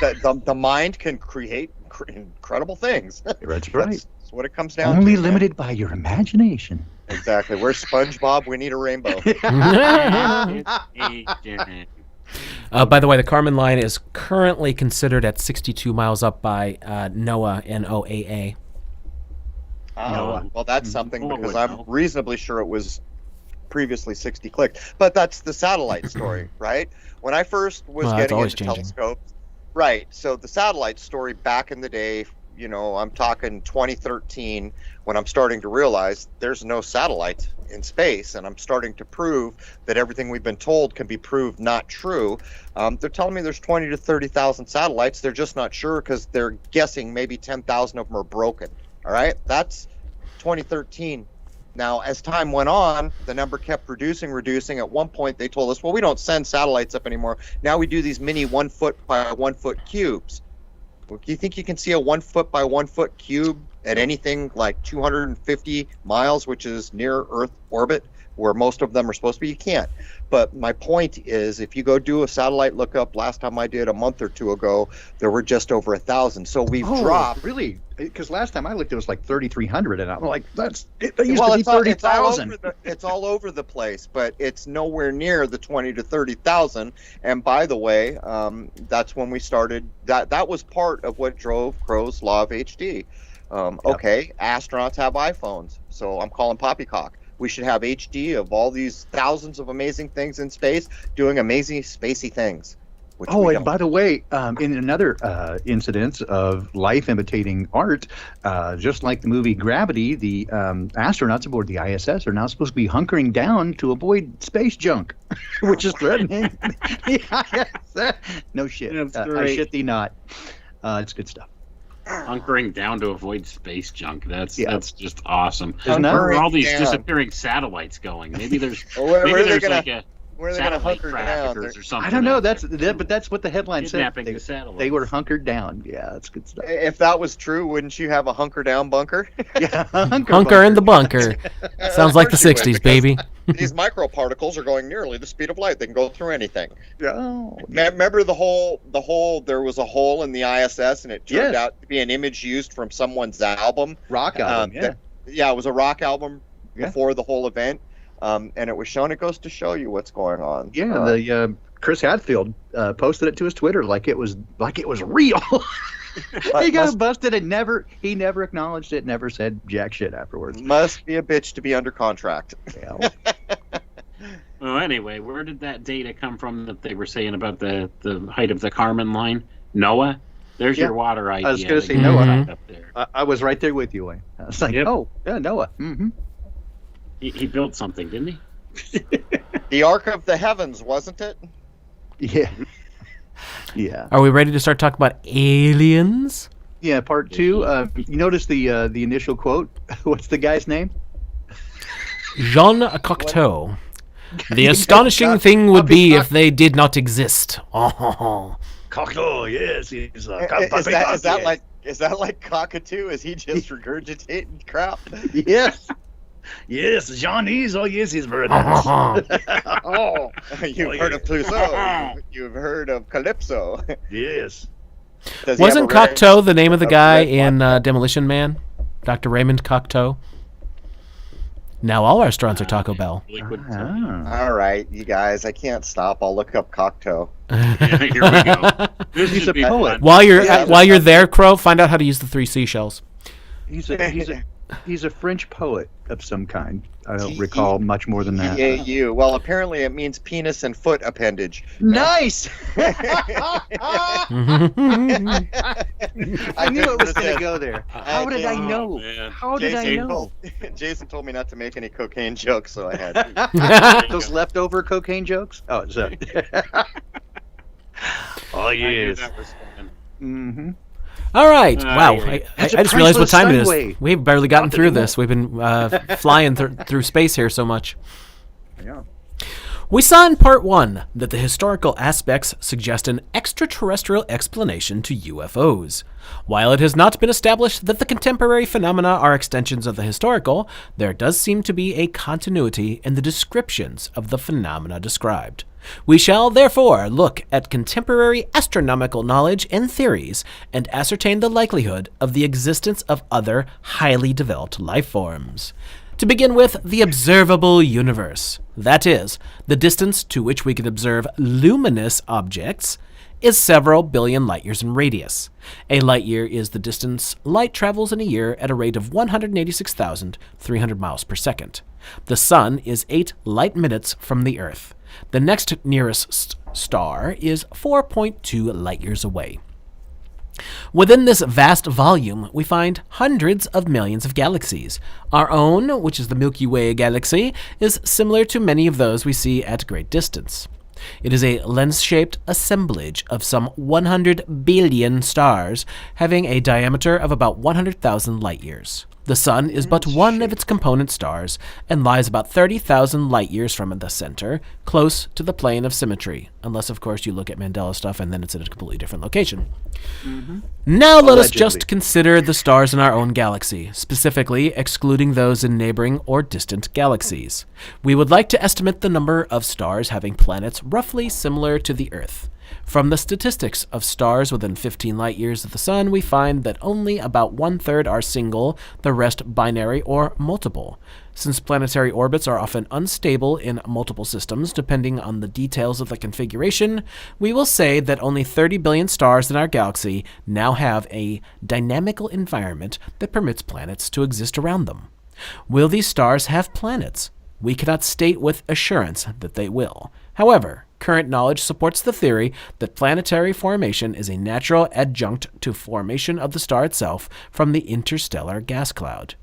S3: The mind can create incredible things.
S4: That's right. That's
S3: what it comes down to.
S4: Only limited by your imagination.
S3: Exactly. Where's SpongeBob? We need a rainbow.
S1: By the way, the Kármán line is currently considered at 62 miles up by NOAA, NOAA.
S3: Well, that's something because I'm reasonably sure it was previously 60 clicks. But that's the satellite story, right? When I first was getting into telescopes, right? So the satellite story back in the day, I'm talking 2013 when I'm starting to realize there's no satellite in space, and I'm starting to prove that everything we've been told can be proved not true. They're telling me there's 20 to 30,000 satellites. They're just not sure because they're guessing maybe 10,000 of them are broken. All right, that's 2013. Now, as time went on, the number kept reducing. At one point, they told us, well, we don't send satellites up anymore. Now we do these mini 1 foot by 1 foot cubes. Well, do you think you can see a 1 foot by 1 foot cube at anything like 250 miles, which is near Earth orbit, where most of them are supposed to be? You can't. But my point is, if you go do a satellite lookup, last time I did a month or two ago, there were just over 1,000. So we've dropped.
S4: Really? Because last time I looked, it was like 3,300, and I'm like, that used to be
S3: It's
S4: 30,000.
S3: It's all over the place, but it's nowhere near the 20 to 30,000. And by the way, that's when we started. That was part of what drove Crow's law of HD. Okay, astronauts have iPhones, so I'm calling poppycock. We should have HD of all these thousands of amazing things in space doing amazing spacey things.
S4: Oh, and by the way, in another incident of life imitating art, just like the movie Gravity, the astronauts aboard the ISS are now supposed to be hunkering down to avoid space junk, which is threatening the ISS. No shit. I shit thee not. It's good stuff.
S2: Hunkering down to avoid space junk. That's just awesome.
S4: Isn't that
S2: Where are all these
S3: down.
S2: Disappearing satellites going? Maybe there's
S3: Where are they
S2: like
S3: gonna-
S2: a
S3: Where are they going to
S2: satellite
S3: hunker down?
S2: traffickers or something.
S4: I don't know.
S2: out
S4: But
S2: there.
S4: that's what the headline said.
S2: Kidnapping the satellites.
S4: They were hunkered down. Yeah, that's good stuff.
S3: If that was true, wouldn't you have a hunker down bunker?
S4: Yeah,
S1: Hunker in the bunker. Sounds like the
S3: Of course you
S1: 60s,
S3: would,
S1: baby.
S3: because These microparticles are going nearly the speed of light. They can go through anything.
S4: Oh,
S3: Remember the whole? There was a hole in the ISS, and it turned
S4: Yes.
S3: out to be an image used from someone's album.
S4: rock album. Yeah.
S3: Yeah, it was a rock album
S4: Yeah.
S3: before the whole event, and it was shown. It goes to show you what's going on.
S4: Yeah, the Chris Hadfield posted it to his Twitter like it was real. He got busted and he never acknowledged it, never said jack shit afterwards.
S3: Must be a bitch to be under contract.
S4: Yeah.
S2: Well, anyway, where did that data come from that they were saying about the height of the Kármán line? Noah? There's
S4: Yeah.
S2: your water idea.
S4: I was gonna say
S2: that
S1: Noah.
S2: you put up there.
S4: I was right there with you, Wayne. I was like,
S2: Yep.
S4: oh, yeah, Noah. Mm-hmm.
S2: He built something, didn't he?
S3: The Ark of the Heavens, wasn't it?
S4: Yeah. Yeah.
S1: Are we ready to start talking about aliens?
S4: Yeah, part two. You notice the initial quote? What's the guy's name?
S1: Jean Cocteau. The astonishing thing would be if they did not exist. Oh.
S4: Cocteau, yes. He's
S3: Is that like cockatoo? Is he just regurgitating crap?
S4: Yes. Yes, Jean-Yves. Oh, yes, he's very nice.
S3: Oh, you've heard of Clouseau. You've heard of Calypso.
S4: Yes.
S3: Does he have
S1: Wasn't
S3: a red-
S1: Cocteau the name of the
S3: a
S1: guy
S3: red
S1: in Demolition Man? Dr. Raymond Cocteau? Now all restaurants are Taco Bell.
S2: Liquid.
S4: Ah.
S3: All right, you guys. I can't stop. I'll look up Cocteau.
S2: Yeah, here we go. This
S4: He's
S2: should
S4: a
S2: be
S4: poet.
S2: fun.
S1: While you're
S3: Yeah,
S1: while you're there, Crow, find out how to use the 3 seashells.
S4: He's a French poet of some kind. I don't recall much more than that.
S3: PAU. Well, apparently it means penis and foot appendage.
S4: Nice.
S3: I
S4: knew it was going to
S3: go.
S4: go there. How did I know?
S2: man.
S4: How did I know?
S3: Jason told me not to make any cocaine jokes, so I had to.
S4: Those leftover cocaine jokes? Oh, so. Oh,
S2: I knew
S4: yes.
S2: that was fun.
S4: Mm-hmm.
S1: All right.
S2: Ah,
S1: Wow.
S2: yeah.
S1: I
S4: It's a
S1: just realized what
S4: priceless
S1: time it is.
S4: segue.
S1: We've barely gotten
S4: Not
S1: through
S4: anymore.
S1: this. We've been flying through space here so much.
S4: Yeah.
S1: We saw in part 1 that the historical aspects suggest an extraterrestrial explanation to UFOs. While it has not been established that the contemporary phenomena are extensions of the historical, there does seem to be a continuity in the descriptions of the phenomena described. We shall therefore look at contemporary astronomical knowledge and theories and ascertain the likelihood of the existence of other highly developed life forms. To begin with, the observable universe, that is, the distance to which we can observe luminous objects, is several billion light years in radius. A light year is the distance light travels in a year at a rate of 186,300 miles per second. The Sun is 8 light minutes from the Earth. The next nearest star is 4.2 light years away. Within this vast volume, we find hundreds of millions of galaxies. Our own, which is the Milky Way galaxy, is similar to many of those we see at great distance. It is a lens-shaped assemblage of some 100 billion stars, having a diameter of about 100,000 light-years. The Sun is but one of its component stars and lies about 30,000 light-years from the center, close to the plane of symmetry, unless, of course, you look at Mandela stuff and then it's at a completely different location. Now let us just consider the stars in our own galaxy, specifically excluding those in neighboring or distant galaxies. We would like to estimate the number of stars having planets roughly similar to the Earth. From the statistics of stars within 15 light-years of the Sun, we find that only about one-third are single, the rest binary or multiple. Since planetary orbits are often unstable in multiple systems, depending on the details of the configuration, we will say that only 30 billion stars in our galaxy now have a dynamical environment that permits planets to exist around them. Will these stars have planets? We cannot state with assurance that they will. However, current knowledge supports the theory that planetary formation is a natural adjunct to formation of the star itself from the interstellar gas cloud.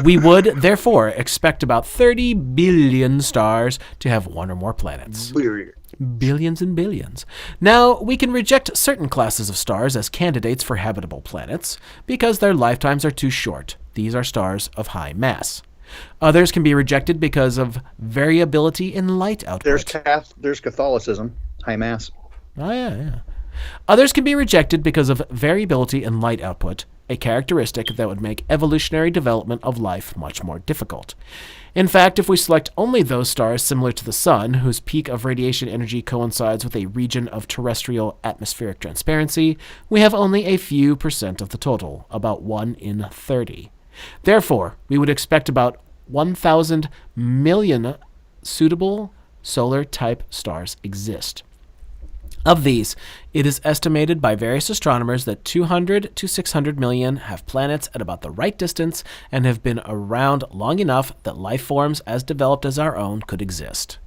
S1: We would, therefore, expect about 30 billion stars to have one or more planets. Billions and billions. Now, we can reject certain classes of stars as candidates for habitable planets because their lifetimes are too short. These are stars of high mass. Others can be rejected because of variability in light output.
S4: There's Catholicism, high mass.
S1: Oh, yeah. Others can be rejected because of variability in light output, a characteristic that would make evolutionary development of life much more difficult. In fact, if we select only those stars similar to the Sun, whose peak of radiation energy coincides with a region of terrestrial atmospheric transparency, we have only a few % of the total, about 1 in 30. Therefore, we would expect about 1,000 million suitable solar-type stars exist. Of these, it is estimated by various astronomers that 200 to 600 million have planets at about the right distance and have been around long enough that life forms as developed as our own could exist.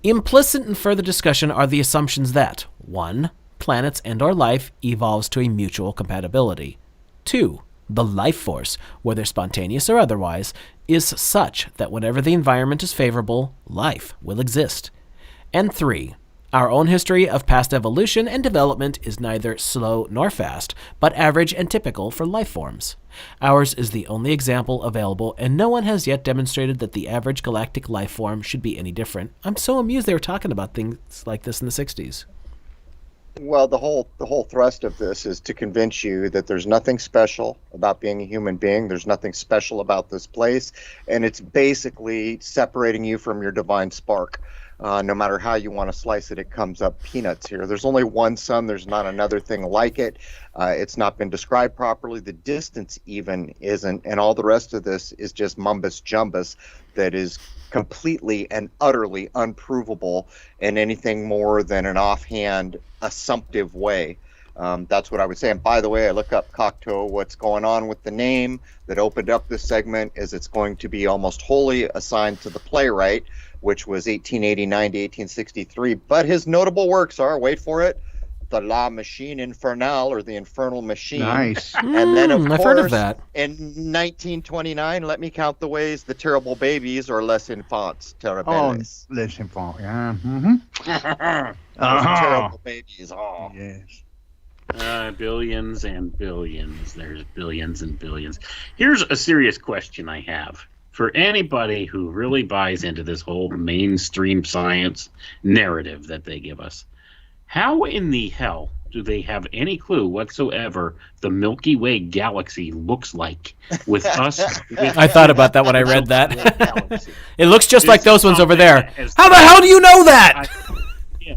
S1: Implicit in further discussion are the assumptions that 1. Planets and/or life evolves to a mutual compatibility. 2. The life force, whether spontaneous or otherwise, is such that whenever the environment is favorable, life will exist. And 3. Our own history of past evolution and development is neither slow nor fast, but average and typical for life forms. Ours is the only example available, and no one has yet demonstrated that the average galactic life form should be any different. I'm so amused they were talking about things like this in the 60s.
S3: Well, the whole thrust of this is to convince you that there's nothing special about being a human being. There's nothing special about this place, and it's basically separating you from your divine spark. No matter how you want to slice it, it comes up peanuts here. There's only one sun. There's not another thing like it. It's not been described properly. The distance even isn't, and all the rest of this is just mumbus jumbus that is completely and utterly unprovable in anything more than an offhand assumptive way. That's what I would say. And by the way, I look up Cocteau. What's going on with the name that opened up this segment is it's going to be almost wholly assigned to the playwright, which was 1889 to 1863. But his notable works are, wait for it, the La Machine Infernale, or the Infernal Machine.
S4: Nice.
S3: And then, of
S1: I've
S3: course,
S1: heard of that.
S3: In 1929, let me count the ways, The Terrible Babies, or Les Enfants Terribles.
S4: Oh, Les Enfants, yeah. Mm-hmm.
S3: Those Terrible Babies. Oh.
S4: Yes.
S2: Billions and billions. There's billions and billions. Here's a serious question I have. For anybody who really buys into this whole mainstream science narrative that they give us, how in the hell do they have any clue whatsoever the Milky Way galaxy looks like with us?
S1: I thought about that when I read that.
S2: Galaxy.
S1: It looks just like those ones over there.
S2: As-
S1: How the hell do you know that?
S2: Yeah.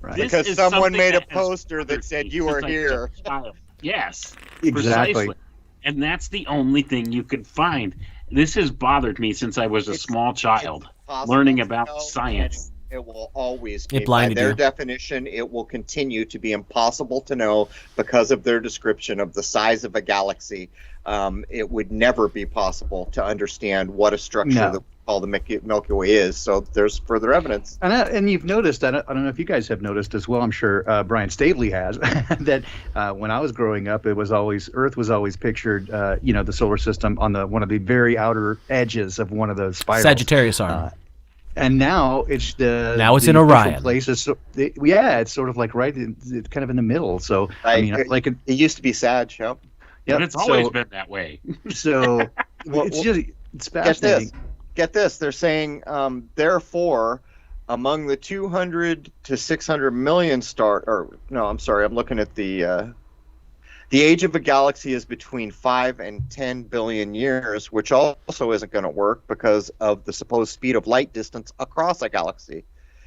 S4: Right.
S2: This
S3: Because
S2: is
S3: someone
S2: something
S3: made a
S2: that has
S3: poster that
S2: bothered
S3: said
S2: me
S3: you
S2: since
S3: were
S2: I was
S3: here.
S2: a child. Yes,
S4: Exactly.
S2: precisely. And that's the only thing you could find. This has bothered me since I was a small child, learning about science.
S3: It will always be.
S1: It blinded
S3: By their
S1: you.
S3: definition, it will continue to be impossible to know because of their description of the size of a galaxy. It would never be possible to understand what a structure
S4: No.
S3: that all the Milky Way is. So there's further evidence.
S4: And you've noticed, I don't know if you guys have noticed as well, I'm sure Brian Stavely has, that when I was growing up, Earth was always pictured, the solar system on one of the very outer edges of one of those spirals.
S1: Sagittarius arm.
S4: And now it's
S1: in Orion.
S4: Places, it's sort of like it's kind of in the middle. So
S3: it used to be Sag, yeah.
S2: But it's always been that way.
S4: So it's fascinating.
S3: Get this. They're saying, therefore, among the 200 to 600 million I'm looking at the age of a galaxy is between 5 and 10 billion years, which also isn't going to work because of the supposed speed of light distance across a galaxy.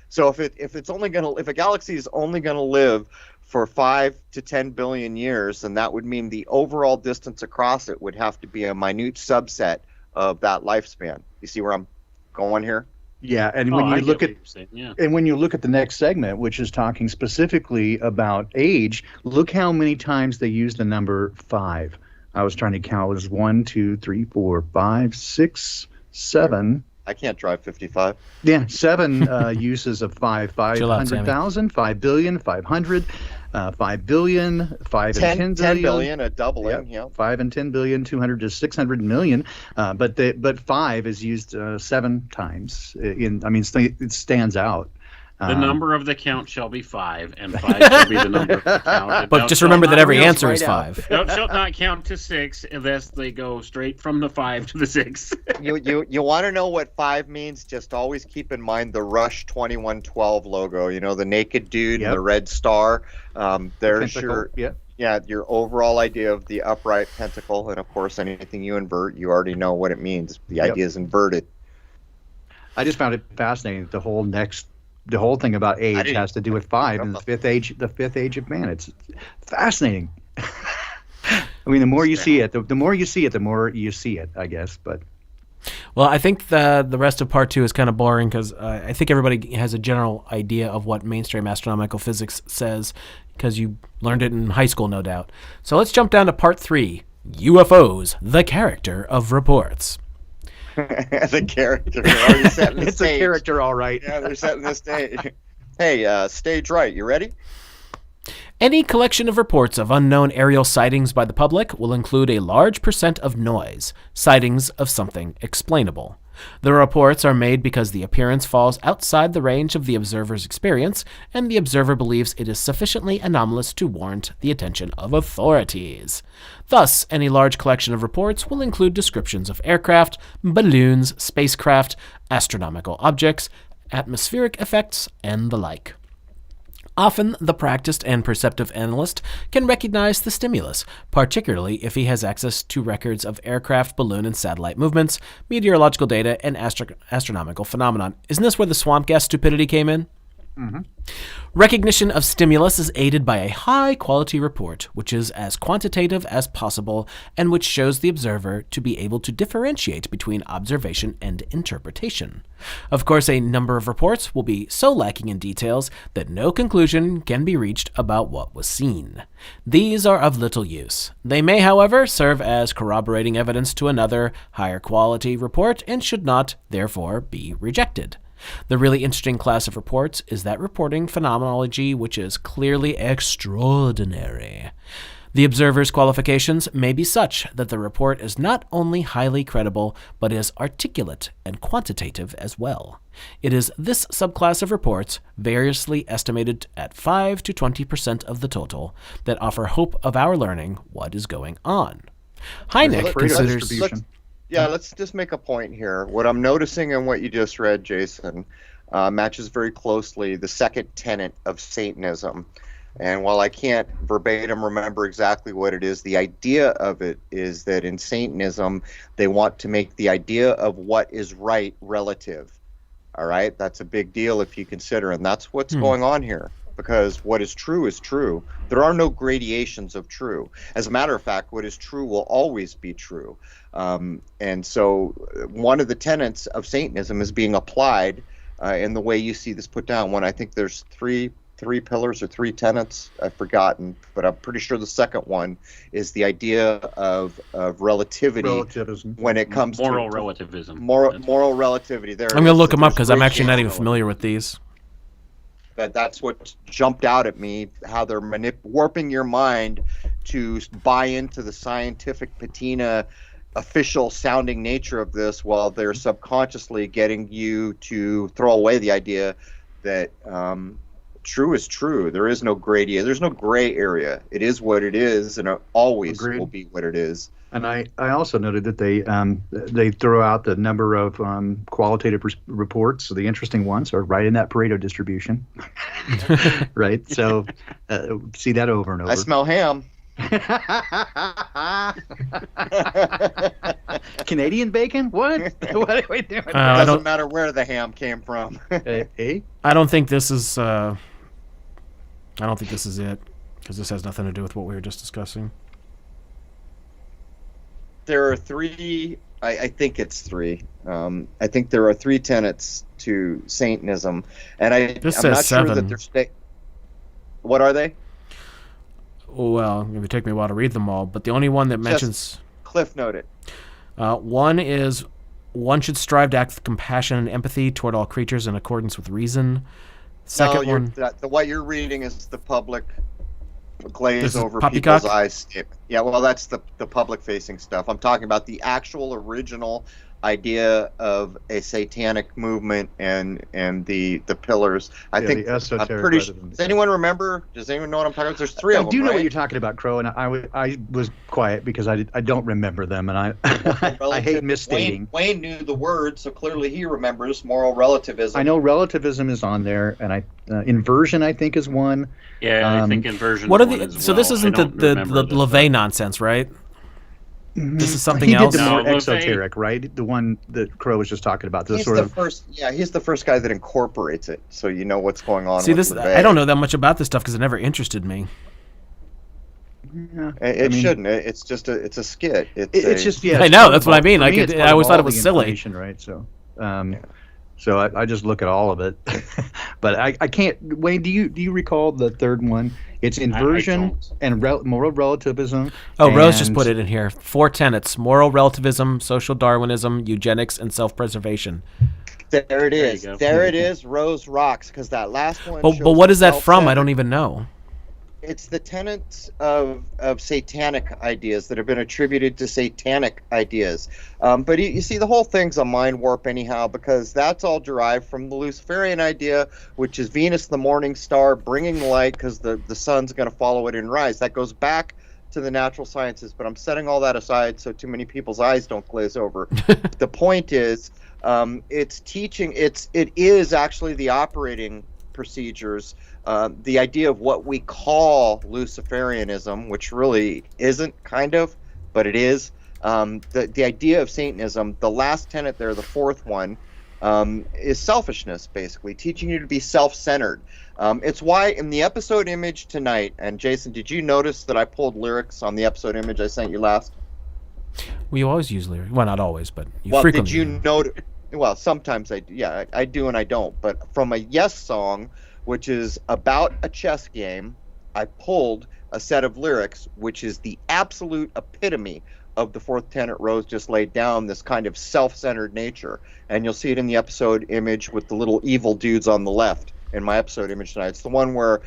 S3: So if a galaxy is only going to live for 5 to 10 billion years, then that would mean the overall distance across it would have to be a minute subset of that lifespan. You see where I'm going here?
S4: Yeah, and when you look at the next segment, which is talking specifically about age, look how many times they use the number 5. I was trying to count. It was 1, 2, 3, 4, 5, 6, 7.
S3: I can't drive 55.
S4: Yeah, 7 uses of 5. 500,000, 5 billion, 500, 5 billion, 5 and 10 billion.
S3: 10 billion, a doubling, yeah.
S4: 5 and 10 billion, 200 to 600 million. But 5 is used 7 times. It stands out.
S2: The number of the count shall be 5, and 5 shall be the number of the count.
S1: But just remember that every answer is 5.
S2: Thou shalt not count to 6 unless they go straight from the 5 to the 6.
S3: You want to know what 5 means? Just always keep in mind the Rush 2112 logo. The naked dude and the red star. There's your overall idea of the upright pentacle, and of course anything you invert, you already know what it means. The idea is inverted. I
S4: just found it fascinating. The whole thing about age has to do with 5 and the fifth age of man. It's fascinating. The more you see it, the more you see it, I guess. But
S1: well, I think the rest of part 2 is kind of boring because I think everybody has a general idea of what mainstream astronomical physics says because you learned it in high school, no doubt. So let's jump down to part 3: UFOs, the character of reports.
S3: The character. They're already setting the
S4: it's
S3: stage.
S4: A character, all right.
S3: Yeah, they're setting the stage. Hey, stage right. You ready?
S1: Any collection of reports of unknown aerial sightings by the public will include a large percent of noise, sightings of something explainable. The reports are made because the appearance falls outside the range of the observer's experience, and the observer believes it is sufficiently anomalous to warrant the attention of authorities. Thus, any large collection of reports will include descriptions of aircraft, balloons, spacecraft, astronomical objects, atmospheric effects, and the like. Often, the practiced and perceptive analyst can recognize the stimulus, particularly if he has access to records of aircraft, balloon, and satellite movements, meteorological data, and astronomical phenomenon. Isn't this where the swamp gas stupidity came in? Mm-hmm. Recognition of stimulus is aided by a high-quality report, which is as quantitative as possible and which shows the observer to be able to differentiate between observation and interpretation. Of course, a number of reports will be so lacking in details that no conclusion can be reached about what was seen. These are of little use. They may, however, serve as corroborating evidence to another, higher-quality report and should not, therefore, be rejected. The really interesting class of reports is that reporting phenomenology which is clearly extraordinary. The observer's qualifications may be such that the report is not only highly credible, but is articulate and quantitative as well. It is this subclass of reports, variously estimated at 5 to 20% of the total, that offer hope of our learning what is going on. Hynek considers...
S3: Yeah, let's just make a point here. What I'm noticing in what you just read, Jason, matches very closely the second tenet of Satanism. And while I can't verbatim remember exactly what it is, the idea of it is that in Satanism, they want to make the idea of what is right relative. All right? That's a big deal if you consider, and that's what's going on here. Because what is true is true. There are no gradations of true. As a matter of fact, what is true will always be true. And so one of the tenets of Satanism is being applied in the way you see this put down. When I think there's three three pillars or three tenets. I've forgotten, but I'm pretty sure the second one is the idea of relativity.
S4: Relativism.
S3: When it comes
S2: Moral
S3: to
S2: relativism.
S3: moral relativity. There,
S1: I'm going to look them up because I'm actually not even familiar with these.
S3: But that's what jumped out at me, how they're warping your mind to buy into the scientific patina, official sounding nature of this, while they're subconsciously getting you to throw away the idea that true is true. There is no gray area. There's no gray area. It is what it is, and it always will be what it is.
S4: And I also noted that they throw out the number of qualitative reports. So the interesting ones are right in that Pareto distribution, right? So see that over and over.
S3: I smell ham.
S4: Canadian bacon? What? What are we doing?
S3: It doesn't matter where the ham came from.
S4: Hey?
S1: I don't think this is. I don't think this is it, because this has nothing to do with what we were just discussing.
S3: There are three. I think it's three. I think there are three tenets to Satanism, and I'm
S1: says
S3: not
S1: seven.
S3: sure that they're. What are they?
S1: Well, it would take me a while to read them all, but the only one that mentions...
S3: Cliff noted.
S1: One is, one should strive to act with compassion and empathy toward all creatures in accordance with reason. Second one...
S3: what you're reading is the public glaze over
S1: poppycock?
S3: people's eyes statement. Yeah, well, that's the public-facing stuff. I'm talking about the actual original idea of a satanic movement and the pillars. I think
S4: the esoteric.
S3: I'm pretty sure. Does anyone remember? Does anyone know what I'm talking about? There's three of them.
S4: I do know
S3: right?
S4: what you're talking about, Crow, and I was quiet because I don't remember them, and I hate misstating.
S3: Wayne knew the word, so clearly he remembers moral relativism.
S4: I know relativism is on there, and inversion I think is one.
S2: Yeah, I think inversion.
S1: What are
S2: is
S1: the?
S2: one as
S1: So
S2: well.
S1: this isn't the LaVey nonsense, right? This is something else.
S4: He did the more
S2: No,
S4: exoteric, right? The one that Crow was just talking about.
S3: He's the first guy that incorporates it, so you know what's going on.
S1: See,
S3: with
S1: this
S3: LaVey.
S1: I don't know that much about this stuff because it never interested me.
S4: Yeah,
S3: It shouldn't. It's just it's a skit.
S4: It's just yeah.
S1: I know, that's what I mean. I always thought it was silly.
S4: Right? So, so I just look at all of it, but I can't. Wayne, do you recall the third one? It's inversion and moral relativism.
S1: Oh, Rose just put it in here. 4 tenets: moral relativism, social Darwinism, eugenics, and self-preservation.
S3: There it is.
S2: There
S3: it is. Rose rocks, because that last one.
S1: But what is that from? I don't even know.
S3: It's the tenets of satanic ideas that have been attributed to satanic ideas. But you see, the whole thing's a mind warp anyhow, because that's all derived from the Luciferian idea, which is Venus, the morning star, bringing light because the sun's going to follow it and rise. That goes back to the natural sciences, but I'm setting all that aside so too many people's eyes don't glaze over. The point is, it's teaching. It is actually the operating procedures. The idea of what we call Luciferianism, which really isn't, kind of, but it is. The idea of Satanism, the last tenet there, the fourth one, is selfishness, basically, teaching you to be self-centered. It's why in the episode image tonight, and Jason, did you notice that I pulled lyrics on the episode image I sent you last?
S1: Well, you always use lyrics. Well, not always, but you
S3: well,
S1: frequently.
S3: Did you notice? Well, sometimes I do. Yeah, I do and I don't. But from a Yes song, which is about a chess game, I pulled a set of lyrics, which is the absolute epitome of the fourth tenet Rose just laid down, this kind of self-centered nature. And you'll see it in the episode image with the little evil dudes on the left in my episode image tonight. It's the one where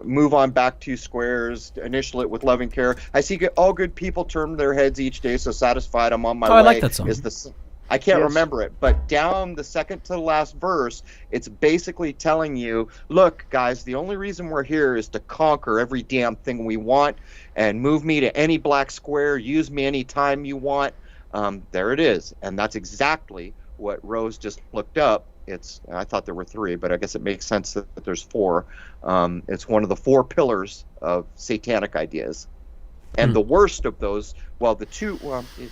S3: move on back 2 squares, initial it with loving care. I see all good people turn their heads each day, so satisfied I'm on my way.
S1: I like that song.
S3: I can't remember it, but down the second to the last verse, it's basically telling you, look, guys, the only reason we're here is to conquer every damn thing we want and move me to any black square, use me anytime you want. There it is. And that's exactly what Rose just looked up. I thought there were 3, but I guess it makes sense that there's 4. It's one of the 4 pillars of satanic ideas. And the worst of those,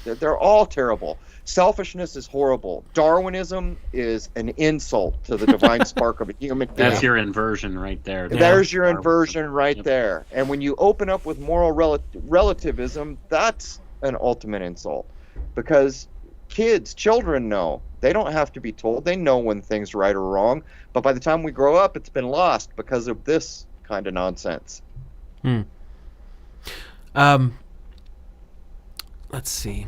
S3: they're all terrible. Selfishness is horrible. Darwinism is an insult to the divine spark of a human being.
S2: That's your inversion right there.
S3: There's your inversion right there. And when you open up with moral relativism, that's an ultimate insult. Because kids, children know. They don't have to be told. They know when things are right or wrong. But by the time we grow up, it's been lost because of this kind of nonsense.
S1: Let's see.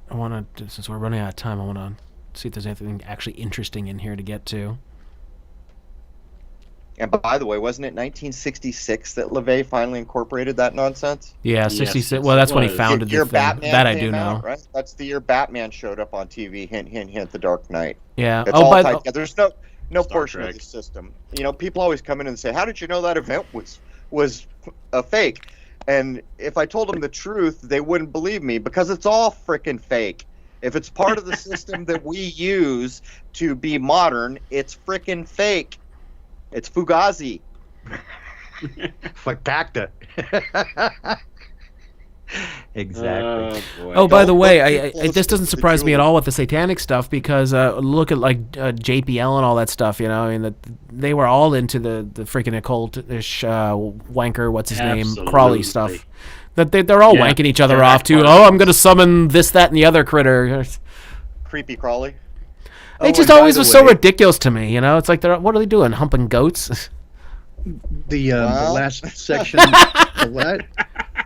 S1: I want to, since we're running out of time, I want to see if there's anything actually interesting in here to get to.
S3: And by the way, wasn't it 1966 that LaVey finally incorporated that nonsense?
S1: Yeah, 66. Well, that's when he founded the thing.
S3: Batman
S1: That I do know.
S3: Right? That's the year Batman showed up on TV. Hint, hint, hint. The Dark Knight.
S1: Yeah.
S3: It's all
S1: by
S3: tied together. There's no portion
S2: Trek.
S3: of the system. You know, people always come in and say, "How did you know that event was a fake?" And if I told them the truth, they wouldn't believe me because it's all frickin' fake. If it's part of the system that we use to be modern, it's frickin' fake. It's Fugazi.
S4: Like Pacta. Exactly.
S1: Oh, by the way,
S3: Don't
S1: this doesn't surprise me at all with the satanic stuff because look at like JPL and all that stuff. You know, I mean, they were all into the freaking occultish wanker, what's his name, Crawley stuff. That they're all wanking each other off too. Oh, I'm gonna summon this, that, and the other critter.
S3: Creepy Crawley.
S1: It just always was so ridiculous to me. You know, it's like what are they doing? Humping goats?
S4: The last section. What?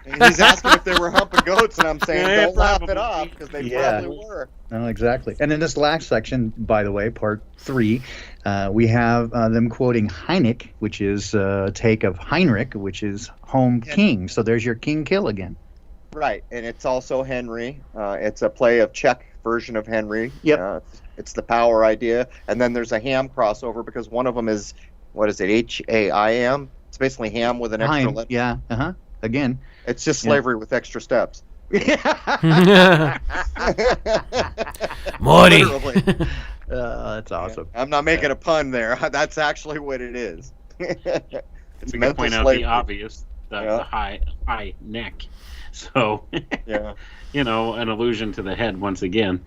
S3: He's asking if they were humping goats, and I'm saying don't laugh it off because they probably were.
S4: No, exactly. And in this last section, by the way, part 3, we have them quoting Heineck, which is a take of Heinrich, which is home king. So there's your king kill again.
S3: Right, and it's also Henry. It's a play of Czech version of Henry.
S4: Yep.
S3: It's the power idea, and then there's a ham crossover because one of them is, what is it, HAIM? It's basically ham with an extra letter.
S4: Yeah, again.
S3: It's just slavery with extra steps.
S1: Morty.
S4: That's awesome.
S3: I'm not making a pun there. That's actually what it is.
S2: It's mental point out the obvious, the high neck. So, you know, an allusion to the head once again.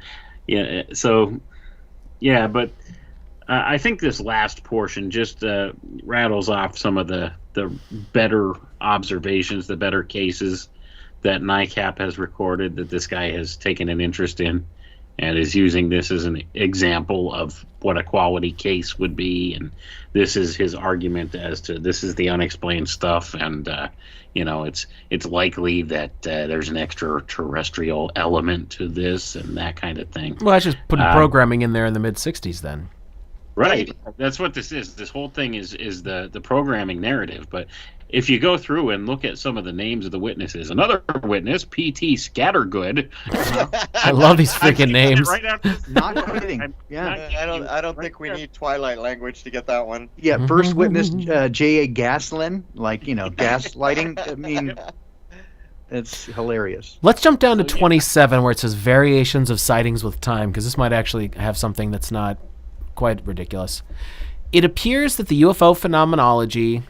S2: Yeah. So, yeah, but I think this last portion just rattles off some of the better observations, the better cases that Nycap has recorded that this guy has taken an interest in and is using this as an example of what a quality case would be. And this is his argument as to this is the unexplained stuff. And, you know, it's likely that there's an extraterrestrial element to this and that kind of thing.
S1: Well, that's just putting programming in there in the mid-'60s then.
S2: Right. That's what this is. This whole thing is the programming narrative. But if you go through and look at some of the names of the witnesses, another witness, P.T. Scattergood.
S1: I love these freaking names.
S2: Right after
S4: Not kidding. Yeah.
S3: I don't think we need Twilight language to get that one.
S4: Yeah, first witness, J.A. Gaslin, like, you know, gaslighting. I mean, it's hilarious.
S1: Let's jump down to 27 where it says variations of sightings with time, because this might actually have something that's not quite ridiculous. It appears that the UFO phenomenology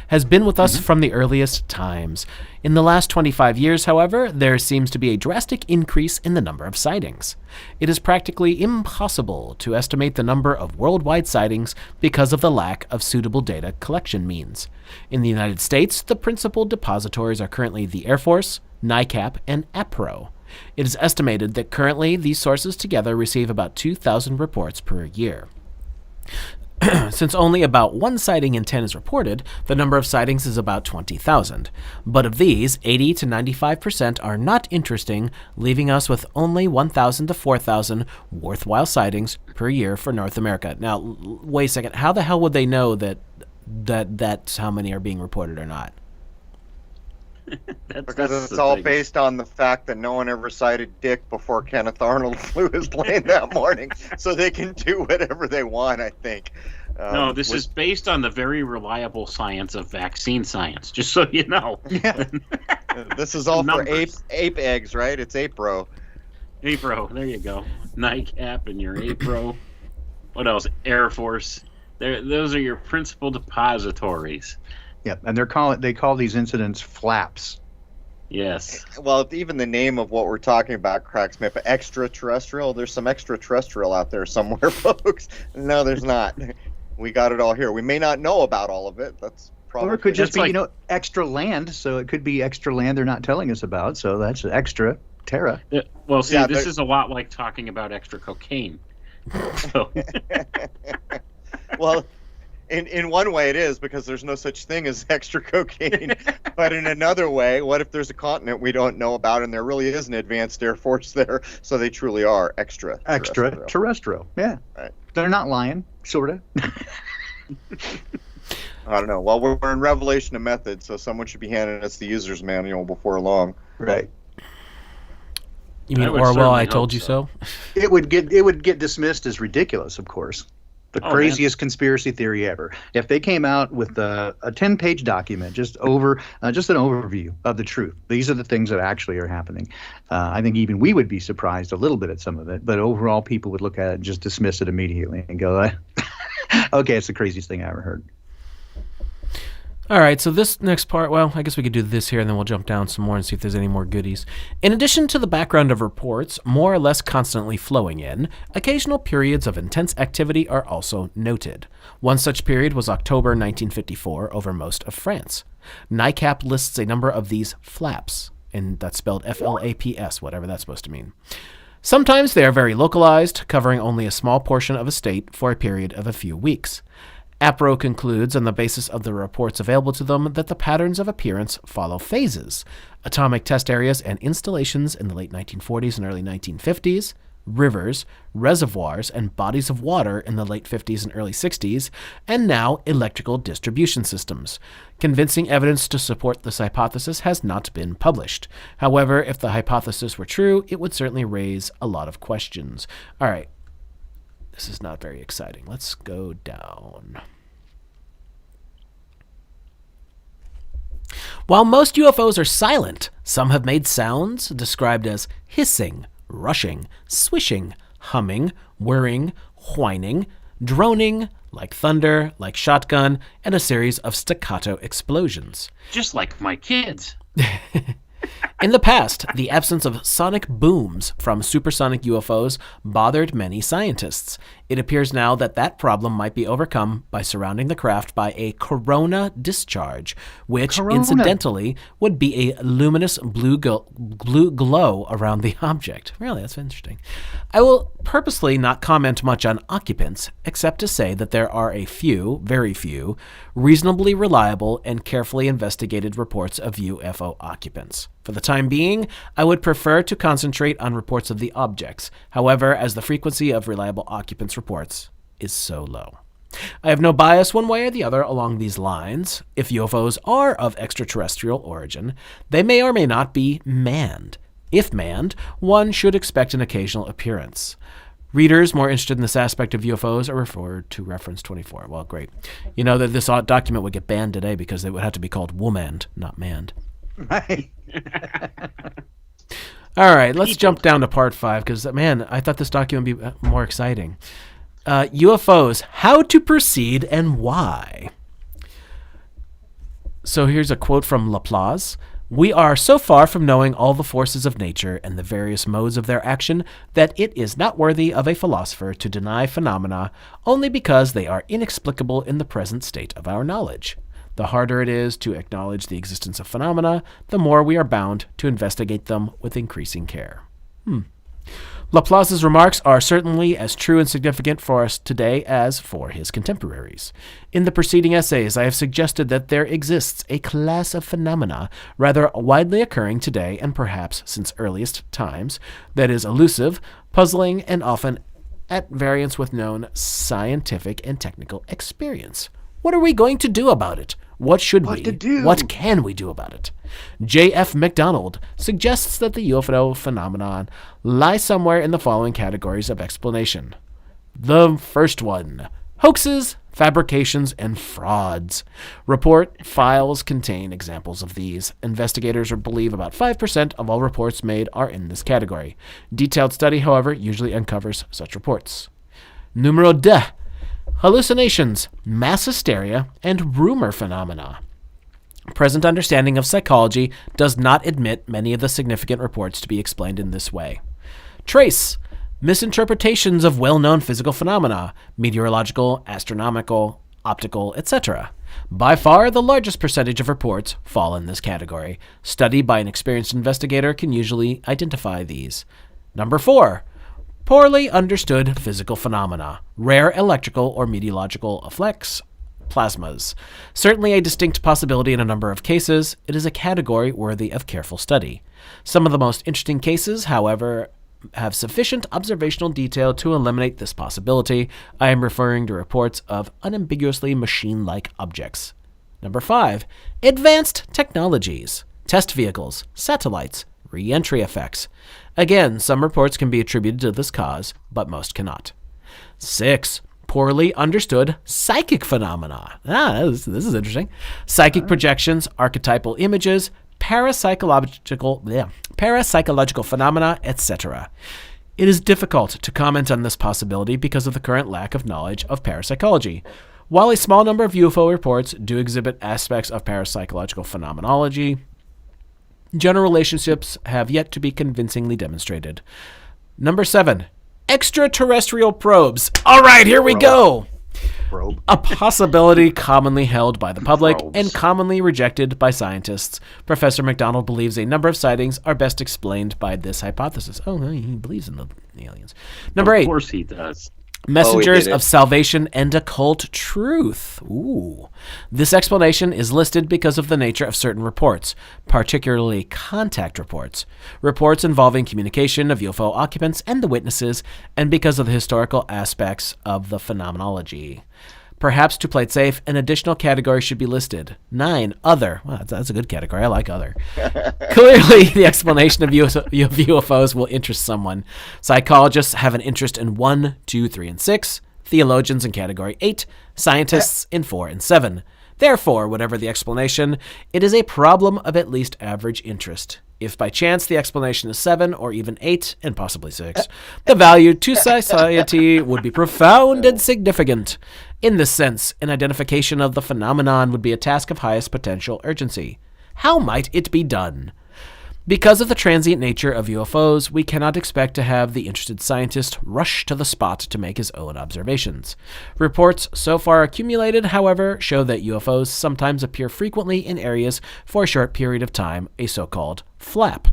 S1: has been with us from the earliest times. In the last 25 years, however, there seems to be a drastic increase in the number of sightings. It is practically impossible to estimate the number of worldwide sightings because of the lack of suitable data collection means. In the United States, the principal depositories are currently the Air Force, Nycap, and APRO. It is estimated that currently these sources together receive about 2,000 reports per year. Since only about 1 sighting in 10 is reported, the number of sightings is about 20,000. But of these, 80 to 95% are not interesting, leaving us with only 1,000 to 4,000 worthwhile sightings per year for North America. Now, wait a second. How the hell would they know that's how many are being reported or not?
S3: Because it's all based on the fact that no one ever sighted Dick before Kenneth Arnold flew his plane that morning, so they can do whatever they want, I think.
S2: No, this is based on the very reliable science of vaccine science, just so you know.
S3: Yeah. This is all for ape eggs, right? It's APRO.
S2: APRO, there you go. Nycap and your APRO. What else? Air Force. Those are your principal depositories.
S4: Yeah, and they call these incidents flaps.
S2: Yes.
S3: Well, even the name of what we're talking about cracks me up. Extraterrestrial. There's some extraterrestrial out there somewhere, folks. No, there's not. We got it all here. We may not know about all of it. That's Probably.
S4: Or it could just
S2: That's
S4: be,
S2: like-
S4: extra land. So it could be extra land they're not telling us about. So that's extra terra.
S2: Yeah, well, see,
S3: Yeah,
S2: this
S3: but-
S2: is a lot like talking about extra cocaine. So,
S3: Well, in one way it is, because there's no such thing as extra cocaine. But in another way, what if there's a continent we don't know about and there really is an advanced air force there, so they truly are extra
S4: Extraterrestrial. Yeah.
S3: Right.
S4: They're not lying, sort of.
S3: I don't know. Well, we're in Revelation of Method, so someone should be handing us the user's manual before long.
S4: Right.
S1: You mean
S2: I would
S1: Orwell,
S2: certainly
S1: I told
S2: hope
S1: you
S2: so.
S1: so?
S4: It would get dismissed as ridiculous, of course. The
S2: Oh,
S4: craziest conspiracy theory ever. If they came out with a 10-page document, just an overview of the truth. These are the things that actually are happening. I think even we would be surprised a little bit at some of it, but overall people would look at it and just dismiss it immediately and go, okay, it's the craziest thing I ever heard.
S1: All right, so this next part, well, I guess we could do this here and then we'll jump down some more and see if there's any more goodies. In addition to the background of reports, more or less constantly flowing in, occasional periods of intense activity are also noted. One such period was October 1954 over most of France. Nycap lists a number of these flaps, and that's spelled F-L-A-P-S, whatever that's supposed to mean. Sometimes they are very localized, covering only a small portion of a state for a period of a few weeks. APRO concludes, on the basis of the reports available to them, that the patterns of appearance follow phases. Atomic test areas and installations in the late 1940s and early 1950s, rivers, reservoirs, and bodies of water in the late 50s and early 60s, and now electrical distribution systems. Convincing evidence to support this hypothesis has not been published. However, if the hypothesis were true, it would certainly raise a lot of questions. All right. This is not very exciting. Let's go down. While most UFOs are silent, some have made sounds described as hissing, rushing, swishing, humming, whirring, whining, droning, like thunder, like shotgun, and a series of staccato explosions.
S2: just like my kids.
S1: In the past, the absence of sonic booms from supersonic UFOs bothered many scientists. It appears now that that problem might be overcome by surrounding the craft by a corona discharge, which, incidentally, would be a luminous blue glow around the object. Really, that's interesting. I will purposely not comment much on occupants, except to say that there are a few, very few, reasonably reliable and carefully investigated reports of UFO occupants. For the time being, I would prefer to concentrate on reports of the objects, however, as the frequency of reliable occupants reports is so low. I have no bias one way or the other along these lines. If UFOs are of extraterrestrial origin, they may or may not be manned. If manned, one should expect an occasional appearance. Readers more interested in this aspect of UFOs are referred to reference 24. Well, great. You know that this document would get banned today because it would have to be called womanned, not manned.
S4: Right.
S1: All right, let's jump down to part 5 because, man, I thought this document would be more exciting. UFOs, how to proceed and why. So here's a quote from Laplace. We are so far from knowing all the forces of nature and the various modes of their action that it is not worthy of a philosopher to deny phenomena only because they are inexplicable in the present state of our knowledge. The harder it is to acknowledge the existence of phenomena, the more we are bound to investigate them with increasing care. Laplace's remarks are certainly as true and significant for us today as for his contemporaries. In the preceding essays, I have suggested that there exists a class of phenomena rather widely occurring today and perhaps since earliest times that is elusive, puzzling, and often at variance with known scientific and technical experience. What are we going to do about it? What should we do? What can we do about it? J.F. MacDonald suggests that the UFO phenomenon lie somewhere in the following categories of explanation. The first one, hoaxes, fabrications, and frauds. Report files contain examples of these. Investigators believe about 5% of all reports made are in this category. Detailed study, however, usually uncovers such reports. Numero 2. Hallucinations, mass hysteria, and rumor phenomena. Present understanding of psychology does not admit many of the significant reports to be explained in this way. Trace, misinterpretations of well-known physical phenomena, meteorological, astronomical, optical, etc. By far, the largest percentage of reports fall in this category. Study by an experienced investigator can usually identify these. Number 4. Poorly understood physical phenomena, rare electrical or meteorological effects, plasmas. Certainly a distinct possibility in a number of cases, it is a category worthy of careful study. Some of the most interesting cases, however, have sufficient observational detail to eliminate this possibility. I am referring to reports of unambiguously machine-like objects. Number 5. Advanced technologies, test vehicles, satellites, re-entry effects. Again, some reports can be attributed to this cause, but most cannot. 6. Poorly understood psychic phenomena. This is interesting. Psychic projections, archetypal images, parapsychological phenomena, etc. It is difficult to comment on this possibility because of the current lack of knowledge of parapsychology. While a small number of UFO reports do exhibit aspects of parapsychological phenomenology, general relationships have yet to be convincingly demonstrated. Number 7. Extraterrestrial probes. All right, here we go.
S4: Probe.
S1: A possibility commonly held by the public
S2: Probes.
S1: and commonly rejected by scientists. Professor McDonald believes a number of sightings are best explained by this hypothesis. Oh, he believes in the aliens. Number 8.
S2: Of course he does.
S1: Messengers
S3: did it.
S1: of salvation and occult truth. Ooh. This explanation is listed because of the nature of certain reports, particularly contact reports, reports involving communication of UFO occupants and the witnesses, and because of the historical aspects of the phenomenology. Perhaps to play it safe, an additional category should be listed. 9. Other. Well, that's a good category. I like other. Clearly, the explanation of UFOs will interest someone. Psychologists have an interest in 1, 2, 3, and 6. Theologians in category 8. Scientists in 4 and 7. Therefore, whatever the explanation, it is a problem of at least average interest. If by chance the explanation is 7 or even 8 and possibly 6, the value to society would be profound and significant. In this sense, an identification of the phenomenon would be a task of highest potential urgency. How might it be done? Because of the transient nature of UFOs, we cannot expect to have the interested scientist rush to the spot to make his own observations. Reports so far accumulated, however, show that UFOs sometimes appear frequently in areas for a short period of time, a so-called flap.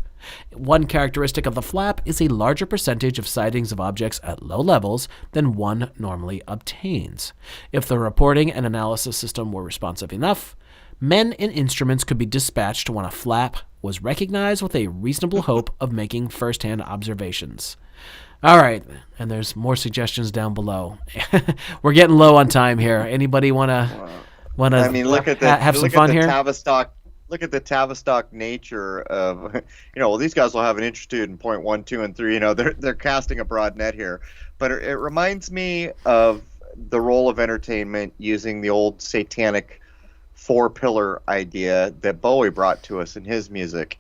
S1: One characteristic of the flap is a larger percentage of sightings of objects at low levels than one normally obtains. If the reporting and analysis system were responsive enough, men and instruments could be dispatched when a flap was recognized with a reasonable hope of making first-hand observations. All right, and there's more suggestions down below. We're getting low on time here. Anybody want to
S3: I mean, look at the
S1: have some fun here?
S3: Tavistock. Look at the Tavistock nature of, well, these guys will have an interested in point 1, 2, and 3. They're casting a broad net here, but it reminds me of the role of entertainment using the old satanic 4-pillar idea that Bowie brought to us in his music.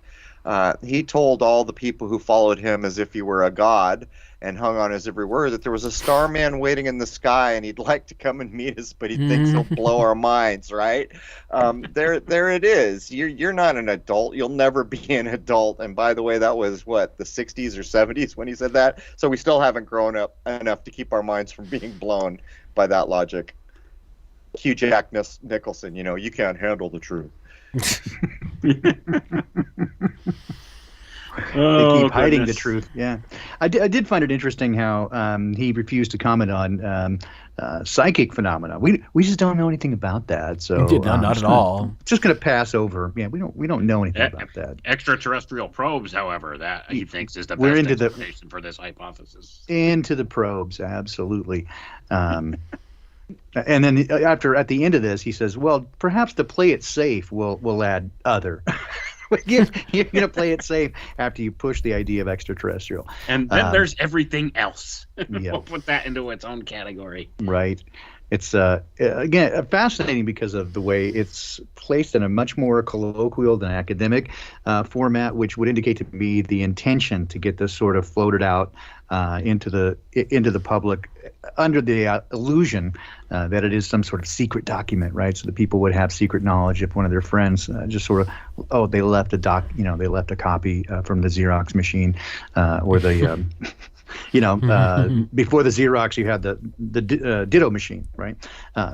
S3: He told all the people who followed him as if he were a god and hung on his every word that there was a starman waiting in the sky and he'd like to come and meet us, but he thinks he'll blow our minds, right? There it is. You're not an adult. You'll never be an adult. And by the way, that was the 60s or 70s when he said that. So we still haven't grown up enough to keep our minds from being blown by that logic. Cue Jack Nicholson, you can't handle the truth.
S4: They keep hiding the truth. Yeah, I did find it interesting how he refused to comment on psychic phenomena. We just don't know anything about that. So
S1: not at all.
S4: Just going to pass over. Yeah, we don't know anything about that.
S2: Extraterrestrial probes, however, that he thinks is the best explanation for this hypothesis.
S4: Into the probes, absolutely. And then at the end of this, he says, "Well, perhaps to play it safe, we'll add other." You're going to play it safe after you push the idea of extraterrestrial.
S2: And then there's everything else.
S4: Yeah.
S2: We'll put that into its own category.
S4: Right. It's, again, fascinating because of the way it's placed in a much more colloquial than academic format, which would indicate to me the intention to get this sort of floated out into the public under the illusion that it is some sort of secret document, right? So that people would have secret knowledge if one of their friends just sort of, they left a copy from the Xerox machine or the Before the Xerox, you had the Ditto machine, right?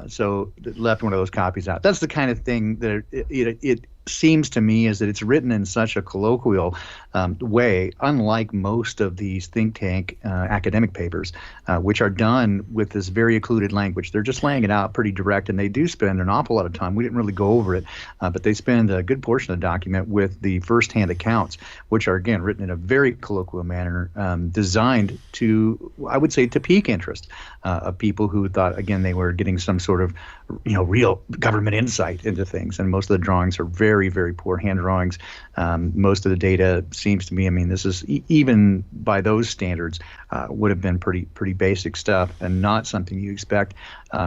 S4: So it left one of those copies out. That's the kind of thing that it seems to me is that it's written in such a colloquial way, unlike most of these think tank academic papers, which are done with this very occluded language. They're just laying it out pretty direct, and they do spend an awful lot of time. We didn't really go over it, but they spend a good portion of the document with the firsthand accounts, which are, again, written in a very colloquial manner, designed to, I would say, to pique interest of people who thought, again, they were getting some sort of, real government insight into things. And most of the drawings are very, very poor hand drawings. Most of the data seems to me, this is even by those standards, would have been pretty basic stuff and not something you expect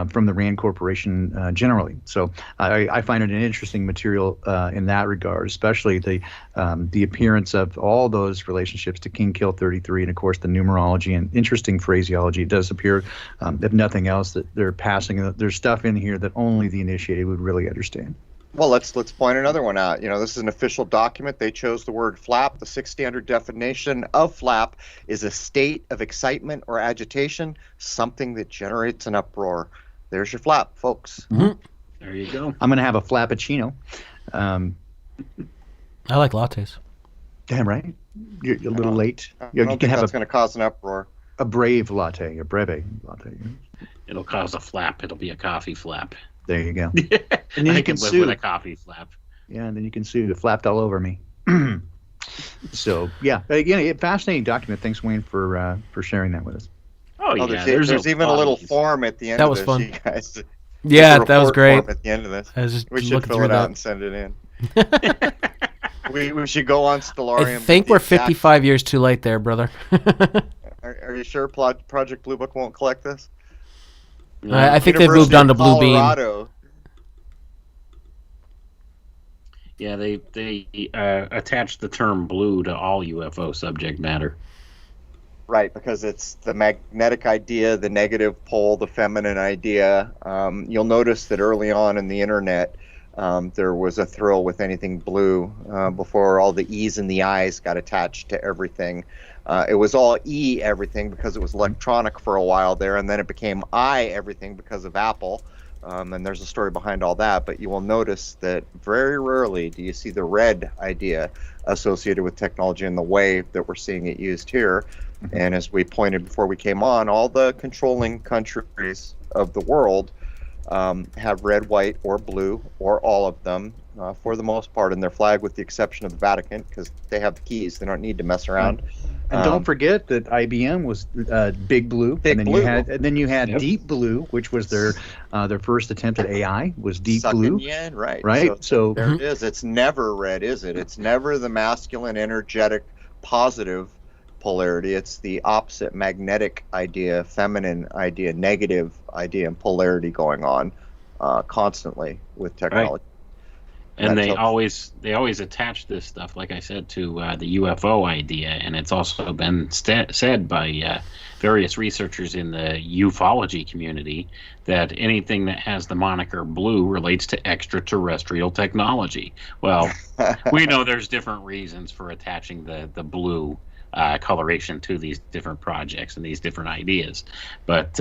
S4: from the RAND Corporation generally. So I find it an interesting material in that regard, especially the appearance of all those relationships to King Kill 33, and of course the numerology and interesting phraseology. It does appear, if nothing else, that they're passing. There's stuff in here that only the initiated would really understand.
S3: Well, let's point another one out. This is an official document. They chose the word flap. The 6th standard definition of flap is a state of excitement or agitation, something that generates an uproar. There's your flap, folks.
S4: Mm-hmm.
S2: There you go.
S4: I'm going to have a flappuccino.
S5: I like lattes.
S4: Damn right. You're a little late.
S3: I
S4: You
S3: don't
S4: can
S3: think
S4: have
S3: that's going to cause an uproar.
S4: a brave latte, a breve latte.
S2: It'll cause a flap. It'll be a coffee flap.
S4: There you go.
S2: And
S4: then
S2: I
S4: you
S2: can
S4: can
S2: live
S4: sue.
S2: with a coffee flap.
S4: Yeah, and then you can sue. It flapped all over me. So yeah, again, a fascinating document. Thanks, Wayne, for sharing that with us.
S2: Oh,
S3: Oh,
S2: yeah.
S3: there's
S2: no
S3: even a little
S2: bodies.
S3: form at the end
S5: That
S3: of
S5: was
S3: this,
S5: fun.
S3: you guys.
S5: Yeah,
S3: There's a
S5: that was
S3: report
S5: great.
S3: form at the end of this.
S5: I was just
S3: We should
S5: looking
S3: fill
S5: through
S3: it out
S5: that.
S3: and send it in. We should go on Stellarium.
S5: I think
S3: with
S5: we're
S3: the exact-
S5: 55 years too late there, brother.
S3: Are you sure Project Blue Book won't collect this?
S5: I think they've moved
S3: University
S5: on to
S3: of
S5: Blue Beam.
S3: Colorado.
S2: Yeah, they attach the term blue to all UFO subject matter.
S3: Right, because it's the magnetic idea, the negative pole, the feminine idea. You'll notice that early on in the internet, there was a thrill with anything blue before all the E's and the I's got attached to everything. It was all E everything because it was electronic for a while there, and then it became I everything because of Apple. And there's a story behind all that, but you will notice that very rarely do you see the red idea associated with technology in the way that we're seeing it used here. And as we pointed before we came on, all the controlling countries of the world have red, white, or blue, or all of them, for the most part, in their flag, with the exception of the Vatican, because they have the keys. They don't need to mess around.
S4: And don't forget that IBM was big blue,
S3: Big
S4: and then
S3: blue.
S4: you had
S2: Yep.
S4: deep blue, which was their first attempt at AI was deep
S3: Sucking
S4: blue.
S3: you in, right?
S4: Right. So
S3: there it is. It's never red, is it? It's never the masculine, energetic, positive polarity. It's the opposite, magnetic idea, feminine idea, negative idea, and polarity going on constantly with technology.
S2: And
S3: That's
S2: they
S3: helpful.
S2: always attach this stuff, like I said, to the UFO idea, and it's also been said by various researchers in the ufology community that anything that has the moniker blue relates to extraterrestrial technology. Well, we know there's different reasons for attaching the blue coloration to these different projects and these different ideas, but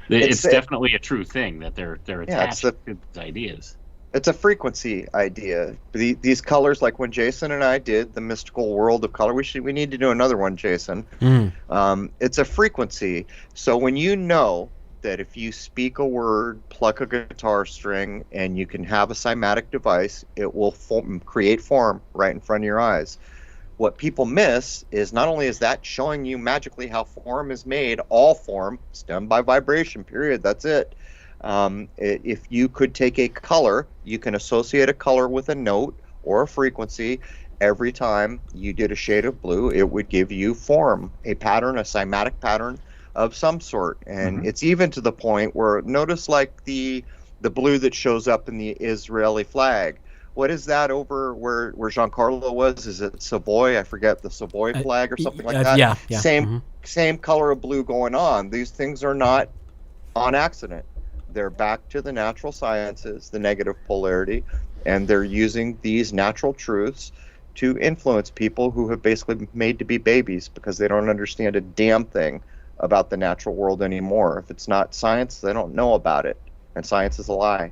S2: it's definitely a true thing that they're attached to these ideas.
S3: It's a frequency idea. These colors, like when Jason and I did the mystical world of color, we need to do another one, Jason. It's a frequency. So when you know that if you speak a word, pluck a guitar string, and you can have a cymatic device, it will create form right in front of your eyes. What people miss is not only is that showing you magically how form is made, all form, it's done by vibration, period, that's it. If you could take a color, you can associate a color with a note or a frequency. Every time you did a shade of blue, it would give you form, a pattern, a cymatic pattern of some sort. And it's even to the point where, notice like the blue that shows up in the Israeli flag. What is that over where Giancarlo was? Is it Savoy? I forget, the Savoy flag or something like that.
S5: Yeah.
S3: Same color of blue going on. These things are not on accident. They're back to the natural sciences, the negative polarity, and they're using these natural truths to influence people who have basically made to be babies because they don't understand a damn thing about the natural world anymore. If it's not science, they don't know about it, and science is a lie.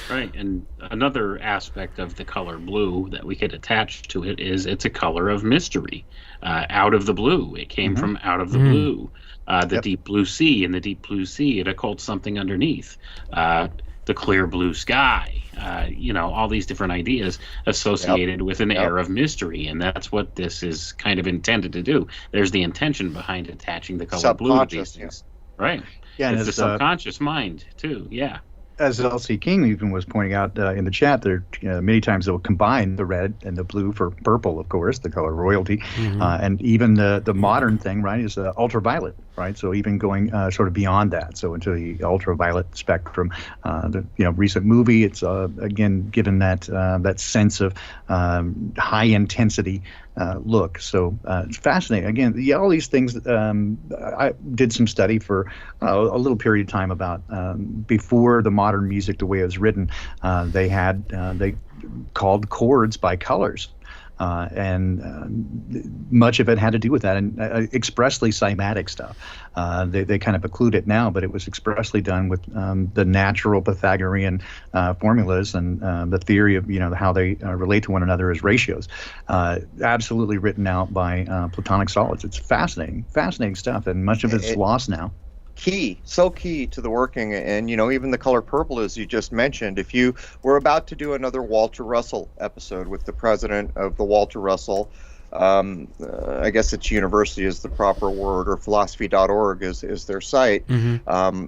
S2: Right, and another aspect of the color blue that we could attach to it is it's a color of mystery. Out of the blue, it came from out of the blue. The deep blue sea, in the deep blue sea, it occults something underneath. The clear blue sky, all these different ideas associated with an air of mystery, and that's what this is kind of intended to do. There's the intention behind attaching the color blue to these things. Right.
S4: Yeah,
S2: it's the subconscious mind, too, yeah.
S4: As L.C. King even was pointing out in the chat, there many times they'll combine the red and the blue for purple, of course, the color royalty, and even the modern thing, right, is ultraviolet, right? So even going sort of beyond that, so into the ultraviolet spectrum. The recent movie, it's again given that sense of high intensity look. So it's fascinating. Again, all these things. I did some study for a little period of time about before the modern music, the way it was written. They called chords by colors. And much of it had to do with that, and expressly cymatic stuff. They kind of occlude it now, but it was expressly done with the natural Pythagorean formulas and the theory of how they relate to one another as ratios. Absolutely written out by Platonic solids. It's fascinating stuff, and much of it's lost now.
S3: So key to the working, and even the color purple, as you just mentioned. If you were about to do another Walter Russell episode with the president of the Walter Russell, I guess it's university is the proper word, or philosophy.org is their site.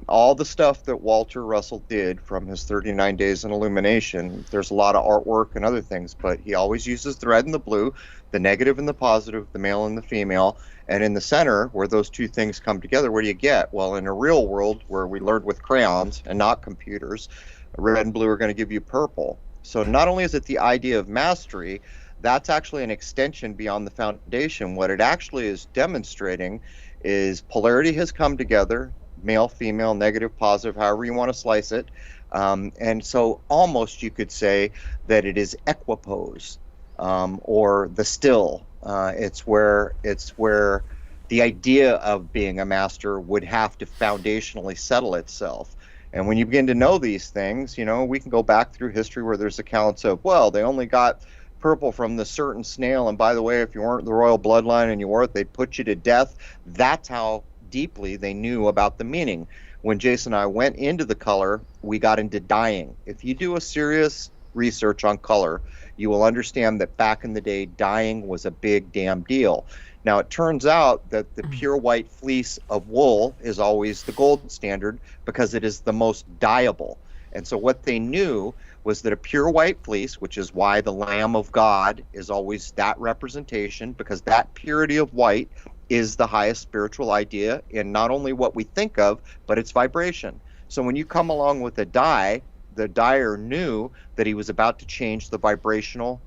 S3: All the stuff that Walter Russell did from his 39 days in illumination, there's a lot of artwork and other things, but he always uses the red and the blue, the negative and the positive, the male and the female. And in the center, where those two things come together, what do you get? Well, in a real world where we learned with crayons and not computers, red and blue are going to give you purple. So not only is it the idea of mastery, that's actually an extension beyond the foundation. What it actually is demonstrating is polarity has come together, male, female, negative, positive, however you want to slice it. And so almost you could say that it is equipoise, or the still. It's where the idea of being a master would have to foundationally settle itself. And when you begin to know these things, we can go back through history where there's accounts of, well, they only got purple from the certain snail, and by the way, if you weren't the royal bloodline and you weren't, they'd put you to death. That's how deeply they knew about the meaning. When Jason and I went into the color, we got into dyeing. If you do a serious research on color, you will understand that back in the day, dyeing was a big damn deal. Now, it turns out that the pure white fleece of wool is always the gold standard because it is the most dyeable. And so what they knew was that a pure white fleece, which is why the Lamb of God is always that representation, because that purity of white is the highest spiritual idea in not only what we think of, but its vibration. So when you come along with a dye, the dyer knew that he was about to change the vibrational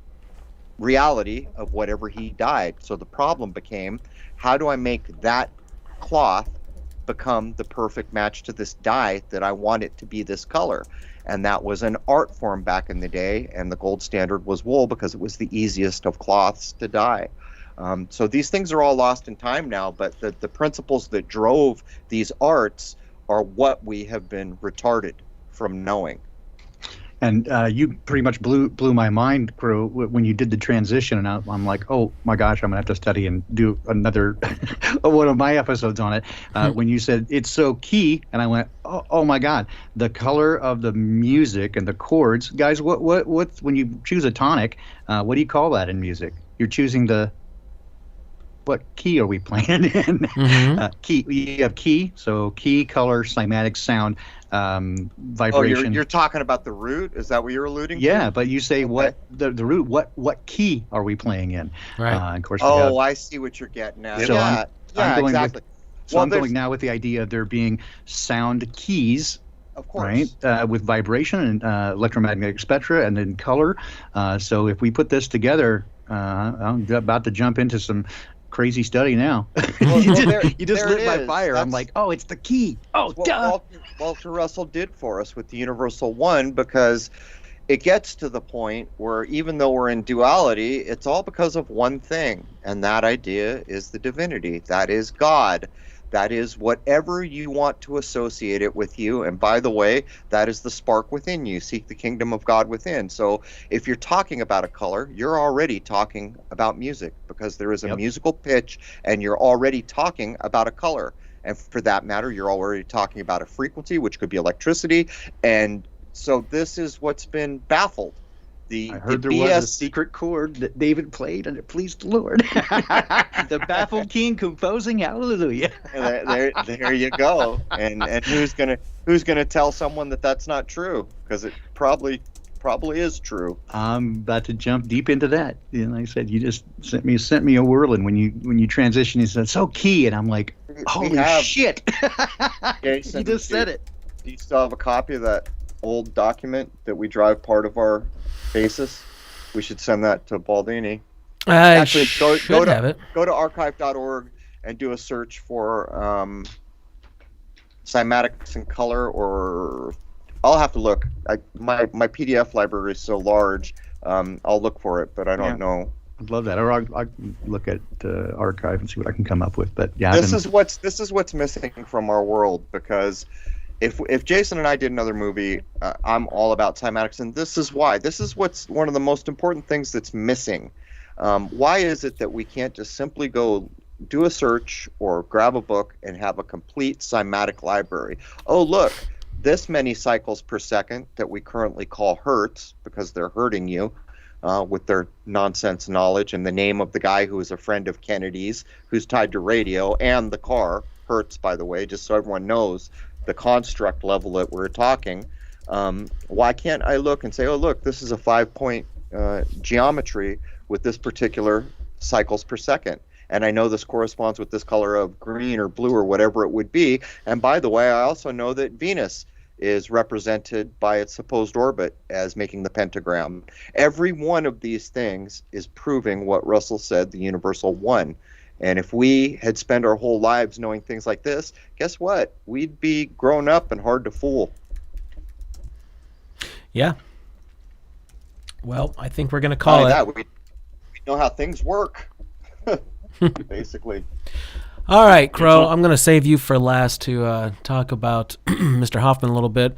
S3: reality of whatever he dyed. So the problem became, how do I make that cloth become the perfect match to this dye that I want it to be this color? And that was an art form back in the day, and the gold standard was wool because it was the easiest of cloths to dye. So these things are all lost in time now, but the principles that drove these arts are what we have been retarded from knowing.
S4: And you pretty much blew my mind, Crew, when you did the transition. And I'm like, oh my gosh, I'm gonna have to study and do another one of my episodes on it. When you said it's so key, and I went, oh my God, the color of the music and the chords, guys. What when you choose a tonic, what do you call that in music? You're choosing what key are we playing in? Key. You have key, so key, color, cymatic, sound, vibration.
S3: Oh, you're talking about the root? Is that what you're alluding to?
S4: Yeah, but you say what the root? What key are we playing in?
S5: Right.
S4: Of course.
S3: I see what you're getting at.
S4: So
S3: yeah, exactly.
S4: I'm going now with the idea of there being sound keys.
S3: Of course.
S4: Right, with vibration and electromagnetic spectra, and then color. So if we put this together, I'm about to jump into some crazy study now. You just lit my fire. I'm like, oh, it's the key. Oh,
S3: duh. Walter Russell did for us with the Universal One, because it gets to the point where even though we're in duality, it's all because of one thing, and that idea is the divinity. That is God. That is whatever you want to associate it with you. And by the way, that is the spark within you. Seek the kingdom of God within. So if you're talking about a color, you're already talking about music, because there is a musical pitch, and you're already talking about a color. And for that matter, you're already talking about a frequency, which could be electricity. And so this is what's been baffled.
S4: I heard there was a secret chord that David played, and it pleased the Lord. The baffled king composing hallelujah.
S3: There you go. And who's gonna tell someone that that's not true? Because it probably is true.
S4: I'm about to jump deep into that. And like I said, you just sent me a whirlwind when you transition. You said so key, and I'm like, holy shit!
S3: Jason,
S4: you just said it.
S3: Do you still have a copy of that old document that we drive part of our basis? We should send that to Baldini.
S5: Actually,
S3: go to archive.org and do a search for cymatics and color, or I'll have to look. My PDF library is so large. I'll look for it, but I don't know.
S4: I'd love that. Or I'll look at the archive and see what I can come up with. But yeah,
S3: this is what's missing from our world, because if Jason and I did another movie, I'm all about cymatics, and this is why. This is what's one of the most important things that's missing. Why is it that we can't just simply go do a search or grab a book and have a complete cymatic library? Oh, look, this many cycles per second that we currently call hertz, because they're hurting you with their nonsense knowledge, and the name of the guy who is a friend of Kennedy's who's tied to radio and the car, hertz, by the way, just so everyone knows the construct level that we're talking. Why can't I look and say, oh, look, this is a 5-point geometry with this particular cycles per second, and I know this corresponds with this color of green or blue or whatever it would be. And by the way, I also know that Venus is represented by its supposed orbit as making the pentagram. Every one of these things is proving what Russell said, the universal one. And if we had spent our whole lives knowing things like this, guess what? We'd be grown up and hard to fool.
S5: Yeah. Well, I think we're going to call it.
S3: We know how things work, basically.
S5: All right, Crow, I'm going to save you for last to talk about Mr. Hoffman a little bit.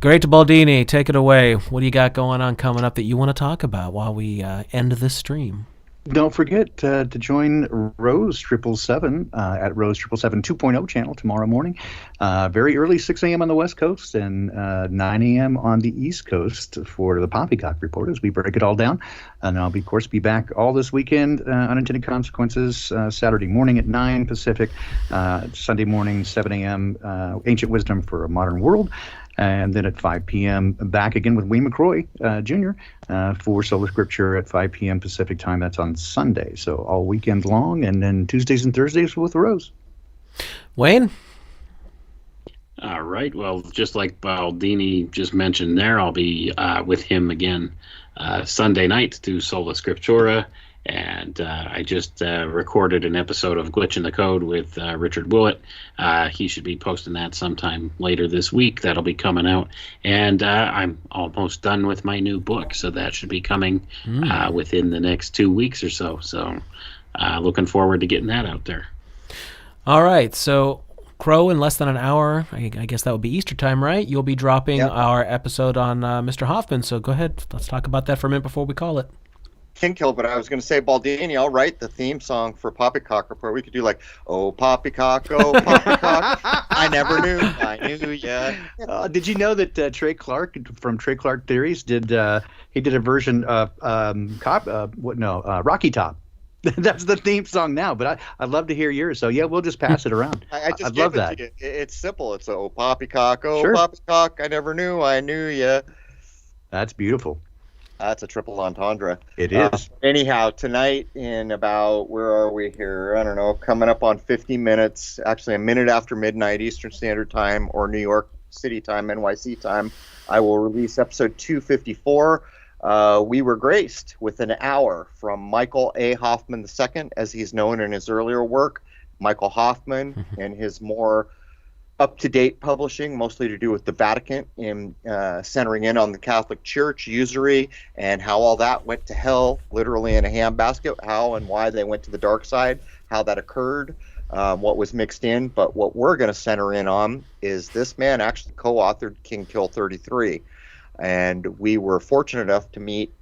S5: Great to Baldini, take it away. What do you got going on coming up that you want to talk about while we end this stream?
S4: Don't forget to join Rose 777 at Rose 777 2.0 channel tomorrow morning. Very early, 6 a.m. on the West Coast and 9 a.m. on the East Coast for the Poppycock Report as we break it all down. And I'll, of course, be back all this weekend, Unintended Consequences, Saturday morning at 9 Pacific, Sunday morning, 7 a.m., Ancient Wisdom for a Modern World. And then at 5 p.m., back again with Wayne McCroy, Jr., for Solar Scripture at 5 p.m. Pacific time. That's on Sunday. So all weekend long, and then Tuesdays and Thursdays with Rose.
S5: Wayne?
S2: All right. Well, just like Baldini just mentioned there, I'll be with him again Sunday night to Sola Scriptura. And I just recorded an episode of Glitch in the Code with Richard Willett. He should be posting that sometime later this week. That'll be coming out. And I'm almost done with my new book, so that should be coming within the next 2 weeks or so. So looking forward to getting that out there.
S5: All right. So, Crow, in less than an hour, I guess that would be Easter time, right? You'll be dropping our episode on Mr. Hoffman. So go ahead. Let's talk about that for a minute before we call it.
S3: Kill, but I was going to say, Baldini, I'll write the theme song for Poppycock Report. We could do like, oh, Poppycock, I never knew, I knew ya.
S4: Did you know that Trey Clark from Trey Clark Theories did a version of Rocky Top? That's the theme song now, but I'd love to hear yours. So yeah, we'll just pass it around. I'd love that.
S3: It's simple. It's oh, Poppycock, Poppycock, I never knew, I knew ya.
S4: That's beautiful.
S3: That's a triple entendre.
S4: It is.
S3: Anyhow, tonight in about, where are we here? I don't know, coming up on 50 minutes, actually a minute after midnight Eastern Standard Time or New York City time, NYC time, I will release episode 254. We were graced with an hour from Michael A. Hoffman II, as he's known in his earlier work. Michael Hoffman and his more up-to-date publishing, mostly to do with the Vatican, in centering in on the Catholic Church, usury, and how all that went to hell, literally in a handbasket, how and why they went to the dark side, how that occurred, what was mixed in. But what we're going to center in on is this man actually co-authored King Kill 33. And we were fortunate enough to meet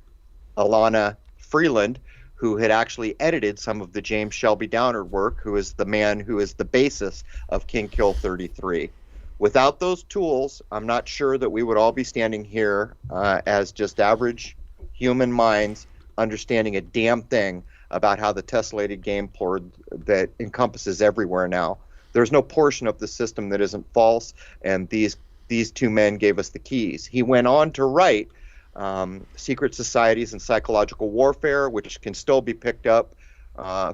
S3: Alana Freeland, who had actually edited some of the James Shelby Downard work, who is the man who is the basis of King Kill 33. Without those tools, I'm not sure that we would all be standing here as just average human minds understanding a damn thing about how the tessellated game board that encompasses everywhere now. There's no portion of the system that isn't false, and these two men gave us the keys. He went on to write Secret Societies and Psychological Warfare, which can still be picked up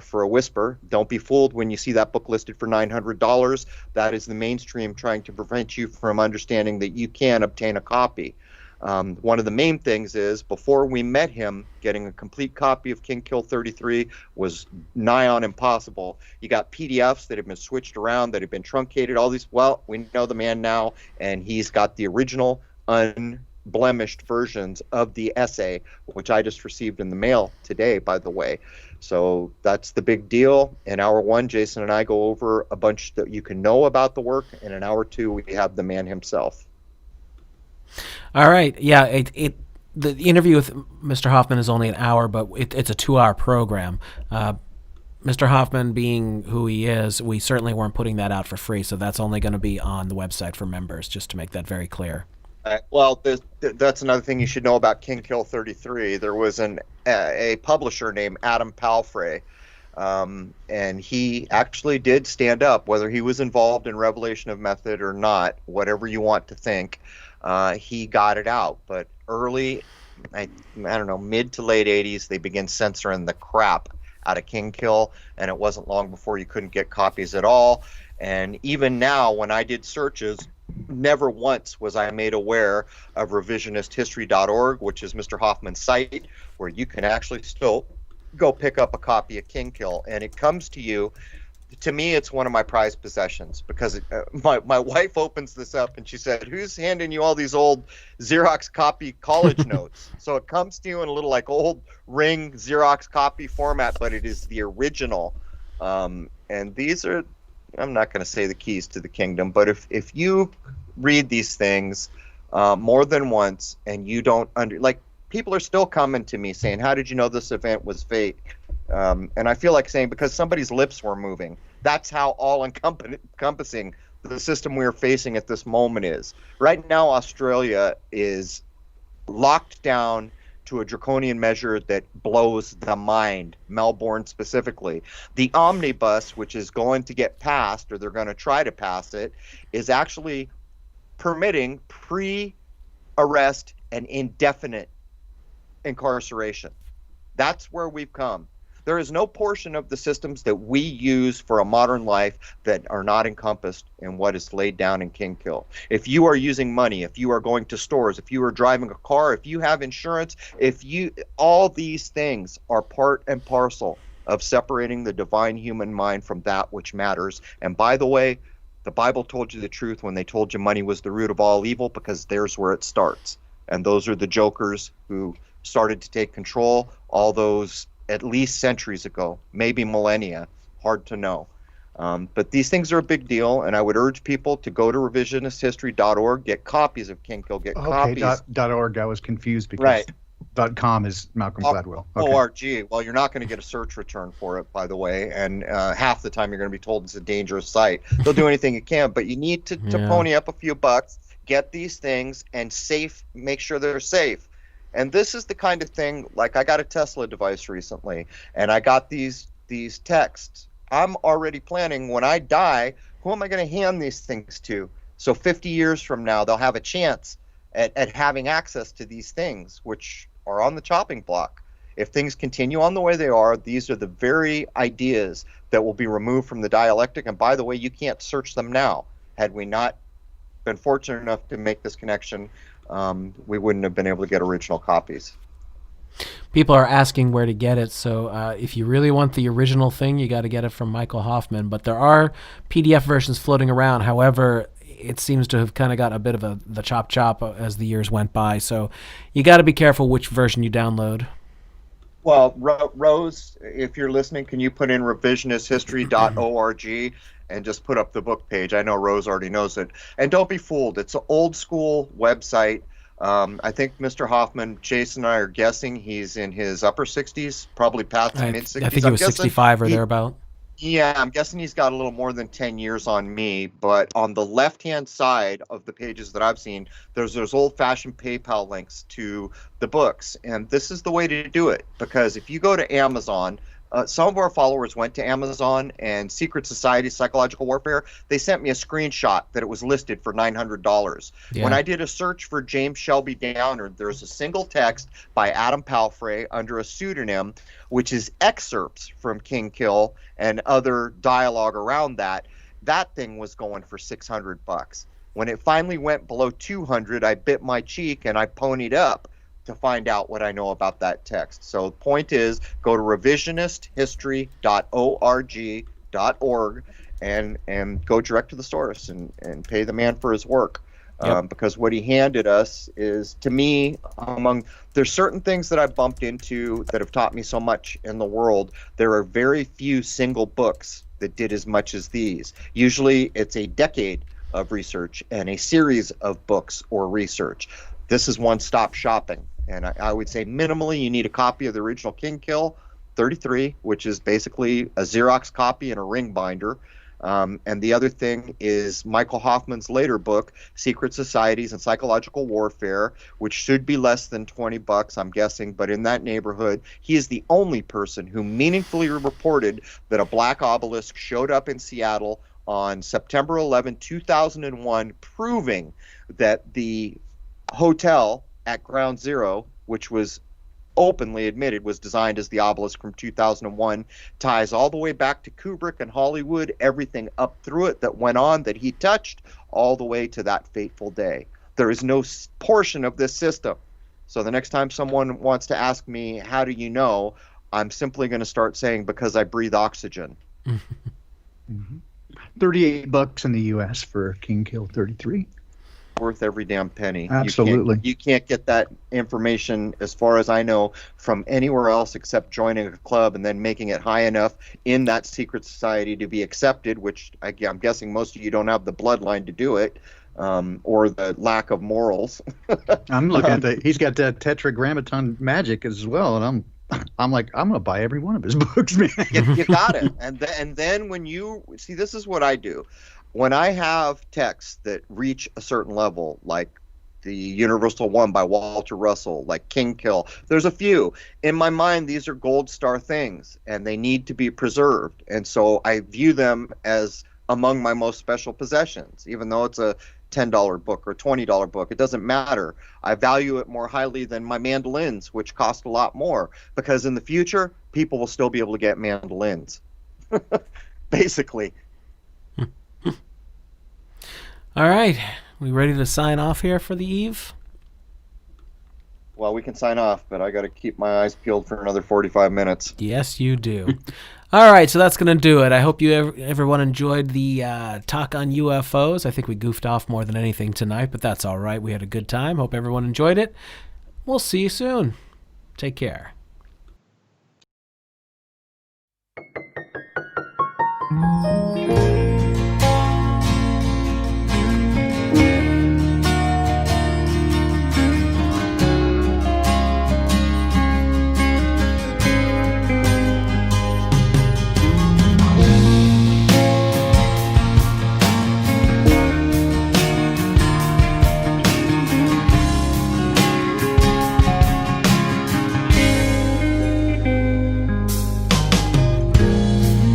S3: for a whisper. Don't be fooled when you see that book listed for $900. That is the mainstream trying to prevent you from understanding that you can obtain a copy. One of the main things is, before we met him, getting a complete copy of King Kill 33 was nigh on impossible. You got PDFs that have been switched around, that have been truncated, all these. Well, we know the man now, and he's got the original unblemished versions of the essay, which I just received in the mail today, by the way. So that's the big deal. In hour one, Jason and I go over a bunch that you can know about the work, and in hour two, we have the man himself.
S5: All right. Yeah. The interview with Mr. Hoffman is only an hour, but it's a 2-hour program. Mr. Hoffman, being who he is, we certainly weren't putting that out for free, so that's only going to be on the website for members, just to make that very clear.
S3: Well, that's another thing you should know about King Kill 33. There was a publisher named Adam Palfrey, and he actually did stand up, whether he was involved in Revelation of Method or not, whatever you want to think. He got it out. But early, I don't know, mid to late 80s, they began censoring the crap out of King Kill, and it wasn't long before you couldn't get copies at all. And even now, when I did searches, never once was I made aware of revisionisthistory.org, which is Mr. Hoffman's site, where you can actually still go pick up a copy of King Kill, and it comes to you. To me, it's one of my prized possessions, because my wife opens this up and she said, "Who's handing you all these old Xerox copy college notes?" So it comes to you in a little like old ring Xerox copy format, but it is the original. And these are, I'm not going to say the keys to the kingdom, but if you read these things more than once and you don't like, people are still coming to me saying, "How did you know this event was fake?" And I feel like saying, because somebody's lips were moving. That's how all-encompassing the system we are facing at this moment is. Right now, Australia is locked down to a draconian measure that blows the mind, Melbourne specifically. The omnibus, which is going to get passed, or they're going to try to pass it, is actually permitting pre-arrest and indefinite incarceration. That's where we've come. There is no portion of the systems that we use for a modern life that are not encompassed in what is laid down in King Kill. If you are using money, if you are going to stores, if you are driving a car, if you have insurance, all these things are part and parcel of separating the divine human mind from that which matters. And by the way, the Bible told you the truth when they told you money was the root of all evil, because there's where it starts. And those are the jokers who started to take control, all those at least centuries ago, maybe millennia, hard to know. But these things are a big deal, and I would urge people to go to revisionisthistory.org, get copies of King Kill, copies.
S4: .org, I was confused because .com is Malcolm Gladwell. Okay.
S3: .org. Well, you're not going to get a search return for it, by the way, and half the time you're going to be told it's a dangerous site. They'll do anything you can, but you need to pony up a few bucks, get these things, and make sure they're safe. And this is the kind of thing, like I got a Tesla device recently, and I got these texts. I'm already planning, when I die, who am I going to hand these things to? So 50 years from now, they'll have a chance at having access to these things, which are on the chopping block. If things continue on the way they are, these are the very ideas that will be removed from the dialectic. And by the way, you can't search them now. Had we not been fortunate enough to make this connection, we wouldn't have been able to get original copies.
S5: People are asking where to get it, so if you really want the original thing, you got to get it from Michael Hoffman. But there are PDF versions floating around. However, it seems to have kind of got a bit of the chop as the years went by. So you got to be careful which version you download.
S3: Well, Rose, if you're listening, can you put in revisionisthistory.org and just put up the book page? I know Rose already knows it. And don't be fooled. It's an old school website. I think Mr. Hoffman, Jason and I are guessing he's in his upper 60s, probably past mid-60s.
S5: I think he was 65 or thereabout.
S3: Yeah, I'm guessing he's got a little more than 10 years on me, but on the left-hand side of the pages that I've seen, there's those old-fashioned PayPal links to the books, and this is the way to do it, because if you go to Amazon, some of our followers went to Amazon, and Secret Society Psychological Warfare, they sent me a screenshot that it was listed for $900.
S5: Yeah.
S3: When I did a search for James Shelby Downard, there's a single text by Adam Palfrey under a pseudonym, which is excerpts from King Kill and other dialogue around that. That thing was going for $600. When it finally went below 200, I bit my cheek and I ponied up to find out what I know about that text. So the point is, go to revisionisthistory.org and go direct to the source and pay the man for his work.
S5: Yep.
S3: Because what he handed us is, to me, there's certain things that I've bumped into that have taught me so much in the world. There are very few single books that did as much as these. Usually it's a decade of research and a series of books or research. This is one-stop shopping. And I would say minimally you need a copy of the original King Kill 33, which is basically a Xerox copy and a ring binder. And the other thing is Michael Hoffman's later book, Secret Societies and Psychological Warfare, which should be less than $20, I'm guessing, but in that neighborhood. He is the only person who meaningfully reported that a black obelisk showed up in Seattle on September 11, 2001, proving that the hotel at Ground Zero, which was openly admitted was designed as the obelisk from 2001, ties all the way back to Kubrick and Hollywood, everything up through it that went on that he touched, all the way to that fateful day. There is no portion of this system. So the next time someone wants to ask me, how do you know, I'm simply going to start saying, because I breathe oxygen.
S4: Mm-hmm. $38 in the U.S. for King Kill 33.
S3: Worth every damn penny.
S4: Absolutely.
S3: You can't get that information, as far as I know, from anywhere else except joining a club and then making it high enough in that secret society to be accepted, which I'm guessing most of you don't have the bloodline to do it, or the lack of morals.
S4: I'm looking at he's got that tetragrammaton magic as well, and I'm like, I'm gonna buy every one of his books, man.
S3: You got it. And then when you see, this is what I do. When I have texts that reach a certain level, like the Universal One by Walter Russell, like King Kill, there's a few. In my mind, these are gold star things, and they need to be preserved. And so I view them as among my most special possessions, even though it's a $10 book or $20 book. It doesn't matter. I value it more highly than my mandolins, which cost a lot more, because in the future, people will still be able to get mandolins. Basically.
S5: All right. We ready to sign off here for the eve?
S3: Well, we can sign off, but I got to keep my eyes peeled for another 45 minutes.
S5: Yes, you do. All right, so that's going to do it. I hope everyone enjoyed the talk on UFOs. I think we goofed off more than anything tonight, but that's all right. We had a good time. Hope everyone enjoyed it. We'll see you soon. Take care.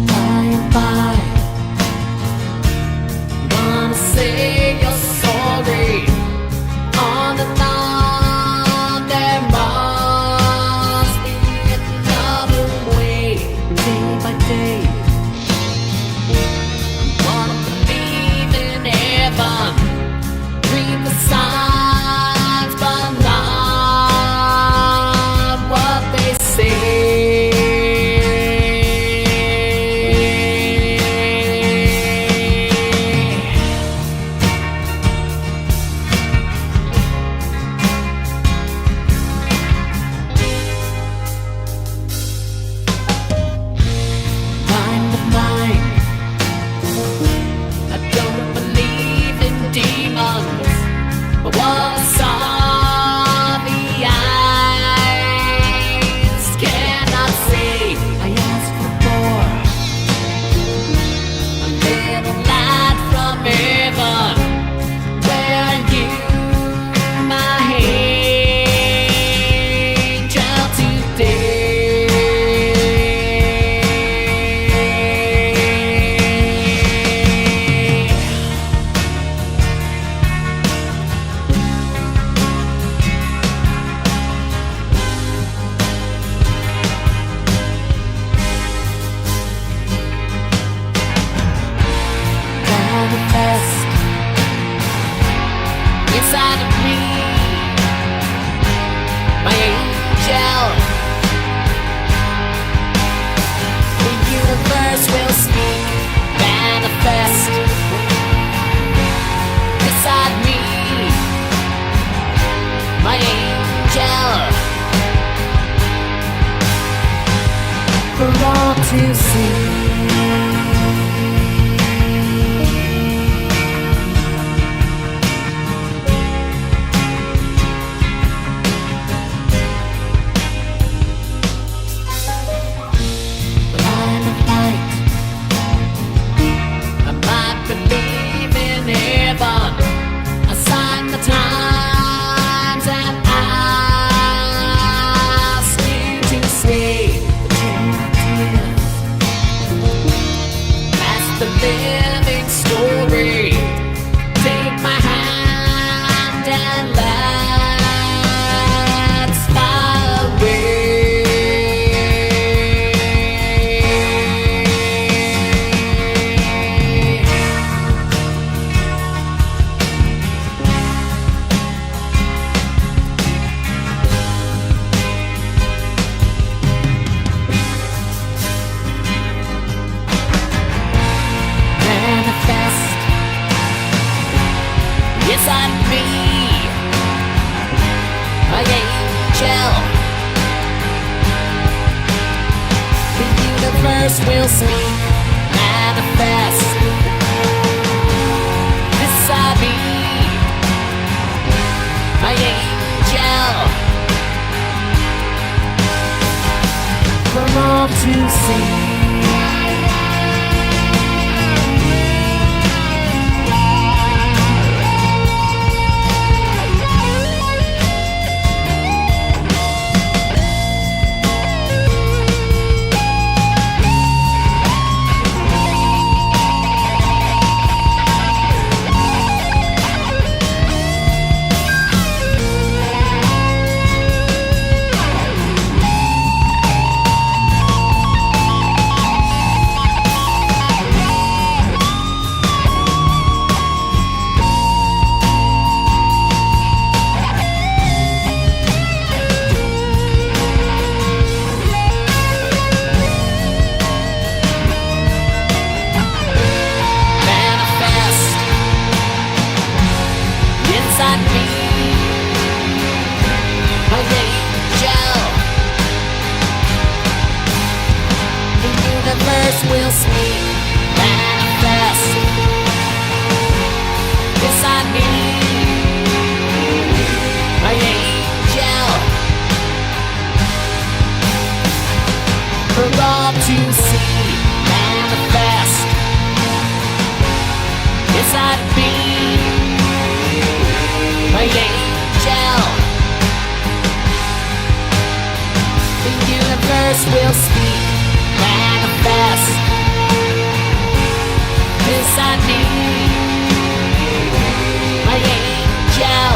S6: By and by, inside of me, my angel. The universe will speak, manifest inside me, my angel, for all to see. Will speak, manifest beside me, my angel, for all to see. Will speak, manifest beside me, my angel, for all to see, manifest beside me, my angel. The universe will speak, manifest beside me, my angel,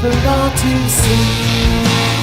S6: for all to see.